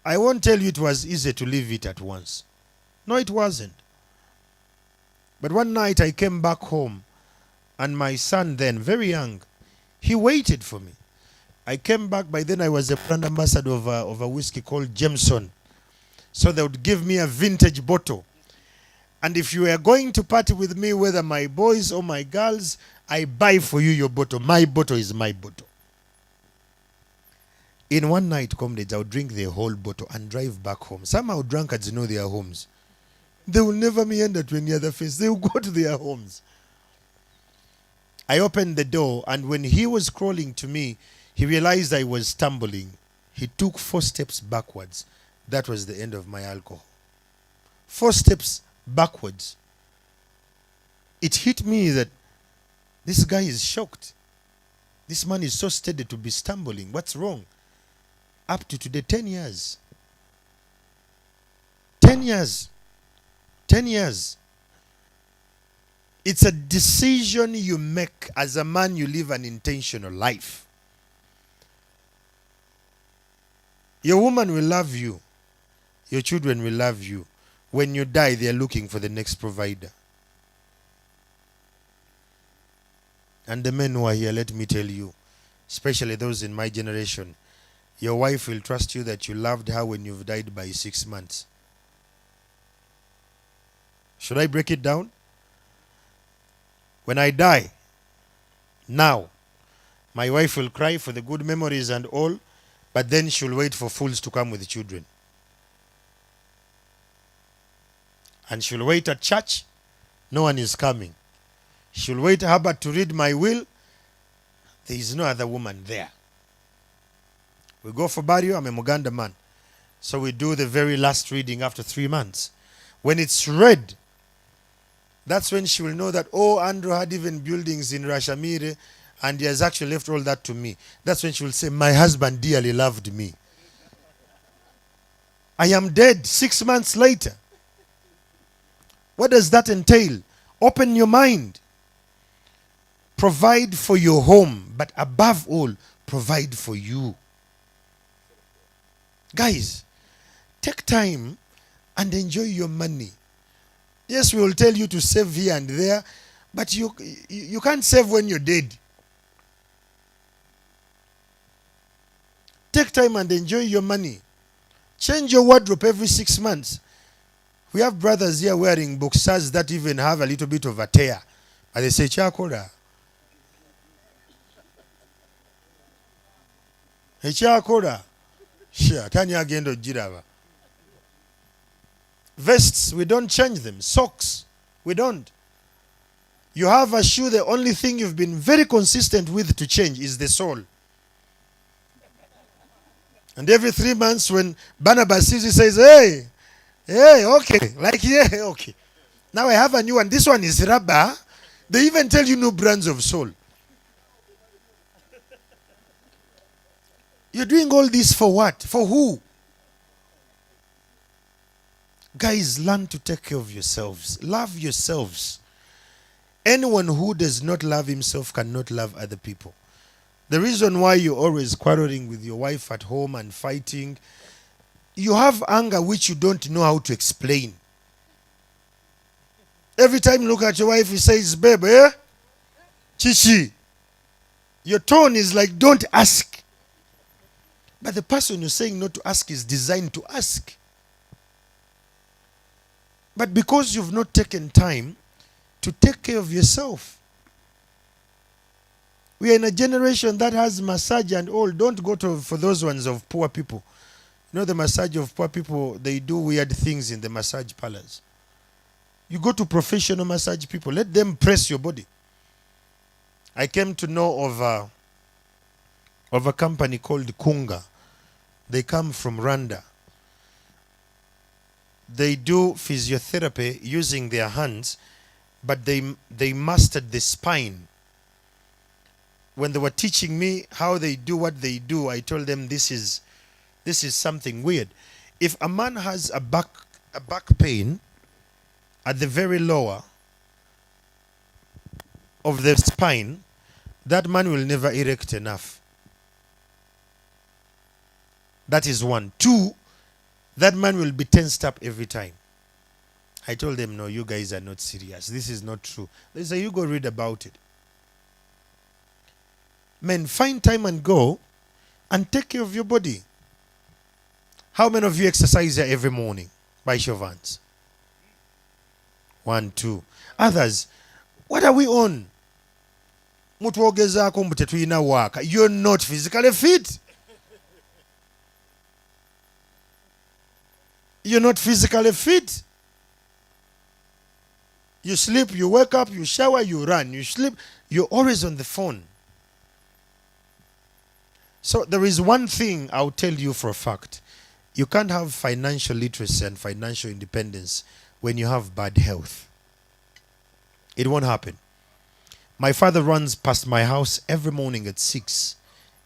I won't tell you it was easy to leave it at once. No, it wasn't. But one night I came back home and my son then, very young, he waited for me. I came back, by then I was a brand ambassador of a whiskey called Jameson. So they would give me a vintage bottle. And if you are going to party with me, whether my boys or my girls, I buy for you your bottle. My bottle is my bottle. In one night, comrades, I would drink the whole bottle and drive back home. Somehow drunkards know their homes. They will never meander to any other face. They will go to their homes. I opened the door, and when he was crawling to me, he realized I was stumbling. He took 4 steps backwards. That was the end of my alcohol. 4 steps backwards. It hit me that this guy is shocked. This man is so steady to be stumbling. What's wrong? Up to today, 10 years. 10 years. 10 years. It's a decision you make. As a man, you live an intentional life. Your woman will love you. Your children will love you. When you die, they are looking for the next provider. And the men who are here, let me tell you, especially those in my generation, your wife will trust you that you loved her when you've died by 6 months. Should I break it down? When I die, now, my wife will cry for the good memories and all, but then she'll wait for fools to come with children. And she'll wait at church, no one is coming. She'll wait Herbert to read my will, there is no other woman there. We go for burial, I'm a Muganda man. So we do the very last reading after 3 months. When it's read, that's when she will know that, oh, Andrew had even buildings in Rashamire and he has actually left all that to me. That's when she will say, my husband dearly loved me. I am dead 6 months later. What does that entail? Open your mind. Provide for your home, but above all, provide for you. Guys, take time and enjoy your money. Yes, we will tell you to save here and there, but you can't save when you're dead. Take time and enjoy your money. Change your wardrobe every 6 months. We have brothers here wearing boxers that even have a little bit of a tear. And they say, Chakora. Hey, Chakora. Sure, Tanya Gendo Jirava. Vests, we don't change them. Socks, we don't. You have a shoe, the only thing you've been very consistent with to change is the sole. And every 3 months when Barnabas sees, he says, hey, okay. Like, yeah, okay. Now I have a new one. This one is rubber. They even tell you no brands of sole. You're doing all this for what? For who? Guys, learn to take care of yourselves. Love yourselves. Anyone who does not love himself cannot love other people. The reason why you're always quarreling with your wife at home and fighting, you have anger which you don't know how to explain. Every time you look at your wife, he says, babe, Chichi. Your tone is like, don't ask. But the person you're saying not to ask is designed to ask. But because you've not taken time to take care of yourself. We are in a generation that has massage and all. Don't go for those ones of poor people. You know, the massage of poor people, they do weird things in the massage parlors. You go to professional massage people. Let them press your body. I came to know of a company called Kunga. They come from Rwanda. They do physiotherapy using their hands, but they mastered the spine. When they were teaching me how they do what they do, I told them this is something weird. If a man has a back pain at the very lower of the spine, that man will never erect enough. That is one. Two, that man will be tensed up every time. I told them, no, you guys are not serious. This is not true. They say, you go read about it. Men, find time and go and take care of your body. How many of you exercise here every morning? By show of hands. 1, 2. Others, what are we on? You're not physically fit. You're not physically fit. You sleep, you wake up, you shower, you run, you sleep. You're always on the phone. So there is one thing I'll tell you for a fact. You can't have financial literacy and financial independence when you have bad health. It won't happen. My father runs past my house every morning at 6,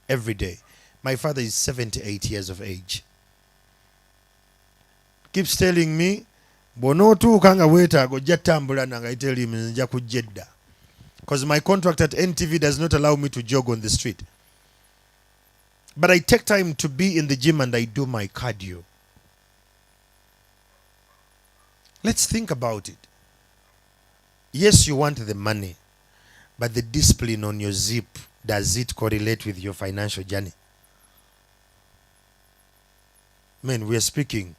every day. My father is 78 years of age. Keeps telling me, bonotuuka nga weetaaga ojja tambula nange I tell him nja kujja edda. Because my contract at NTV does not allow me to jog on the street. But I take time to be in the gym and I do my cardio. Let's think about it. Yes, you want the money, but the discipline on your zip, does it correlate with your financial journey? Men, we are speaking.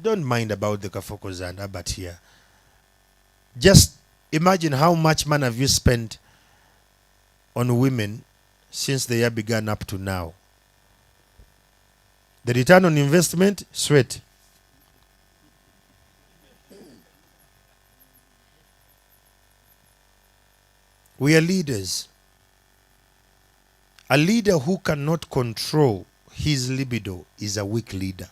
Don't mind about the Kafokos and Abat here. Just imagine how much money have you spent on women since the year began up to now. The return on investment, sweat. We are leaders. A leader who cannot control his libido is a weak leader.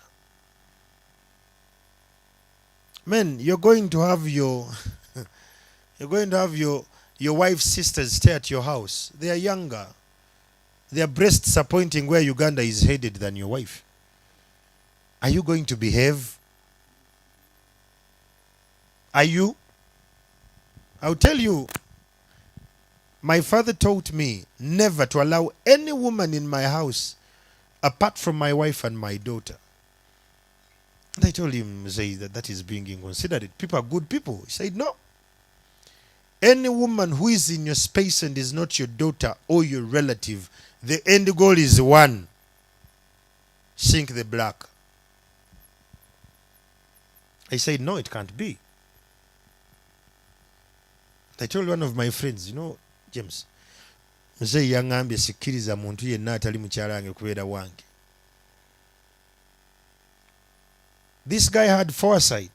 Men, you're going to have your wife's sisters stay at your house. They are younger. Their breasts are pointing where Uganda is headed than your wife. Are you going to behave? Are you? I'll tell you, my father taught me never to allow any woman in my house apart from my wife and my daughter. And I told him, say that is being inconsiderate. People are good people. He said, no. Any woman who is in your space and is not your daughter or your relative, the end goal is one. Sink the black. I said, no, it can't be. I told one of my friends, you know, James, nze yangambye sikiriza muntu yenna atali mukyala wange kubeera wange. This guy had foresight.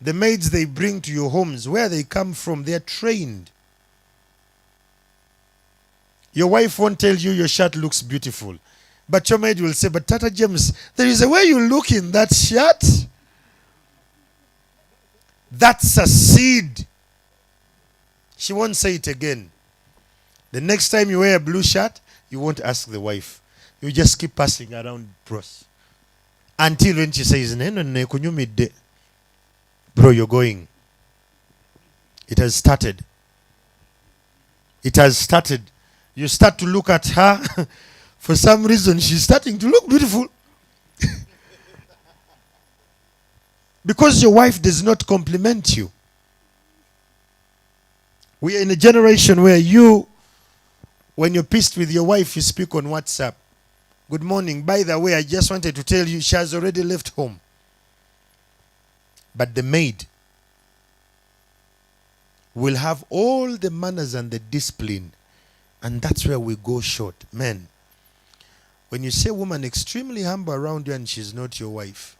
The maids they bring to your homes, where they come from, they are trained. Your wife won't tell you your shirt looks beautiful. But your maid will say, but Tata James, there is a way you look in that shirt. That's a seed. She won't say it again. The next time you wear a blue shirt, you won't ask the wife. You just keep passing around bros. Until when she says, bro, you're going. It has started. It has started. You start to look at her. For some reason, she's starting to look beautiful. Because your wife does not compliment you. We are in a generation where you When you're pissed with your wife, you speak on WhatsApp. Good morning. By the way, I just wanted to tell you she has already left home. But the maid will have all the manners and the discipline. And that's where we go short. Men, when you say woman extremely humble around you and she's not your wife,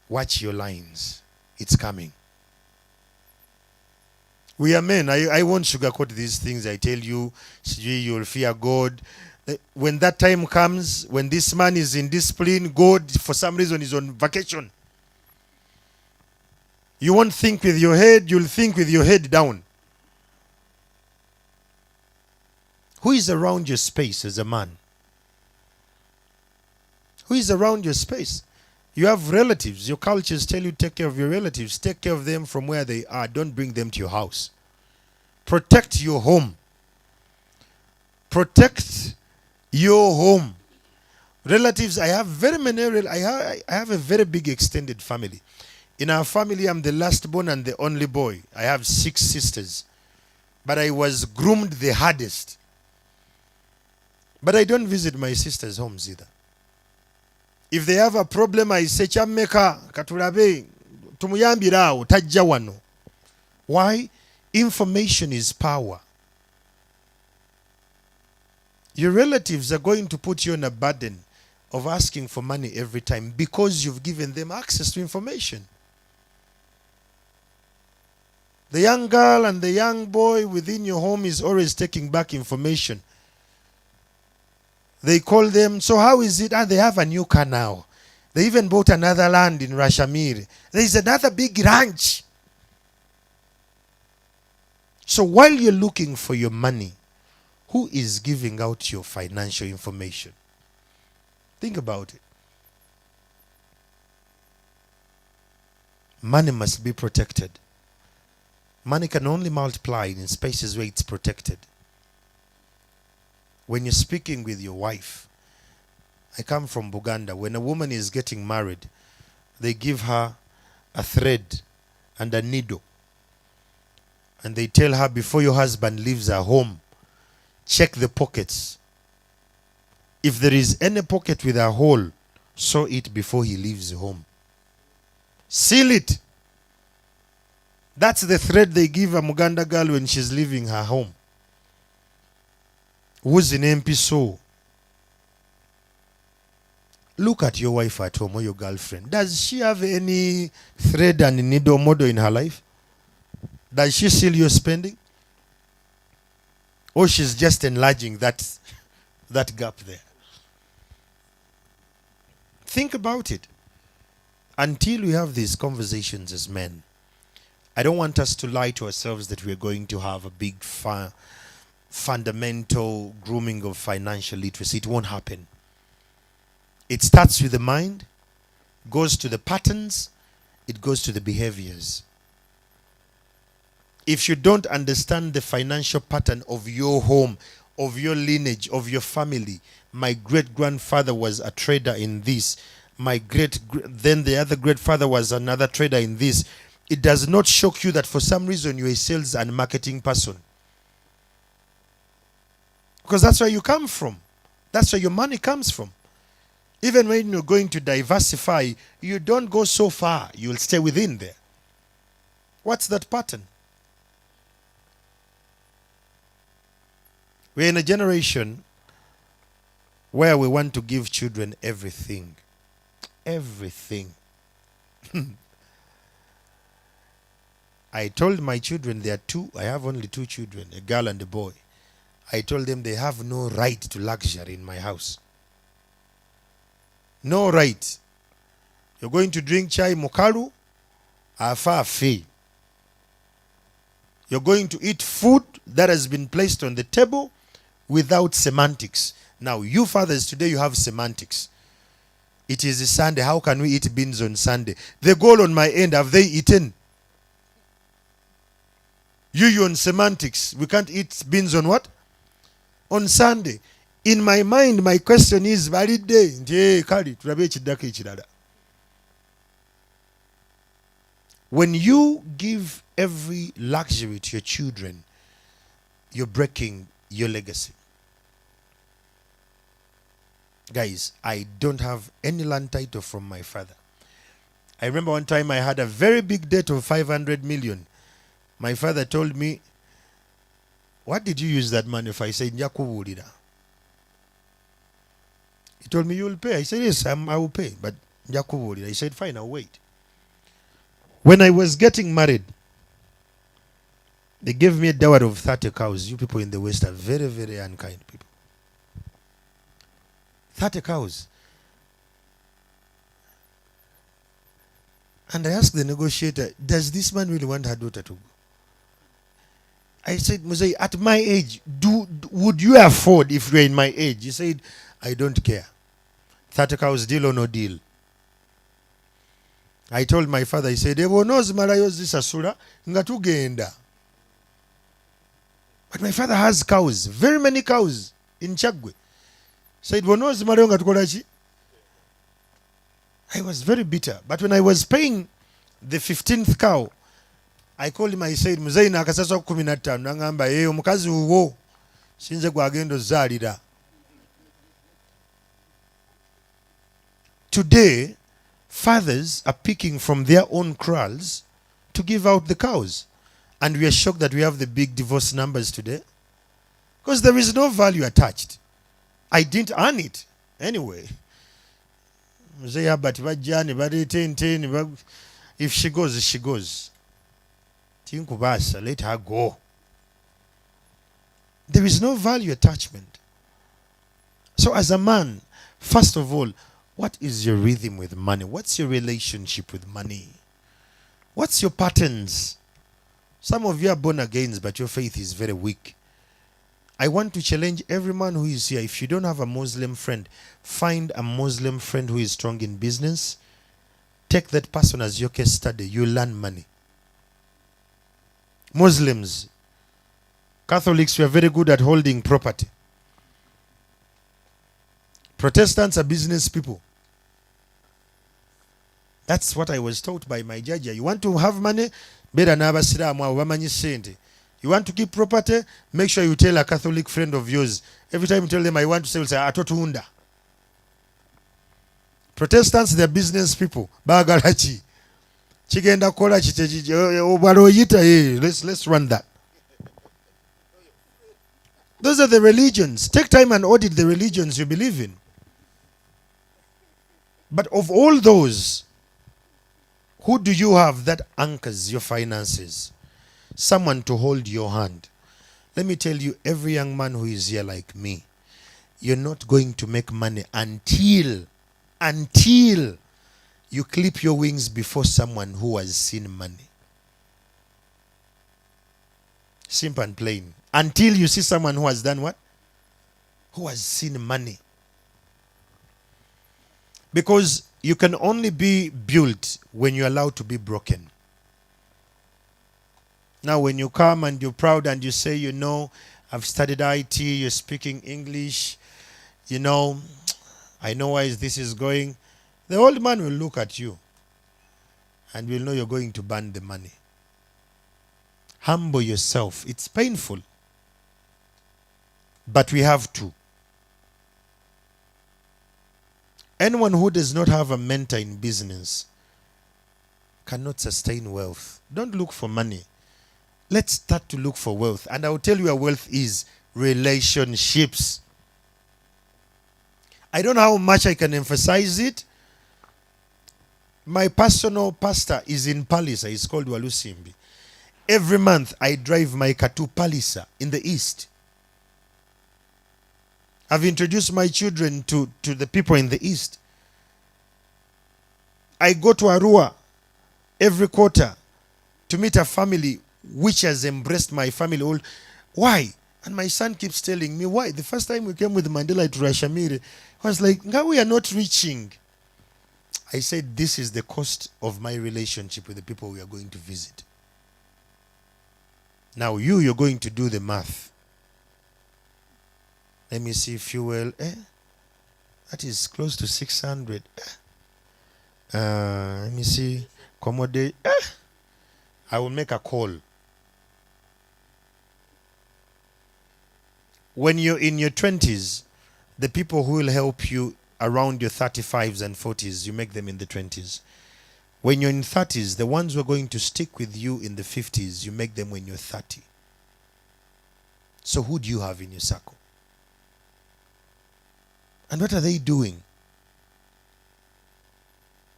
watch your lines. It's coming. We are men. I won't sugarcoat these things. I tell you, you'll fear God. When that time comes, when this man is in discipline, God, for some reason, is on vacation. You won't think with your head, you'll think with your head down. Who is around your space as a man? Who is around your space? You have relatives. Your cultures tell you take care of your relatives. Take care of them from where they are. Don't bring them to your house. Protect your home. Protect your home. Relatives, I have very many. I have a very big extended family. In our family, I'm the last born and the only boy. I have 6 sisters. But I was groomed the hardest. But I don't visit my sisters' homes either. If they have a problem, I say, Chameka, katulabe, tumuyambirao, tajja wano. Why? Information is power. Your relatives are going to put you on a burden of asking for money every time because you've given them access to information. The young girl and the young boy within your home is always taking back information. They call them, so how is it? They have a new car now. They even bought another land in Rashamir. There is another big ranch. So while you're looking for your money, who is giving out your financial information? Think about it. Money must be protected. Money can only multiply in spaces where it's protected. When you're speaking with your wife, I come from Buganda. When a woman is getting married, they give her a thread and a needle. And they tell her, before your husband leaves her home, check the pockets. If there is any pocket with a hole, sew it before he leaves home. Seal it. That's the thread they give a Muganda girl when she's leaving her home. Who's in MP so? Look at your wife at home or your girlfriend. Does she have any thread and needle model in her life? Does she seal your spending? Or she's just enlarging that gap there? Think about it. Until we have these conversations as men, I don't want us to lie to ourselves that we're going to have a big fundamental grooming of financial literacy. It won't happen. It starts with the mind, goes to the patterns, it goes to the behaviors. If you don't understand the financial pattern of your home, of your lineage, of your family, my great-grandfather was a trader in this, then the other great-father was another trader in this, it does not shock you that for some reason you're a sales and marketing person. Because that's where you come from. That's where your money comes from. Even when you're going to diversify, you don't go so far. You'll stay within there. What's that pattern? We're in a generation where we want to give children everything. Everything. I told my children, there are 2, I have only 2 children, a girl and a boy. I told them they have no right to luxury in my house. No right. You're going to drink chai mukaru, afa fee. You're going to eat food that has been placed on the table without semantics. Now, you fathers today, you have semantics. It is a Sunday. How can we eat beans on Sunday? The goal on my end, have they eaten? You on semantics. We can't eat beans on what? On Sunday. In my mind, my question is, valid day. When you give every luxury to your children, you're breaking your legacy. Guys, I don't have any land title from my father. I remember one time I had a very big debt of 500 million. My father told me, "What did you use that money for?" I said, "Nyakuwulira." He told me, "You will pay." I said, "Yes, I will pay, but nyakuwulira." He said, "Fine, I'll wait." When I was getting married, they gave me a dowry of 30 cows. You people in the West are very, very unkind people. 30 cows. And I asked the negotiator, "Does this man really want her daughter to go?" I said, "Muzai, at my age, would you afford if you're in my age?" He said, "I don't care. 30 cows, deal or no deal." I told my father, he said, "Evo knows Malayo zisasura ngatugenda." But my father has cows, very many cows in Chagwe. Said, "Wonozi Malayo ngatukolachi?" I was very bitter. But when I was paying the 15th cow, I called him, I said, "Muzei nakasasa 15." Nangamba, "Omukazi uwo sinze gwagenda ozaalira." Today, fathers are picking from their own kraals to give out the cows. And we are shocked that we have the big divorce numbers today. Because there is no value attached. I didn't earn it. Anyway. If she goes, she goes. Let her go. There is no value attachment. So as a man, first of all, what is your rhythm with money? What's your relationship with money? What's your patterns? Some of you are born again, but your faith is very weak. I want to challenge every man who is here. If you don't have a Muslim friend, find a Muslim friend who is strong in business. Take that person as your case study. You learn money. Muslims, Catholics, we are very good at holding property. Protestants are business people. That's what I was taught by my judge. You want to have money? Better never sit down. You want to keep property? Make sure you tell a Catholic friend of yours. Every time you tell them, "I want to sell," say, "Atotunda." Protestants, they're business people. Bagalachi. Chigenda kola chiteji. Let's run that. Those are the religions. Take time and audit the religions you believe in. But of all those, who do you have that anchors your finances? Someone to hold your hand. Let me tell you, every young man who is here like me, you're not going to make money until you clip your wings before someone who has seen money. Simple and plain. Until you see someone who has done what? Who has seen money. Because you can only be built when you're allowed to be broken. Now, when you come and you're proud and you say, "You know, I've studied IT, you're speaking English, you know, I know where this is going," the old man will look at you and will know you're going to burn the money. Humble yourself. It's painful, but we have to. Anyone who does not have a mentor in business cannot sustain wealth. Don't look for money. Let's start to look for wealth. And I will tell you where wealth is: relationships. I don't know how much I can emphasize it. My personal pastor is in Palisa. He's called Walusimbi. Every month I drive my car to Palisa in the east. I've introduced my children to the people in the east. I go to Arua every quarter to meet a family which has embraced my family. Why? And my son keeps telling me, why? The first time we came with Mandela to Rashamiri, I was like, "Now we are not reaching." I said, this is the cost of my relationship with the people we are going to visit. Now you're going to do the math. Let me see, fuel. That is close to 600. Let me see. Accommodate. I will make a call. When you're in your 20s, the people who will help you around your 35s and 40s, you make them in the 20s. When you're in 30s, the ones who are going to stick with you in the 50s, you make them when you're 30. So who do you have in your circle? And what are they doing?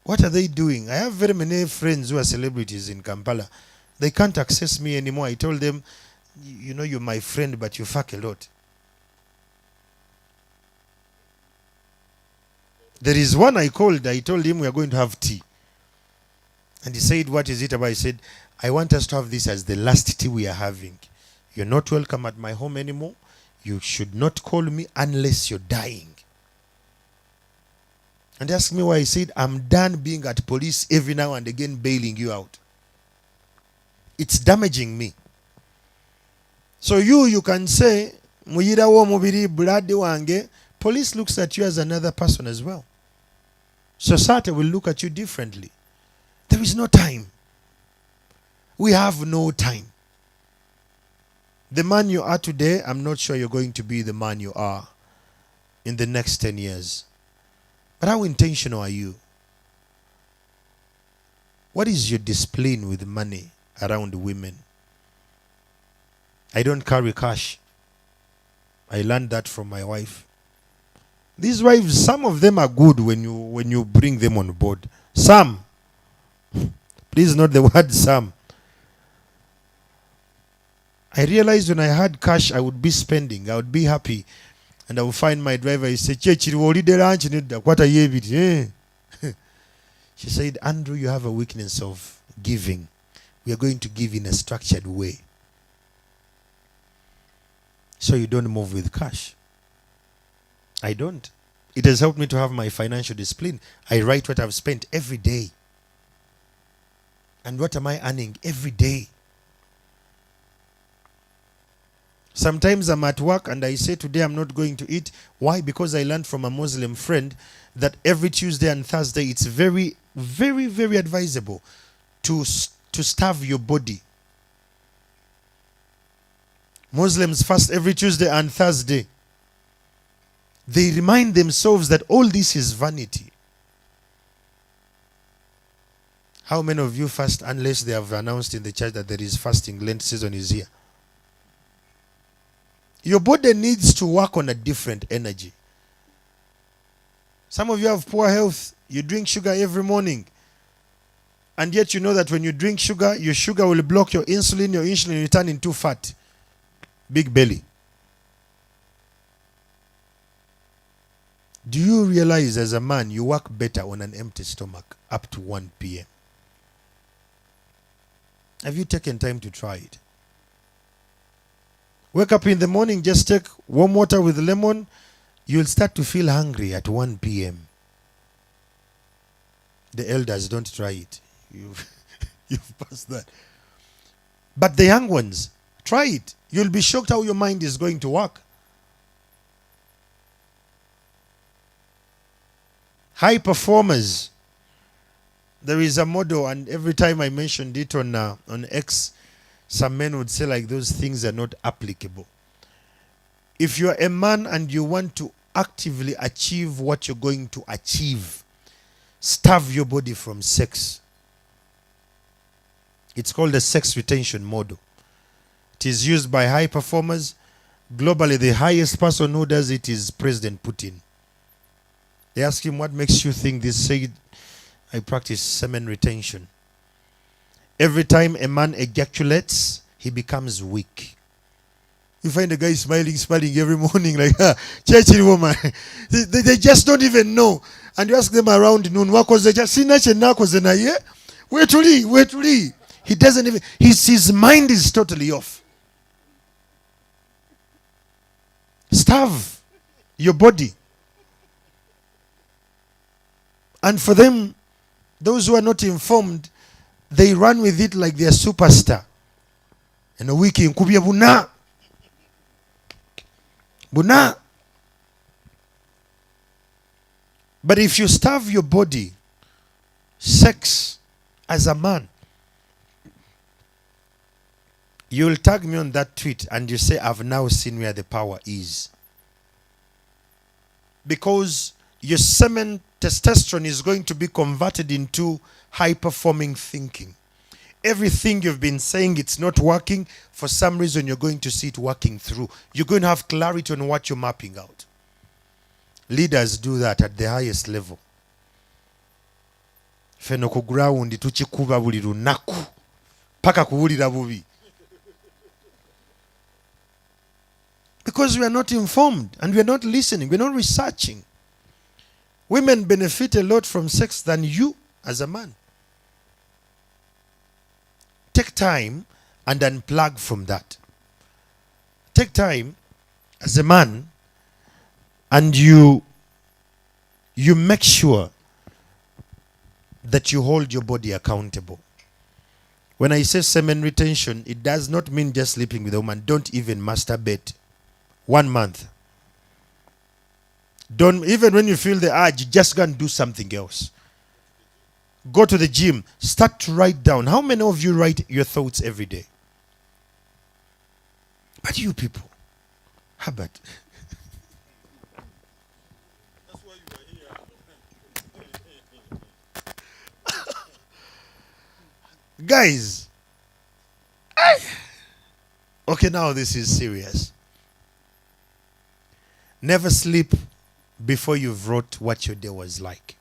What are they doing? I have very many friends who are celebrities in Kampala. They can't access me anymore. I told them, you know, you're my friend, but you fuck a lot. There is one I called. I told him we are going to have tea. And he said, what is it about? I said, I want us to have this as the last tea we are having. You're not welcome at my home anymore. You should not call me unless you're dying. And they asked me why. I said, I'm done being at police every now and again bailing you out. It's damaging me. So you can say, Muyira wo mubiri blood wange. Police looks at you as another person as well. Society will look at you differently. There is no time. We have no time. The man you are today, I'm not sure you're going to be the man you are in the next 10 years. But how intentional are you? What is your discipline with money around women? I don't carry cash. I learned that from my wife. These wives, some of them are good when you bring them on board. Some. Please note the word some. I realized when I had cash, I would be spending. I would be happy. And I would find my driver. He said, what are you? She said, Andrew, you have a weakness of giving. We are going to give in a structured way. So you don't move with cash. I don't. It has helped me to have my financial discipline. I write what I've spent every day. And what am I earning every day? Sometimes I'm at work and I say today I'm not going to eat. Why? Because I learned from a Muslim friend that every Tuesday and Thursday it's very, very, very advisable to starve your body. Muslims fast every Tuesday and Thursday. They remind themselves that all this is vanity. How many of you fast unless they have announced in the church that there is fasting? Lent season is here. Your body needs to work on a different energy. Some of you have poor health. You drink sugar every morning. And yet you know that when you drink sugar, your sugar will block your insulin will turn into fat. Big belly. Do you realize as a man, you work better on an empty stomach up to 1 p.m.? Have you taken time to try it? Wake up in the morning, just take warm water with lemon. You'll start to feel hungry at 1 p.m. The elders, don't try it. You've passed that. But the young ones, try it. You'll be shocked how your mind is going to work. High performers. There is a model, and every time I mentioned it on X, some men would say like those things are not applicable. If you're a man and you want to actively achieve what you're going to achieve, starve your body from sex. It's called the sex retention model. It is used by high performers. Globally, the highest person who does it is President Putin. They ask him, what makes you think this? Said, I practice semen retention. Every time a man ejaculates, he becomes weak. You find a guy smiling every morning like, Churchill woman. They just don't even know. And you ask them around noon, what was the just where to leave? He doesn't even, his mind is totally off. Starve your body. And for them, those who are not informed, they run with it like they're superstar. And a wiki in Kubia Buna. Buna. But if you starve your body, sex as a man, you'll tag me on that tweet and you say, I've now seen where the power is. Because your semen testosterone is going to be converted into high performing thinking. Everything you've been saying it's not working, for some reason you're going to see it working through. You're going to have clarity on what you're mapping out. Leaders do that at the highest level. Feno ku ground tukikuba buli lunaku paka kuwulira bubi. Because we are not informed and we are not listening, we are not researching. Women benefit a lot from sex than you as a man. Take time and unplug from that. Take time as a man and you make sure that you hold your body accountable. When I say semen retention, it does not mean just sleeping with a woman. Don't even masturbate. 1 month. Don't, even when you feel the urge, just go and do something else. Go to the gym. Start to write down. How many of you write your thoughts every day? But you people, how about? Guys, okay, now this is serious. Never sleep before you've wrote what your day was like.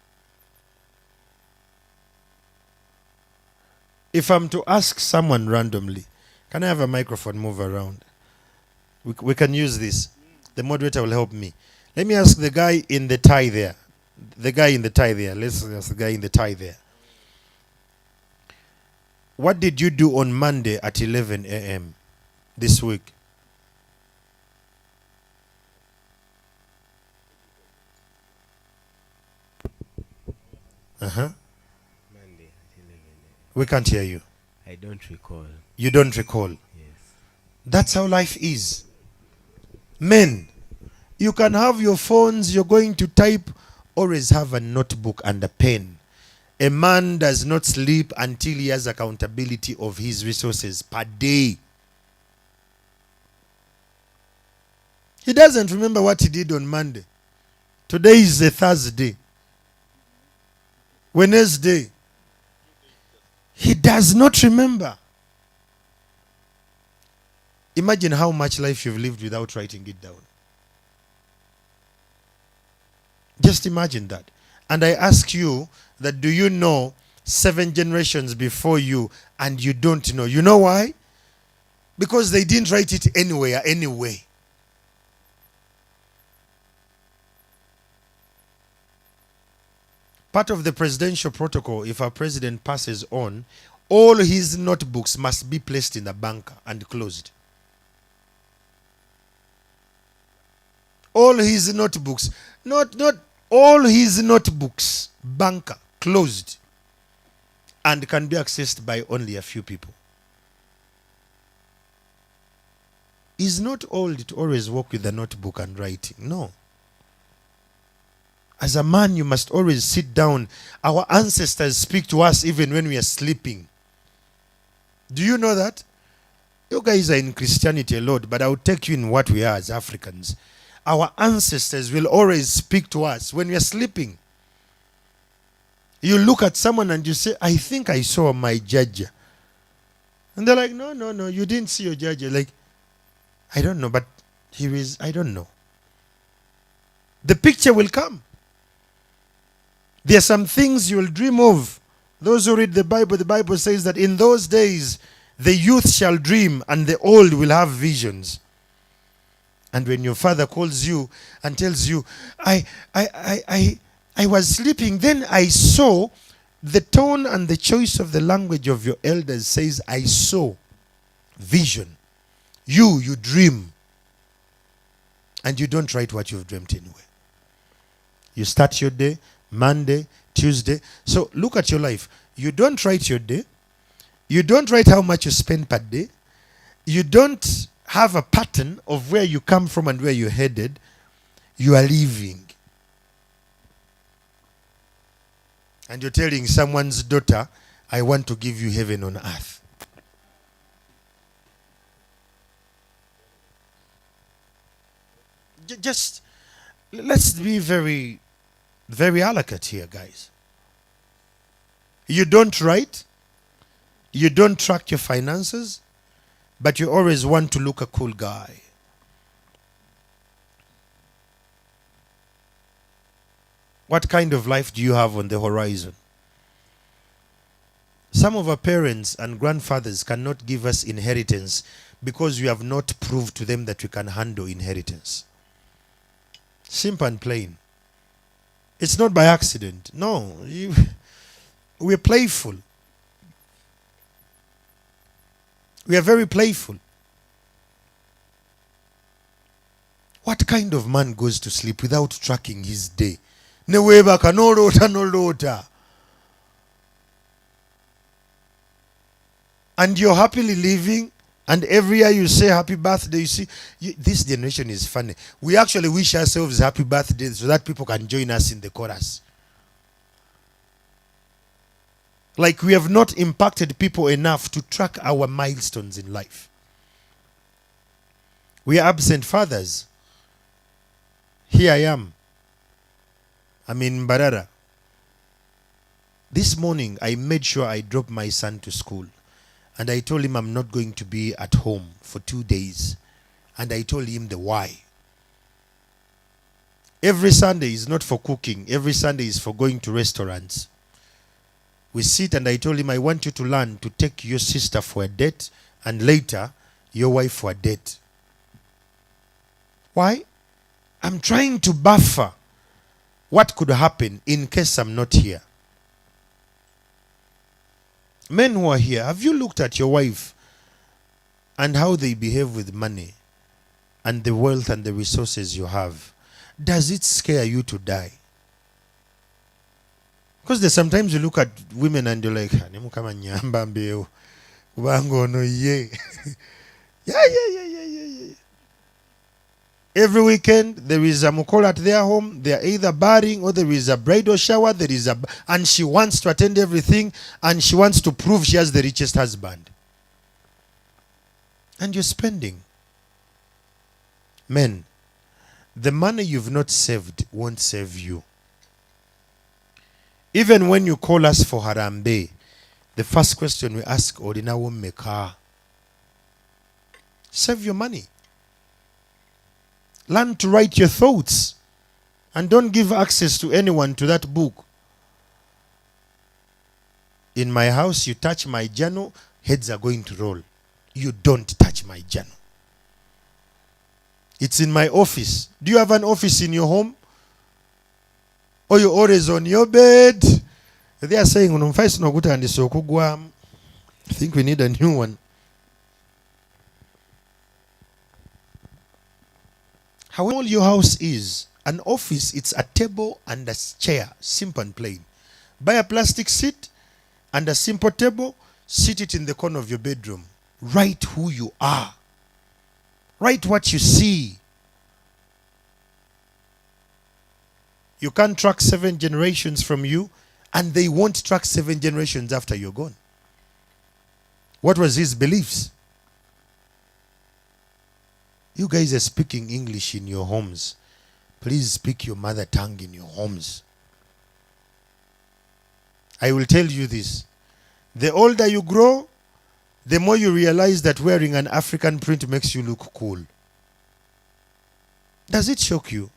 If I'm to ask someone randomly, can I have a microphone move around? We can use this. The moderator will help me. Let me ask the guy in the tie there. The guy in the tie there. Let's ask the guy in the tie there. What did you do on Monday at 11 a.m. this week? Uh-huh. Monday at 11 a.m. We can't hear you. I don't recall. You don't recall? Yes. That's how life is. Men, you can have your phones, you're going to type, always have a notebook and a pen. A man does not sleep until he has accountability of his resources per day. He doesn't remember what he did on Monday. Today is a Thursday. Wednesday. He does not remember. Imagine how much life you've lived without writing it down. Just imagine that. And I ask you that, do you know 7 generations before you and you don't know? You know why? Because they didn't write it anywhere, anyway. Part of the presidential protocol, if our president passes on, all his notebooks must be placed in a bunker and closed. All his notebooks, not all his notebooks, bunker, closed, and can be accessed by only a few people. It's not old to always work with a notebook and writing. No. As a man, you must always sit down. Our ancestors speak to us even when we are sleeping. Do you know that? You guys are in Christianity a lot, but I'll take you in what we are as Africans. Our ancestors will always speak to us when we are sleeping. You look at someone and you say, I think I saw my judge. And they're like, no, you didn't see your judge. Like, I don't know, but here is, I don't know. The picture will come. There are some things you will dream of. Those who read the Bible says that in those days, the youth shall dream and the old will have visions. And when your father calls you and tells you, I was sleeping, then I saw, the tone and the choice of the language of your elders says, I saw vision. You dream. And you don't write what you've dreamt anyway. You start your day, Monday, Tuesday. So look at your life. You don't write your day. You don't write how much you spend per day. You don't have a pattern of where you come from and where you're headed. You are living. And you're telling someone's daughter, I want to give you heaven on earth. Just, let's be very Very allocat here, guys. You don't write, you don't track your finances, but you always want to look a cool guy. What kind of life do you have on the horizon? Some of our parents and grandfathers cannot give us inheritance because we have not proved to them that we can handle inheritance. Simple and plain. It's not by accident. No, we're playful. We are very playful. What kind of man goes to sleep without tracking his day? No way back, no rota, no rota. And you're happily living, and every year you say happy birthday. You see, this generation is funny. We actually wish ourselves happy birthday so that people can join us in the chorus. Like we have not impacted people enough to track our milestones in life. We are absent fathers. Here I am. I'm in Mbarara. This morning I made sure I dropped my son to school. And I told him I'm not going to be at home for 2 days. And I told him the why. Every Sunday is not for cooking. Every Sunday is for going to restaurants. We sit and I told him I want you to learn to take your sister for a date and later your wife for a date. Why? I'm trying to buffer what could happen in case I'm not here. Men who are here, have you looked at your wife and how they behave with money and the wealth and the resources you have? Does it scare you to die? Because there's sometimes you look at women and you're like, yeah. Every weekend there is a mukol at their home. They are either bathing or there is a bridal shower. And she wants to attend everything and she wants to prove she has the richest husband. And you're spending. Men, the money you've not saved won't save you. Even when you call us for Harambe, the first question we ask, Odina Meka. Save your money. Learn to write your thoughts. And don't give access to anyone to that book. In my house, you touch my journal, heads are going to roll. You don't touch my journal. It's in my office. Do you have an office in your home? Or you're always on your bed? They are saying, I think we need a new one. How all your house is, an office, it's a table and a chair, simple and plain. Buy a plastic seat and a simple table, sit it in the corner of your bedroom. Write who you are. Write what you see. You can't track 7 generations from you, and they won't track 7 generations after you're gone. What was his beliefs? You guys are speaking English in your homes. Please speak your mother tongue in your homes. I will tell you this. The older you grow, the more you realize that wearing an African print makes you look cool. Does it shock you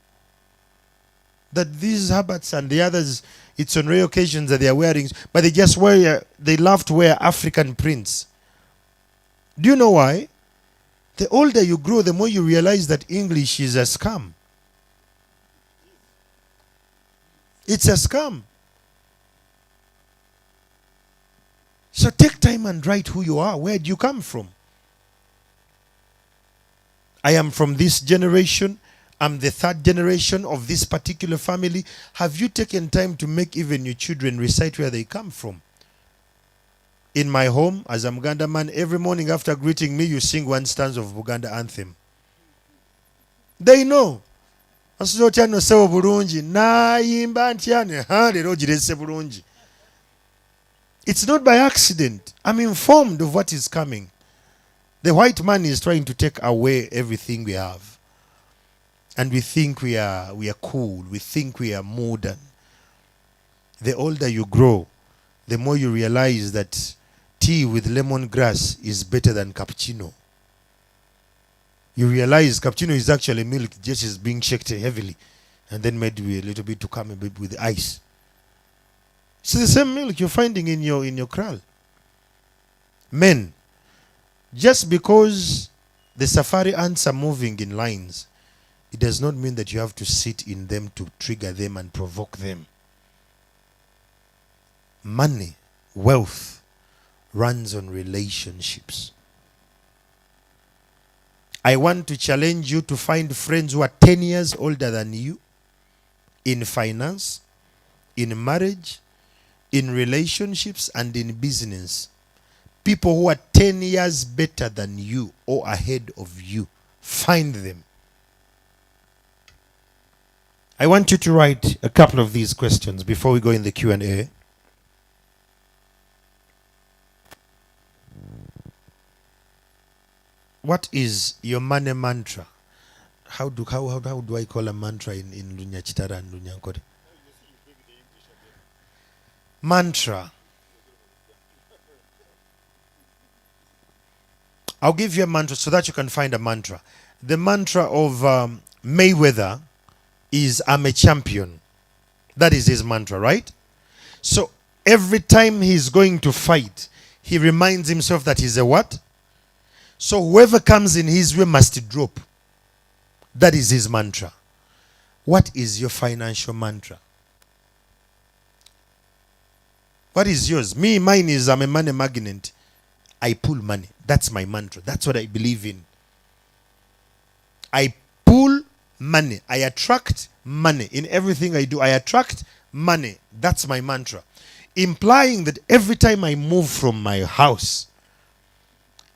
that these Habats and the others, it's on rare occasions that they are wearing, but they love to wear African prints? Do you know why? The older you grow, the more you realize that English is a scam. It's a scam. So take time and write who you are. Where do you come from? I am from this generation. I'm the 3rd generation of this particular family. Have you taken time to make even your children recite where they come from? In my home, as a Muganda man, every morning after greeting me, you sing 1 stanza of Buganda anthem. They know. It's not by accident. I'm informed of what is coming. The white man is trying to take away everything we have. And we think we are cool. We think we are modern. the older you grow, the more you realize that tea with lemongrass is better than cappuccino. You realize cappuccino is actually milk, just is being shaken heavily and then made with a little bit to come a bit with ice. It's the same milk you're finding in your kraal. Men, just because the safari ants are moving in lines, it does not mean that you have to sit in them to trigger them and provoke them. Money, wealth, runs on relationships. I want to challenge you to find friends who are 10 years older than you in finance, in marriage, in relationships, and in business. People who are 10 years better than you or ahead of you. Find them. I want you to write a couple of these questions before we go in the Q&A. What is your money mantra? How do I call a mantra in Lunya Chitara and Lunyankore? Mantra. I'll give you a mantra so that you can find a mantra. The mantra of Mayweather is I'm a champion. That is his mantra, right? So every time he's going to fight, he reminds himself that he's a what? So whoever comes in his way must drop. That is his mantra. What is your financial mantra? What is yours? Mine is I'm a money magnet. I pull money. That's my mantra. That's what I believe in. I pull money. I attract money. In everything I do, I attract money. That's my mantra. Implying that every time I move from my house,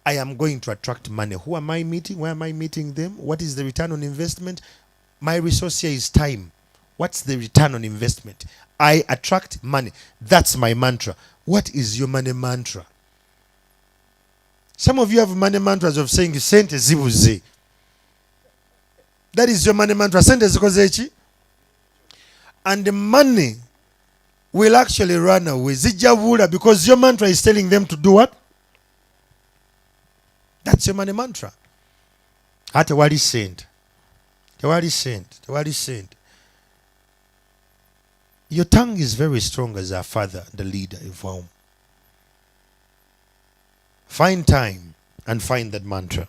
I am going to attract money. Who am I meeting? Where am I meeting them? What is the return on investment? My resource here is time. What's the return on investment? I attract money. That's my mantra. What is your money mantra? Some of you have money mantras of saying sente zibuze. That is your money mantra. Sente zikozechi. And the money will actually run away. Zijavula, because your mantra is telling them to do what? That's your money mantra. Ate wali sente. Tewali sente. Tewali sente. Your tongue is very strong as a father, the leader of home. Find time and find that mantra.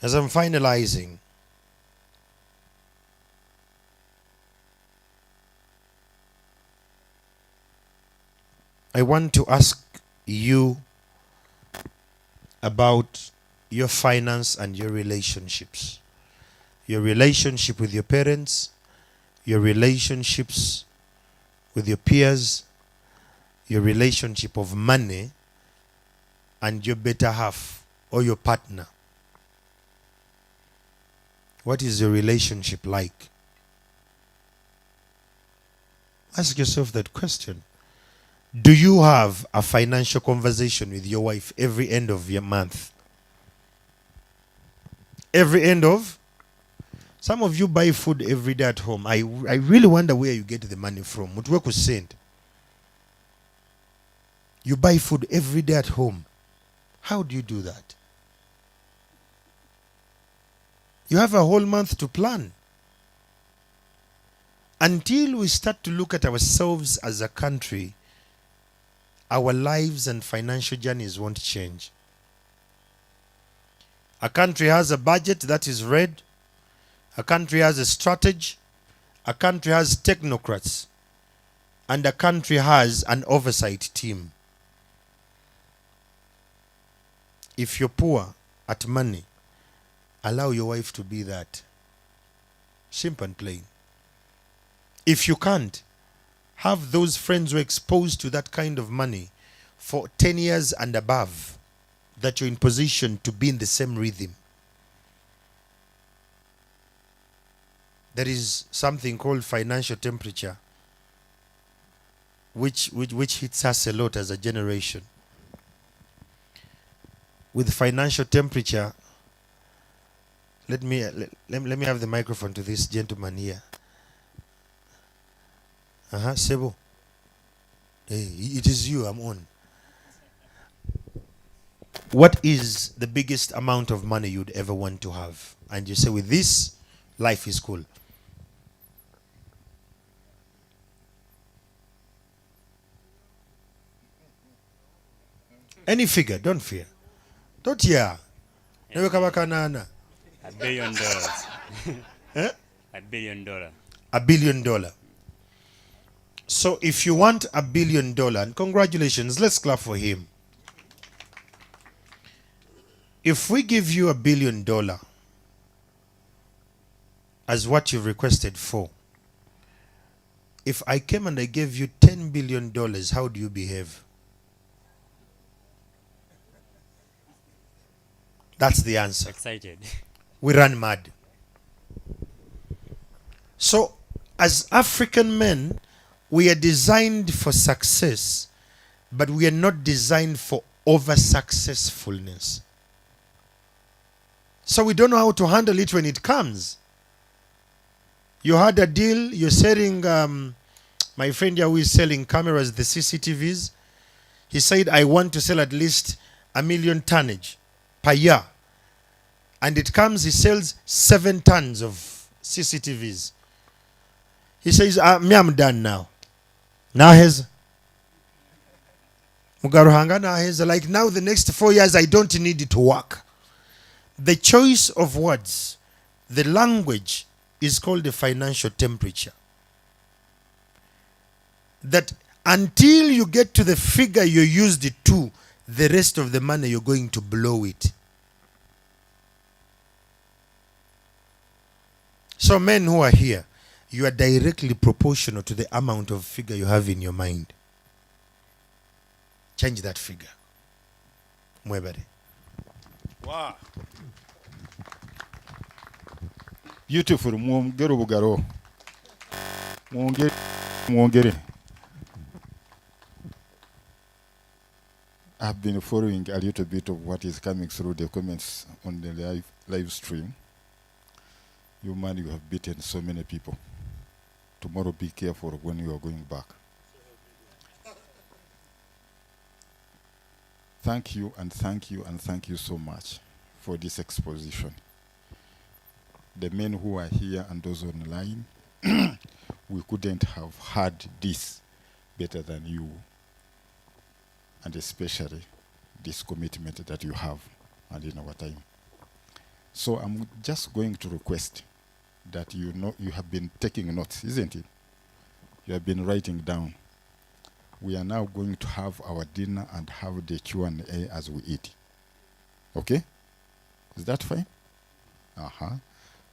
As I'm finalizing, I want to ask you about your finance and your relationships. Your relationship with your parents, your relationships with your peers, your relationship of money, and your better half or your partner. What is your relationship like? Ask yourself that question. Do you have a financial conversation with your wife every end of your month? Every end of? Some of you buy food every day at home. I really wonder where you get the money from. Mutweku send. You buy food every day at home. How do you do that? You have a whole month to plan. Until we start to look at ourselves as a country, our lives and financial journeys won't change. A country has a budget that is red. A country has a strategy. A country has technocrats. And a country has an oversight team. If you're poor at money, allow your wife to be that. Simple and plain. If you can't, have those friends who are exposed to that kind of money for 10 years and above, that you're in position to be in the same rhythm. There is something called financial temperature, which hits us a lot as a generation. With financial temperature, let me have the microphone to this gentleman here. Sebo. Hey, it is you, I'm on. What is the biggest amount of money you'd ever want to have? And you say, with this, life is cool. Any figure, don't fear. Don't hear. Never come back, Nana. $1 billion. Eh? $1 billion. $1 billion. So if you want $1 billion, and congratulations, let's clap for him. If we give you $1 billion as what you've requested for, if I came and I gave you $10 billion, how do you behave? That's the answer. Excited. We run mad. So, as African men, we are designed for success, but we are not designed for over-successfulness. So we don't know how to handle it when it comes. You had a deal, you're selling, my friend here who is selling cameras, the CCTVs, he said, I want to sell at least 1 million tonnage per year. And it comes, he sells 7 tons of CCTVs. He says, me, I'm done now. Now here's Mugaruhanga, now here's like now the next 4 years I don't need it to work. The choice of words, the language is called the financial temperature. That until you get to the figure you used it to, the rest of the money you're going to blow it. So men who are here, you are directly proportional to the amount of figure you have in your mind. Change that figure. Mwebare. Wow. Beautiful. Mwongere bugaro. Mwongere. I've been following a little bit of what is coming through the comments on the live stream. You man, you have beaten so many people. Tomorrow be careful when you are going back. Thank you and thank you and thank you so much for this exposition. The men who are here and those online, we couldn't have heard this better than you, and especially this commitment that you have and in our time. So I'm just going to request that you have been taking notes, isn't it? You have been writing down. We are now going to have our dinner and have the Q&A as we eat. Okay? Is that fine?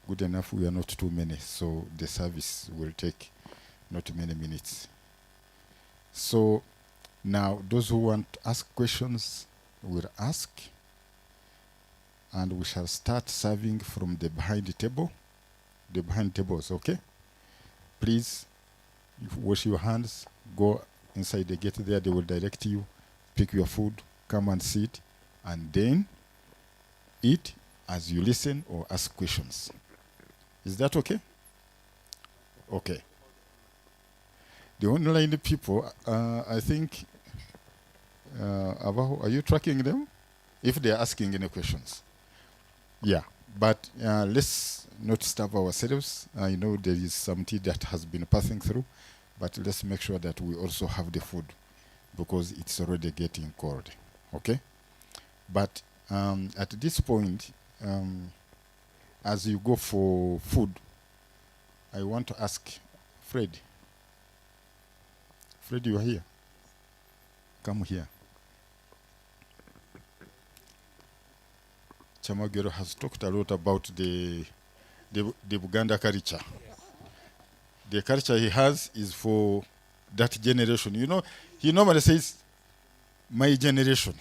Good enough. We are not too many, so the service will take not many minutes. So now those who want to ask questions will ask, and we shall start serving from the behind the table. The behind tables, okay? Please wash your hands, go inside the gate there, they will direct you, pick your food, come and sit, and then eat as you listen or ask questions. Is that okay? Okay. The online people, I think, Abaho, are you tracking them? If they are asking any questions. Yeah, but let's not starve ourselves. I know there is some tea that has been passing through, but let's make sure that we also have the food because it's already getting cold, okay? But at this point, as you go for food, I want to ask Fred. Fred, you are here. Come here. Chamagero has talked a lot about the Buganda culture. The culture he has is for that generation. You know, he normally says, my generation.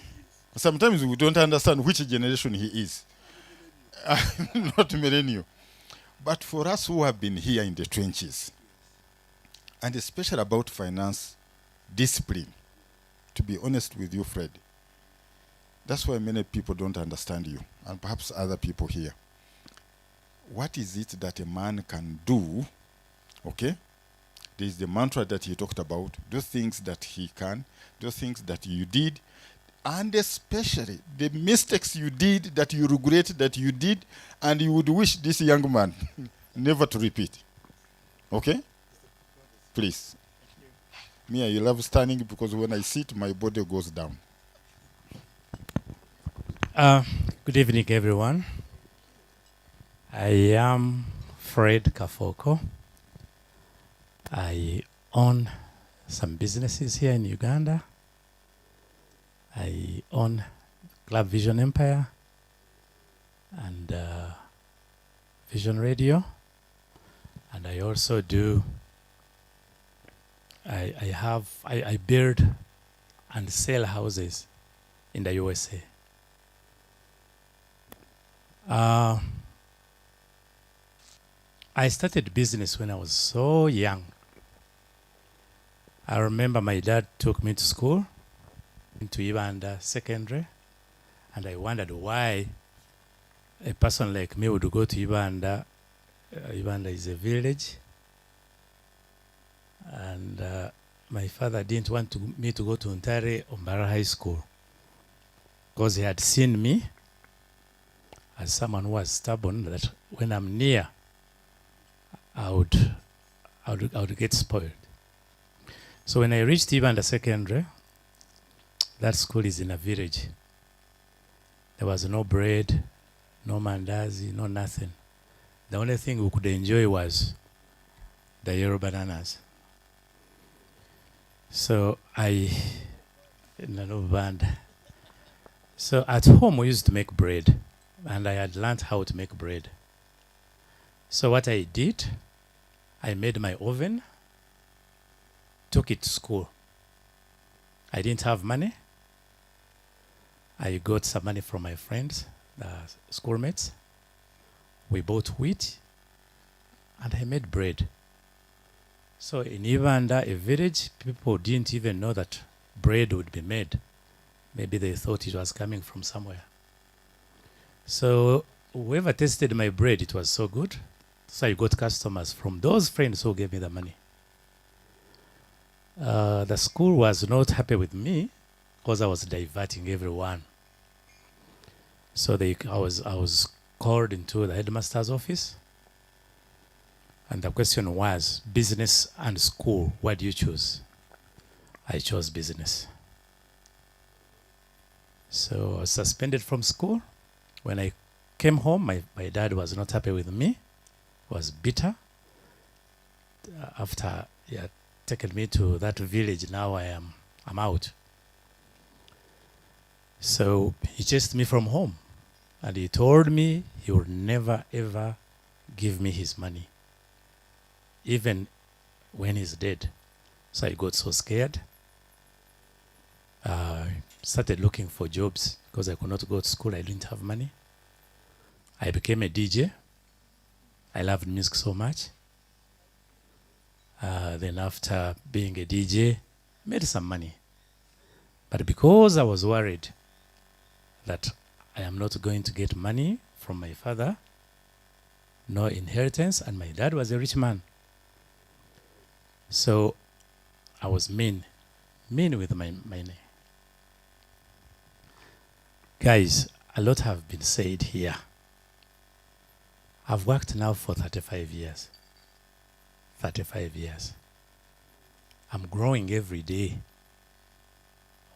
Sometimes we don't understand which generation he is. Not millennial. But for us who have been here in the trenches, and especially about finance discipline, to be honest with you, Fred, that's why many people don't understand you, and perhaps other people here. What is it that a man can do, okay? There's the mantra that he talked about, those things that he can, those things that you did, and especially the mistakes you did that you regret that you did, and you would wish this young man never to repeat. Okay? Please. Me, I love standing because when I sit, my body goes down. Good evening, everyone. I am Fred Kafoko. I own some businesses here in Uganda. I own Club Vision Empire and Vision Radio. And I also do, I build and sell houses in the USA. I started business when I was so young. I remember my dad took me to school, into Ibanda Secondary, and I wondered why a person like me would go to Ibanda. Ibanda is a village, and my father didn't want me to go to Ontare Ombara High School because he had seen me as someone who was stubborn, that when I'm near, I would get spoiled. So when I reached Ibanda Secondary, that school is in a village. There was no bread, no mandazi, no nothing. The only thing we could enjoy was the yellow bananas. So So at home we used to make bread, and I had learned how to make bread. So what I did, I made my oven, took it to school. I didn't have money. I got some money from my friends, the schoolmates. We bought wheat, and I made bread. So in Ibanda, a village, people didn't even know that bread would be made. Maybe they thought it was coming from somewhere. So whoever tasted my bread, it was so good. So I got customers from those friends who gave me the money. The school was not happy with me because I was diverting everyone. So I was called into the headmaster's office, and the question was, business and school, what do you choose? I chose business. So I was suspended from school. When I came home, my dad was not happy with me, was bitter. After he had taken me to that village, now I'm out. So he chased me from home, and he told me he would never ever give me his money, even when he's dead. So I got so scared. Started looking for jobs because I could not go to school. I didn't have money. I became a DJ. I loved music so much. Then after being a DJ, made some money. But because I was worried that I am not going to get money from my father, no inheritance, and my dad was a rich man. So I was mean with my money. Guys, a lot have been said here. I've worked now for 35 years. 35 years. I'm growing every day.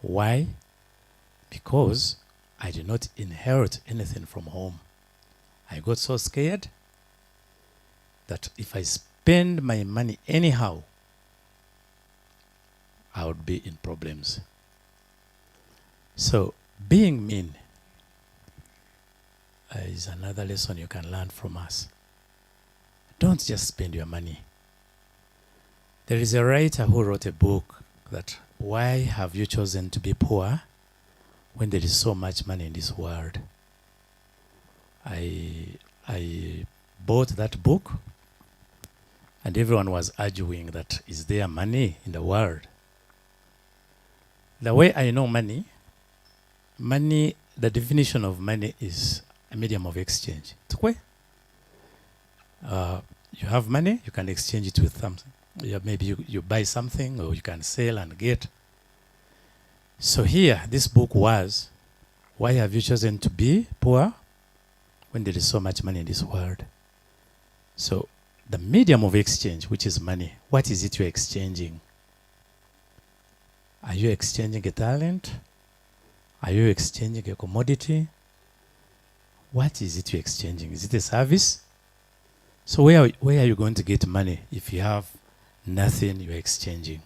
Why? Because I did not inherit anything from home. I got so scared that if I spend my money anyhow, I would be in problems. So being mean is another lesson you can learn from us. Don't just spend your money. There is a writer who wrote a book that, why have you chosen to be poor when there is so much money in this world? I bought that book, and everyone was arguing that, is there money in the world? The way I know money, the definition of money is a medium of exchange. You have money, you can exchange it with something. Yeah, maybe you buy something or you can sell and get. So here, this book was, why have you chosen to be poor when there is so much money in this world? So the medium of exchange, which is money, what is it you're exchanging? Are you exchanging a talent? Are you exchanging a commodity? What is it you're exchanging? Is it a service? So where are you going to get money if you have nothing you're exchanging?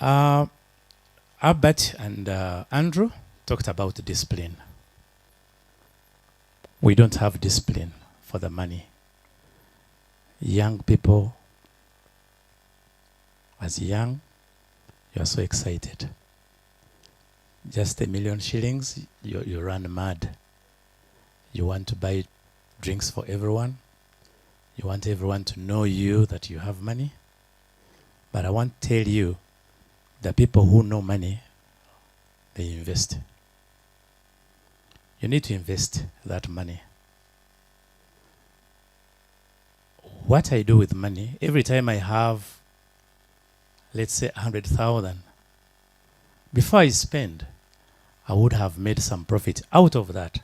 Albert and Andrew talked about discipline. We don't have discipline for the money. Young people, as young, you are so excited. Just 1 million shillings, you run mad. You want to buy drinks for everyone. You want everyone to know you, that you have money. But I want to tell you, the people who know money, they invest. You need to invest that money. What I do with money, every time I have, let's say 100,000, before I spend, I would have made some profit out of that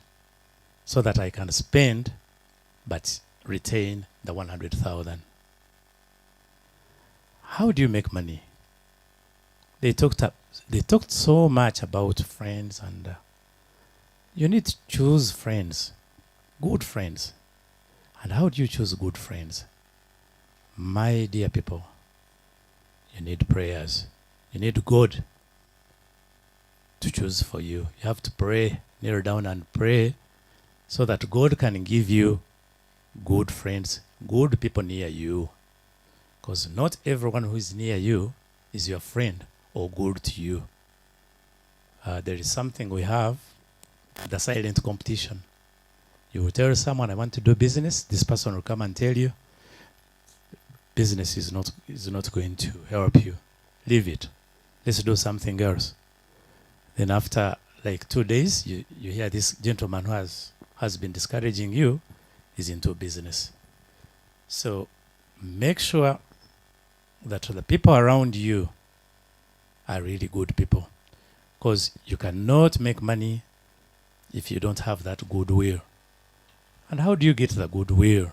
so that I can spend but retain the 100,000. How do you make money? They talked so much about friends, and you need to choose friends, good friends. And how do you choose good friends? My dear people, you need prayers. You need God to choose for you. You have to pray, kneel down and pray so that God can give you good friends, good people near you. Because not everyone who is near you is your friend or good to you. There is something we have, the silent competition. You will tell someone, I want to do business. This person will come and tell you, business is not going to help you. Leave it. Let's do something else. Then after like 2 days, you hear this gentleman who has been discouraging you is into business. So make sure that the people around you are really good people. Because you cannot make money if you don't have that goodwill. And how do you get the goodwill?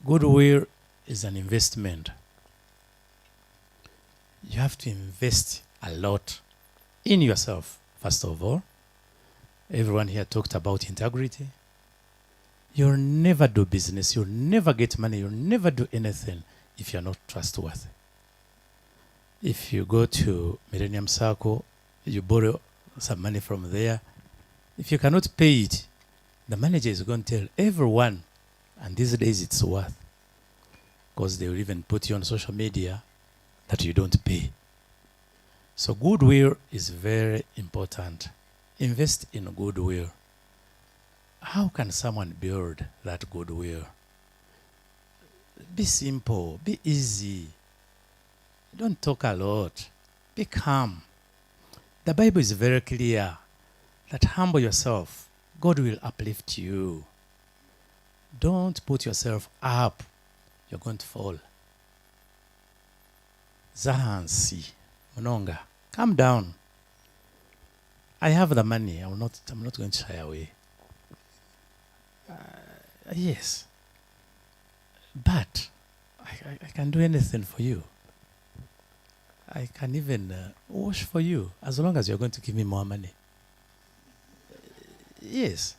Goodwill is an investment. You have to invest a lot in yourself, first of all. Everyone here talked about integrity. You'll never do business, you'll never get money, you'll never do anything if you're not trustworthy. If you go to Millennium Circle, you borrow some money from there. If you cannot pay it, the manager is going to tell everyone, and these days it's worth, because they will even put you on social media that you don't pay. So goodwill is very important. Invest in goodwill. How can someone build that goodwill? Be simple, be easy. Don't talk a lot. Be calm. The Bible is very clear that humble yourself, God will uplift you. Don't put yourself up. You're going to fall. Zahansi, Mononga, calm down. I have the money. I'm not going to shy away. Yes. But I can do anything for you. I can even wash for you as long as you're going to give me more money. Yes.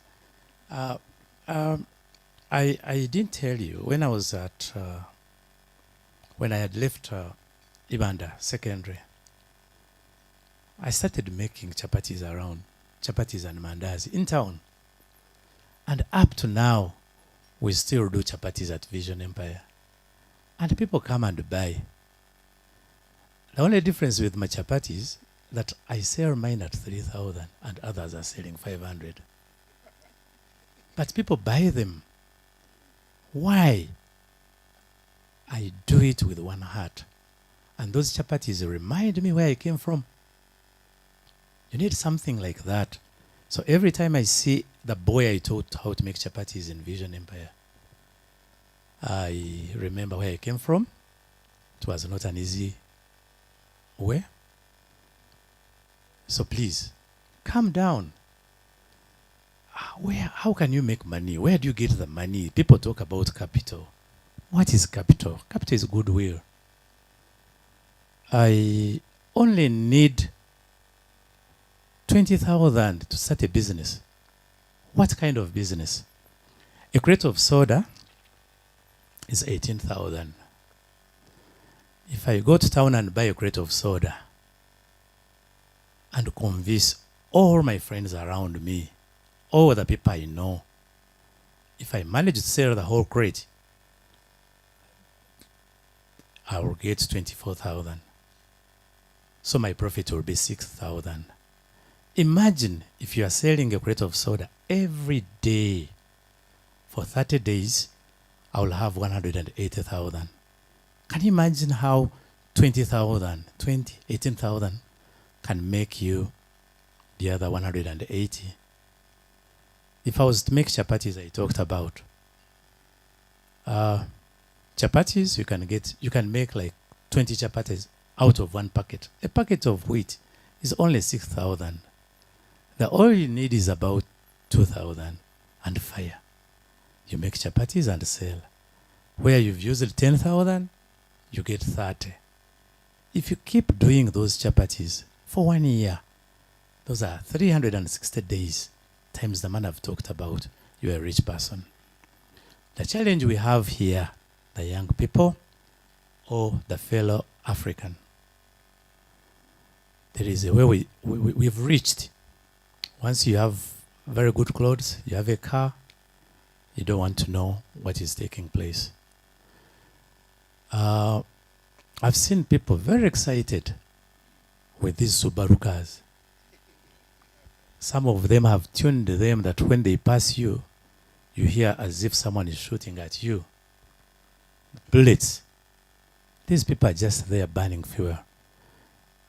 I didn't tell you when I was at when I had left Ibanda secondary. I started making chapatis around, chapatis and mandazi in town. And up to now, we still do chapatis at Vision Empire. And people come and buy. The only difference with my chapatis that I sell mine at 3,000 and others are selling 500. But people buy them. Why? I do it with one heart. And those chapatis remind me where I came from. You need something like that. So every time I see the boy I taught how to make chapatis in Vision Empire, I remember where I came from. It was not an easy way. So please, calm down. How can you make money? Where do you get the money? People talk about capital. What is capital? Capital is goodwill. I only need 20,000 to start a business. What kind of business? A crate of soda is 18,000. If I go to town and buy a crate of soda and convince all my friends around me, all the people I know, if I manage to sell the whole crate, I will get 24,000. So my profit will be 6,000. Imagine if you are selling a crate of soda every day for 30 days, I will have 180,000. Can you imagine how 18,000 can make you the other 180? If I was to make chapatis I talked about, chapatis you can make like 20 chapatis out of one packet. A packet of wheat is only 6,000. The oil you need is about 2,000 and fire. You make chapatis and sell. Where you've used 10,000, you get 30. If you keep doing those chapatis for 1 year, those are 360 days times the man I've talked about, you're a rich person. The challenge we have here, the young people or the fellow African, there is a way we've reached. Once you have very good clothes, you have a car, you don't want to know what is taking place. I've seen people very excited with these Subaru cars. Some of them have tuned them that when they pass you, you hear as if someone is shooting at you. Bullets. These people are just there burning fuel.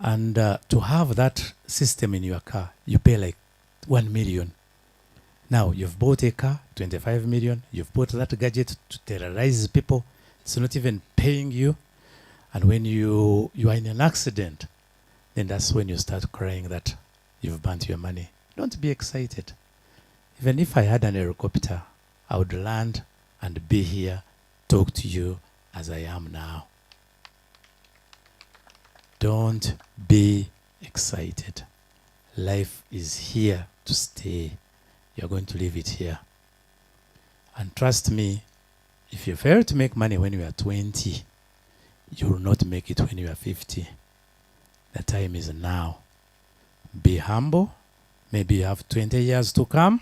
And to have that system in your car, you pay like 1 million. Now, you've bought a car, 25 million. You've bought that gadget to terrorize people. It's not even paying you. And when you are in an accident, then that's when you start crying that you've burnt your money. Don't be excited. Even if I had an helicopter, I would land and be here, talk to you as I am now. Don't be excited. Life is here to stay. You're going to leave it here. And trust me, if you fail to make money when you are 20, you will not make it when you are 50. The time is now. Be humble. Maybe you have 20 years to come.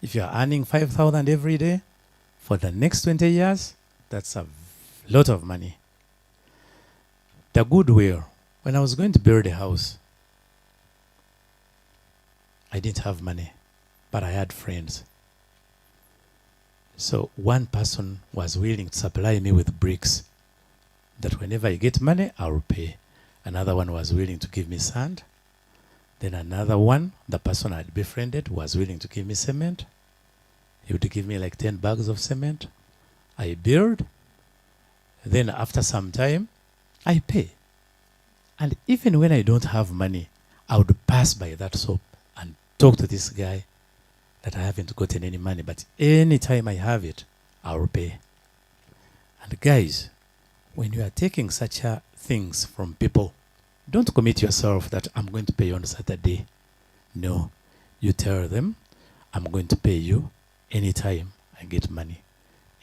If you are earning 5,000 every day for the next 20 years, that's a lot of money. The goodwill. When I was going to build a house, I didn't have money, but I had friends. So one person was willing to supply me with bricks, that whenever I get money, I'll pay. Another one was willing to give me sand. Then another one, the person I'd befriended, was willing to give me cement. He would give me like 10 bags of cement. I build. Then after some time, I pay. And even when I don't have money, I would pass by that shop and talk to this guy that I haven't gotten any money, but anytime I have it, I'll pay. And guys, when you are taking such things from people, don't commit yourself that I'm going to pay you on Saturday. No, you tell them, I'm going to pay you anytime I get money.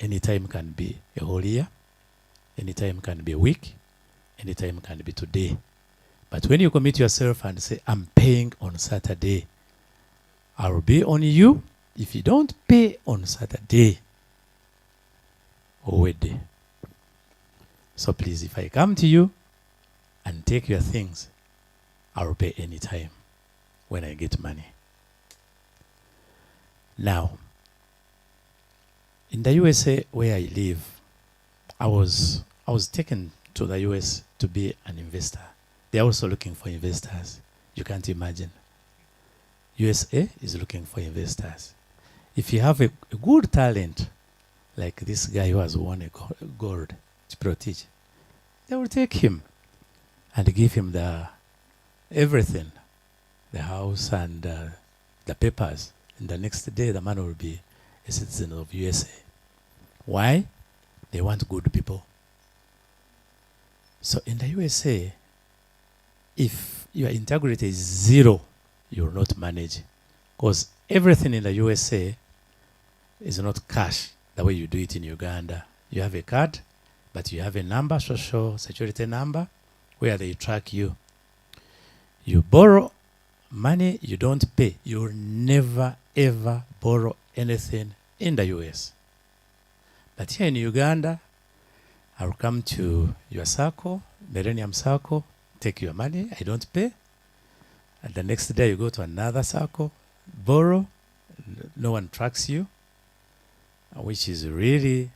Anytime can be a whole year. Anytime can be a week. Anytime can be today. But when you commit yourself and say, I'm paying on Saturday, I'll be on you. If you don't pay on Saturday, already. So please, if I come to you and take your things, I'll pay anytime when I get money. Now, in the USA where I live, I was taken to the US to be an investor. They're also looking for investors. You can't imagine. USA is looking for investors. If you have a good talent, like this guy who has won a gold, Chiprotich. They will take him and give him everything, the house and the papers. And the next day, the man will be a citizen of USA. Why? They want good people. So in the USA, if your integrity is zero, you will not manage. Because everything in the USA is not cash the way you do it in Uganda. You have a card, but you have a number, social security number, where they track you. You borrow money, you don't pay. You will never, ever borrow anything in the US. But here in Uganda, I'll come to your circle, Millennium Circle, take your money, I don't pay. And the next day you go to another circle, borrow, no one tracks you, which is really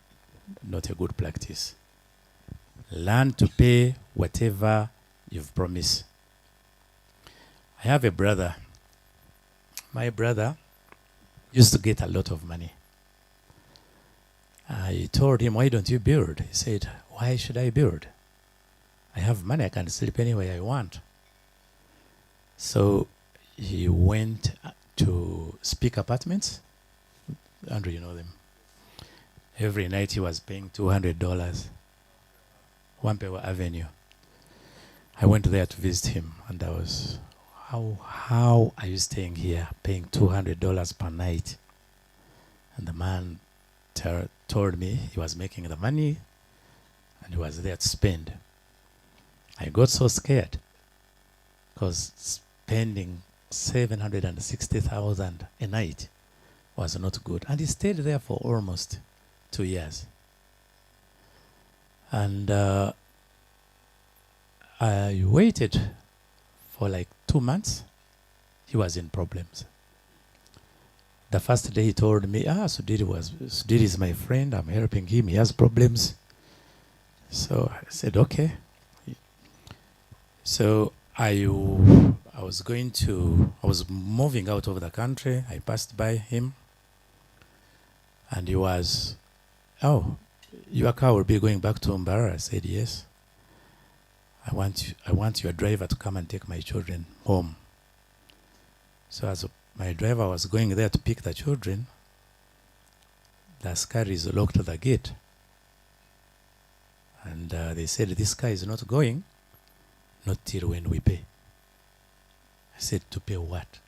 not a good practice. Learn to pay whatever you've promised. I have a brother. My brother used to get a lot of money. I told him, why don't you build? He said, why should I build? I have money, I can sleep anywhere I want. So he went to Speak Apartments. Andrew, you know them. Every night he was paying $200. Wampewa Avenue. I went there to visit him, and I was, how are you staying here, paying $200 per night? And the man told me he was making the money and he was there to spend. I got so scared because spending $760,000 a night was not good. And he stayed there for almost 2 years. And I waited for like 2 months. He was in problems. The first day he told me, Sudiri is my friend, I'm helping him, he has problems. So I said, okay. So I was moving out of the country. I passed by him. And he was, your car will be going back to Mbarara. I said, yes. I want your driver to come and take my children home. So as my driver was going there to pick the children, the askaris locked the gate. And they said, this car is not going, not till when we pay. I said, to pay what?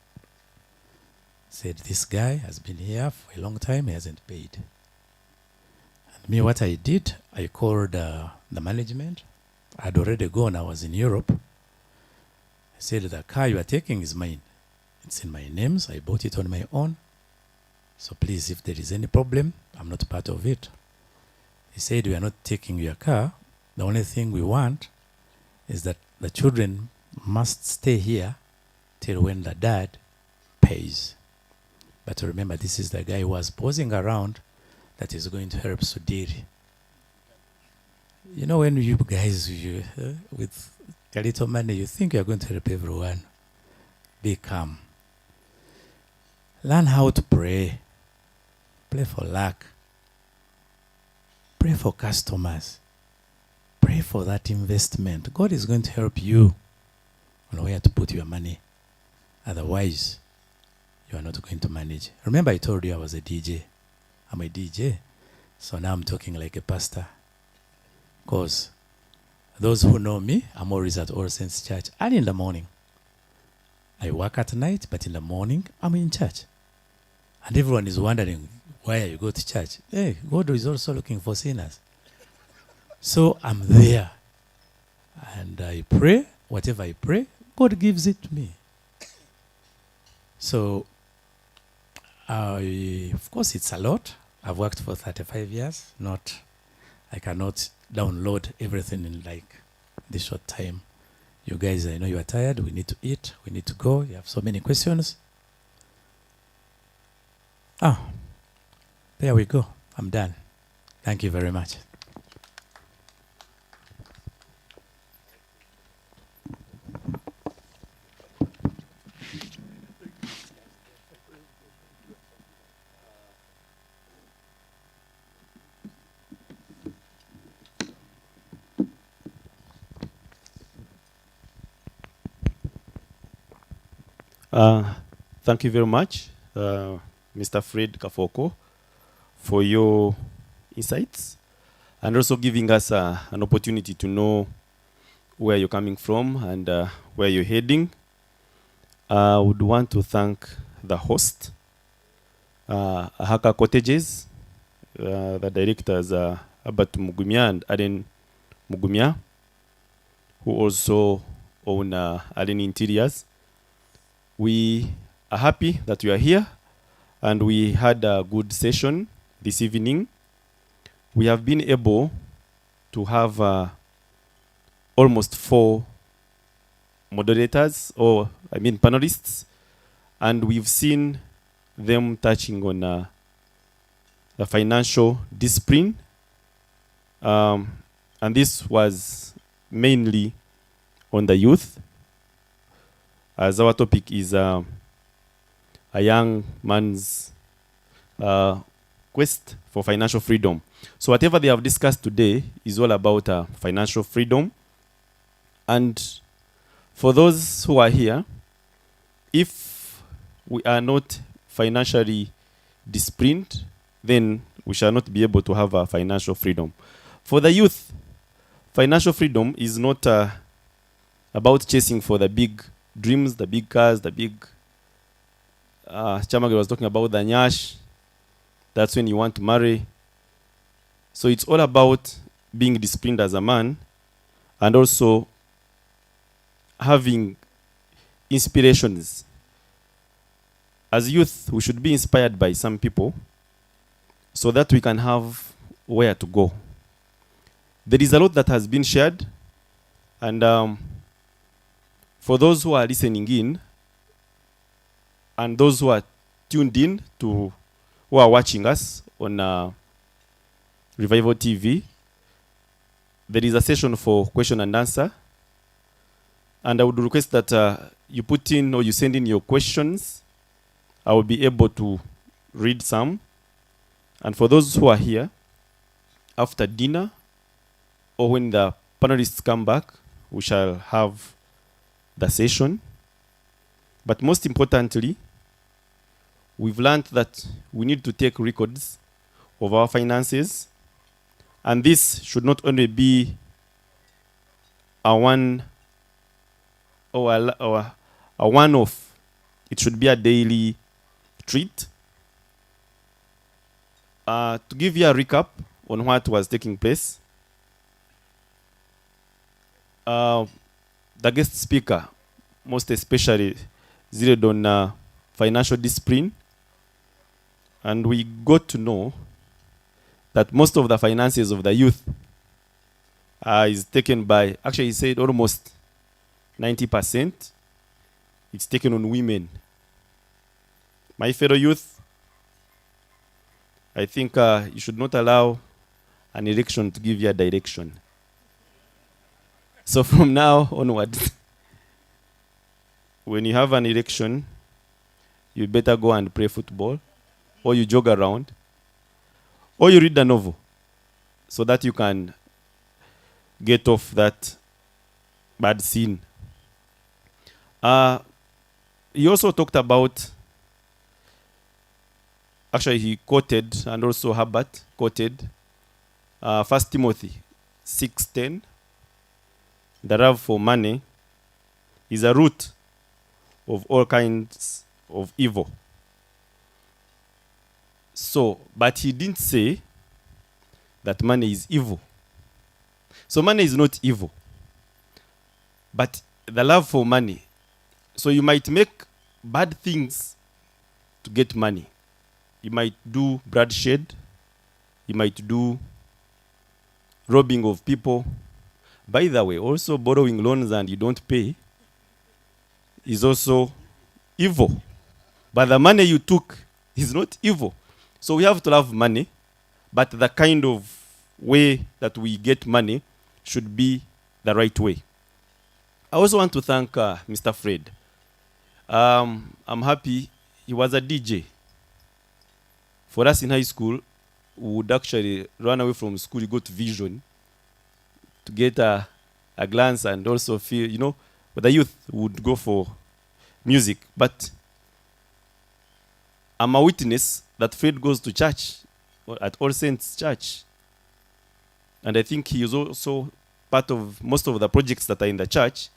Said, this guy has been here for a long time, he hasn't paid. And me, what I did, I called the management. I had already gone, I was in Europe. I said, the car you are taking is mine. It's in my names, I bought it on my own. So please, if there is any problem, I'm not part of it. He said, we are not taking your car. The only thing we want is that the children must stay here till when the dad pays. But remember, this is the guy who was posing around that is going to help Sudiri. You know, when you guys, with a little money, you think you're going to help everyone. Be calm. Learn how to pray. Pray for luck. Pray for customers. Pray for that investment. God is going to help you on where to put your money. Otherwise, you are not going to manage. Remember I told you I was a DJ. I'm a DJ. So now I'm talking like a pastor. Because those who know me, I'm always at All Saints Church. And in the morning. I work at night, but in the morning, I'm in church. And everyone is wondering, why you go to church? Hey, God is also looking for sinners. So I'm there. And I pray. Whatever I pray, God gives it to me. So, of course, it's a lot. I've worked for 35 years. I cannot download everything in like this short time. You guys, I know you are tired. We need to eat. We need to go. You have so many questions. There we go. I'm done. Thank you very much. Thank you very much, Mr. Fred Kafoko, for your insights and also giving us an opportunity to know where you're coming from and where you're heading. I would want to thank the host, Ahaka Cottages, the directors, Albert Mugumia and Aden Mugumia, who also own Aden Interiors. We are happy that you are here, and we had a good session this evening. We have been able to have almost 4 moderators, or I mean panelists, and we've seen them touching on the financial discipline, and this was mainly on the youth, as our topic is a young man's quest for financial freedom. So whatever they have discussed today is all about financial freedom. And for those who are here, if we are not financially disciplined, then we shall not be able to have financial freedom. For the youth, financial freedom is not about chasing for the big dreams, the big cars, the big... Chamagel was talking about the nyash. That's when you want to marry. So it's all about being disciplined as a man and also having inspirations. As youth, we should be inspired by some people so that we can have where to go. There is a lot that has been shared, and for those who are listening in and those who are tuned in to, who are watching us on Revival TV, there is a session for question and answer. And I would request that you put in or you send in your questions. I will be able to read some. And for those who are here, after dinner or when the panelists come back, we shall have the session. But most importantly, we've learned that we need to take records of our finances. And this should not only be a one or a one-off. It should be a daily treat. To give you a recap on what was taking place, the guest speaker, most especially, zeroed on financial discipline, and we got to know that most of the finances of the youth is taken by, actually he said almost 90%, it's taken on women. My fellow youth, I think you should not allow an election to give you a direction. So from now onwards, when you have an election, you better go and play football, or you jog around, or you read a novel, so that you can get off that bad scene. He also talked about, actually he quoted, and also Herbert quoted, 1 Timothy 6:10, the love for money is a root of all kinds of evil. So, but he didn't say that money is evil. So money is not evil. But the love for money. So you might make bad things to get money. You might do bloodshed. You might do robbing of people. By the way, also borrowing loans and you don't pay is also evil. But the money you took is not evil. So we have to love money, but the kind of way that we get money should be the right way. I also want to thank Mr. Fred. I'm happy he was a DJ. For us in high school, we would actually run away from school, you go to Vision to get a glance and also feel, you know, but the youth would go for music, but I'm a witness that Fred goes to church at All Saints Church. And I think he is also part of most of the projects that are in the church.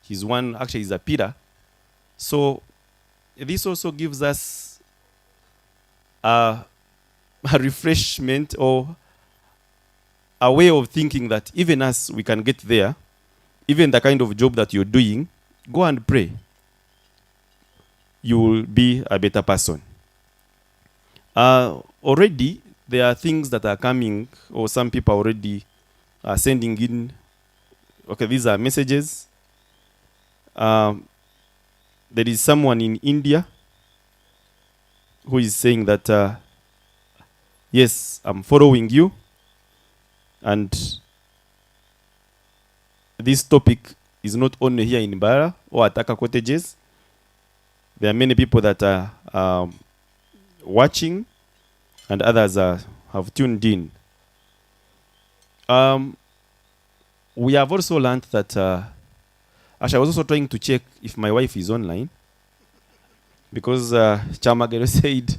He's one, actually, he's a pillar. So this also gives us a refreshment or a way of thinking that even us, we can get there. Even the kind of job that you're doing, go and pray. You will be a better person. Already, there are things that are coming, or some people already are sending in. Okay, these are messages. There is someone in India who is saying that, yes, I'm following you. And this topic is not only here in Bara or Ataka Cottages. There are many people that are watching, and others have tuned in. We have also learned that, actually I was also trying to check if my wife is online, because Chamagero said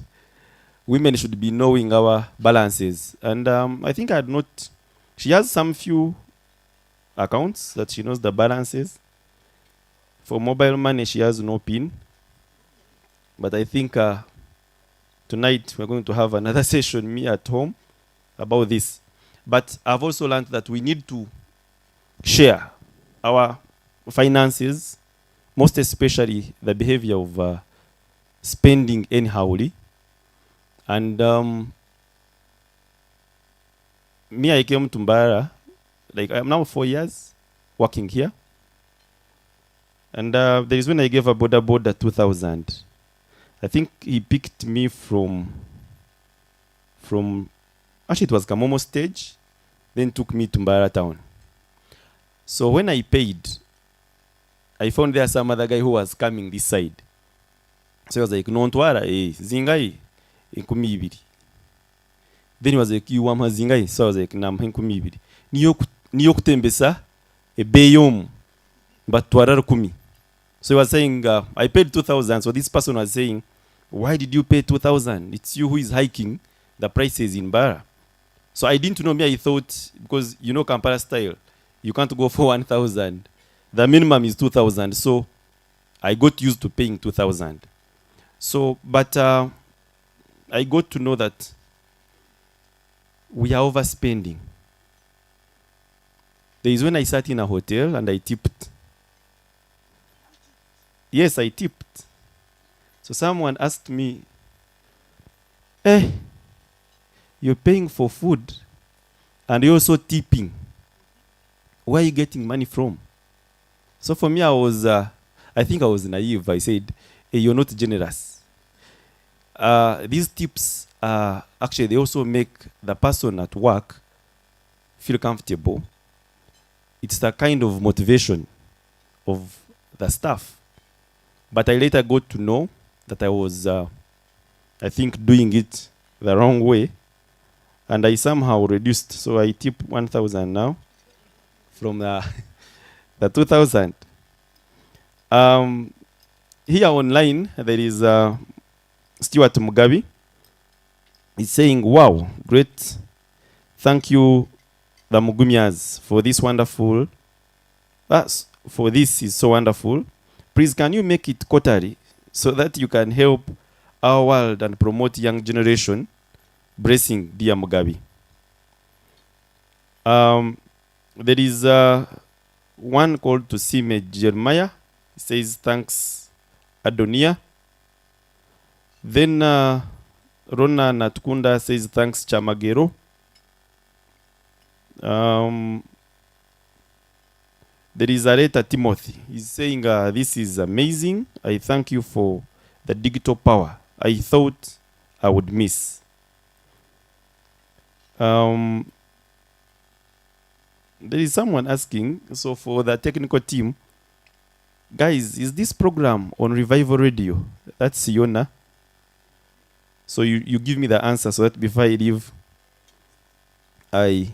women should be knowing our balances. And I think I had not, she has some few accounts that she knows the balances. For mobile money, she has no PIN. But I think tonight we're going to have another session, me at home, about this. But I've also learned that we need to share our finances, most especially the behavior of spending anyhowly. And me, I came to Mbara, like I'm now 4 years working here. And there is when I gave a boda 2,000. I think he picked me from actually it was Kamomo stage, then took me to Mbara town. So when I paid, I found there some other guy who was coming this side. So he was like, no ntwara, zingai, 12. Then he was like, you want zingai? So I was like, nam 12. Niyo kutembesa, beyom, but twara 10. So he was saying, I paid 2,000. So this person was saying, why did you pay 2,000? It's you who is hiking the prices in Bara. So I didn't know. Me, I thought, because you know Kampala style, you can't go for 1,000. The minimum is 2,000. So I got used to paying 2,000. So, but I got to know that we are overspending. There is when I sat in a hotel and I tipped. Yes, I tipped. So someone asked me, you're paying for food and you're also tipping. Where are you getting money from? So for me, I think I was naive. I said, hey, you're not generous. These tips, actually, they also make the person at work feel comfortable. It's the kind of motivation of the staff. But I later got to know that I was, I think, doing it the wrong way. And I somehow reduced. So I tip 1,000 now from the 2,000. Here online, there is Stuart Mugabe. He's saying, wow, great. Thank you, the Mugumias, for this wonderful. For this is so wonderful. Please, can you make it quarterly so that you can help our world and promote young generation? Blessing, dear Mugabe. There is one called to Sime Jeremiah. He says, thanks, Adonia. Then Rona Natkunda says, thanks, Chamagero. There is Areta Timothy. He's saying, this is amazing. I thank you for the digital power I thought I would miss. There is someone asking, so for the technical team, guys, is this program on Revival Radio? That's Yona. So you give me the answer so that before I leave, I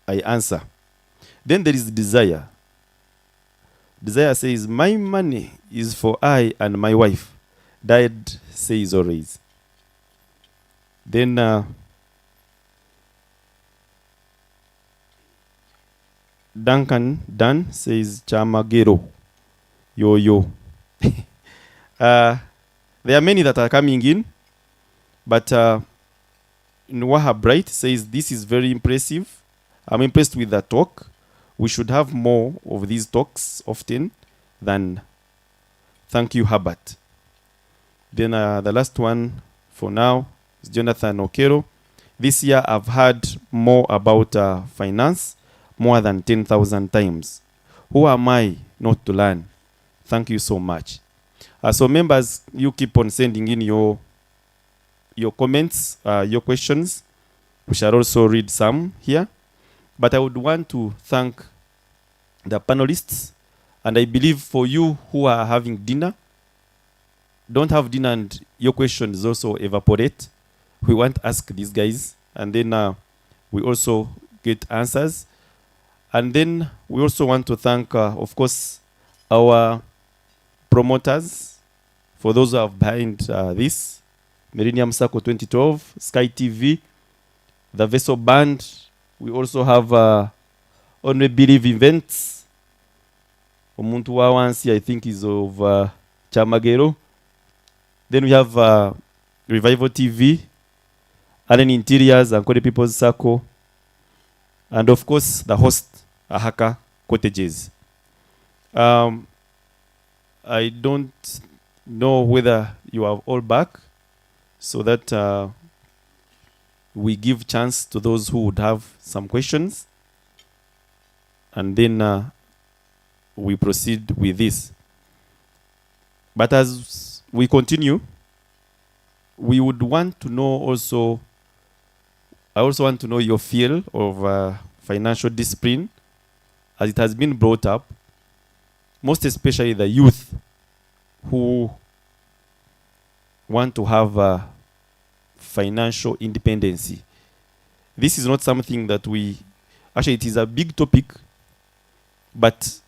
answer. Then there is Desire. Desire says, my money is for I and my wife. Dad says always. Then Duncan Dan says Chamagero. Yo yo. There are many that are coming in, but Nwaha Bright says this is very impressive. I'm impressed with the talk. We should have more of these talks often than thank you, Herbert. Then the last one for now is Jonathan Okero. This year I've heard more about finance more than 10,000 times. Who am I not to learn? Thank you so much. So members, you keep on sending in your comments, your questions. We shall also read some here. But I would want to thank the panelists. And I believe for you who are having dinner, don't have dinner and your questions also evaporate. We want to ask these guys. And then we also get answers. And then we also want to thank, of course, our promoters, for those who are behind this, Millennium Circle 2012, Sky TV, the Vessel Band. We also have Only Believe Events. Omuntu Wawansi, I think, is of Chamagero. Then we have Revival TV, Allen Interiors, and Kode People's Circle. And of course, the host, Ahaka Cottages. I don't know whether you are all back, so that we give chance to those who would have some questions, and then we proceed with this. But as we continue, we would want to know also, I also want to know your feel of financial discipline, as it has been brought up, most especially the youth who want to have financial independence. This is not something that actually it is a big topic, but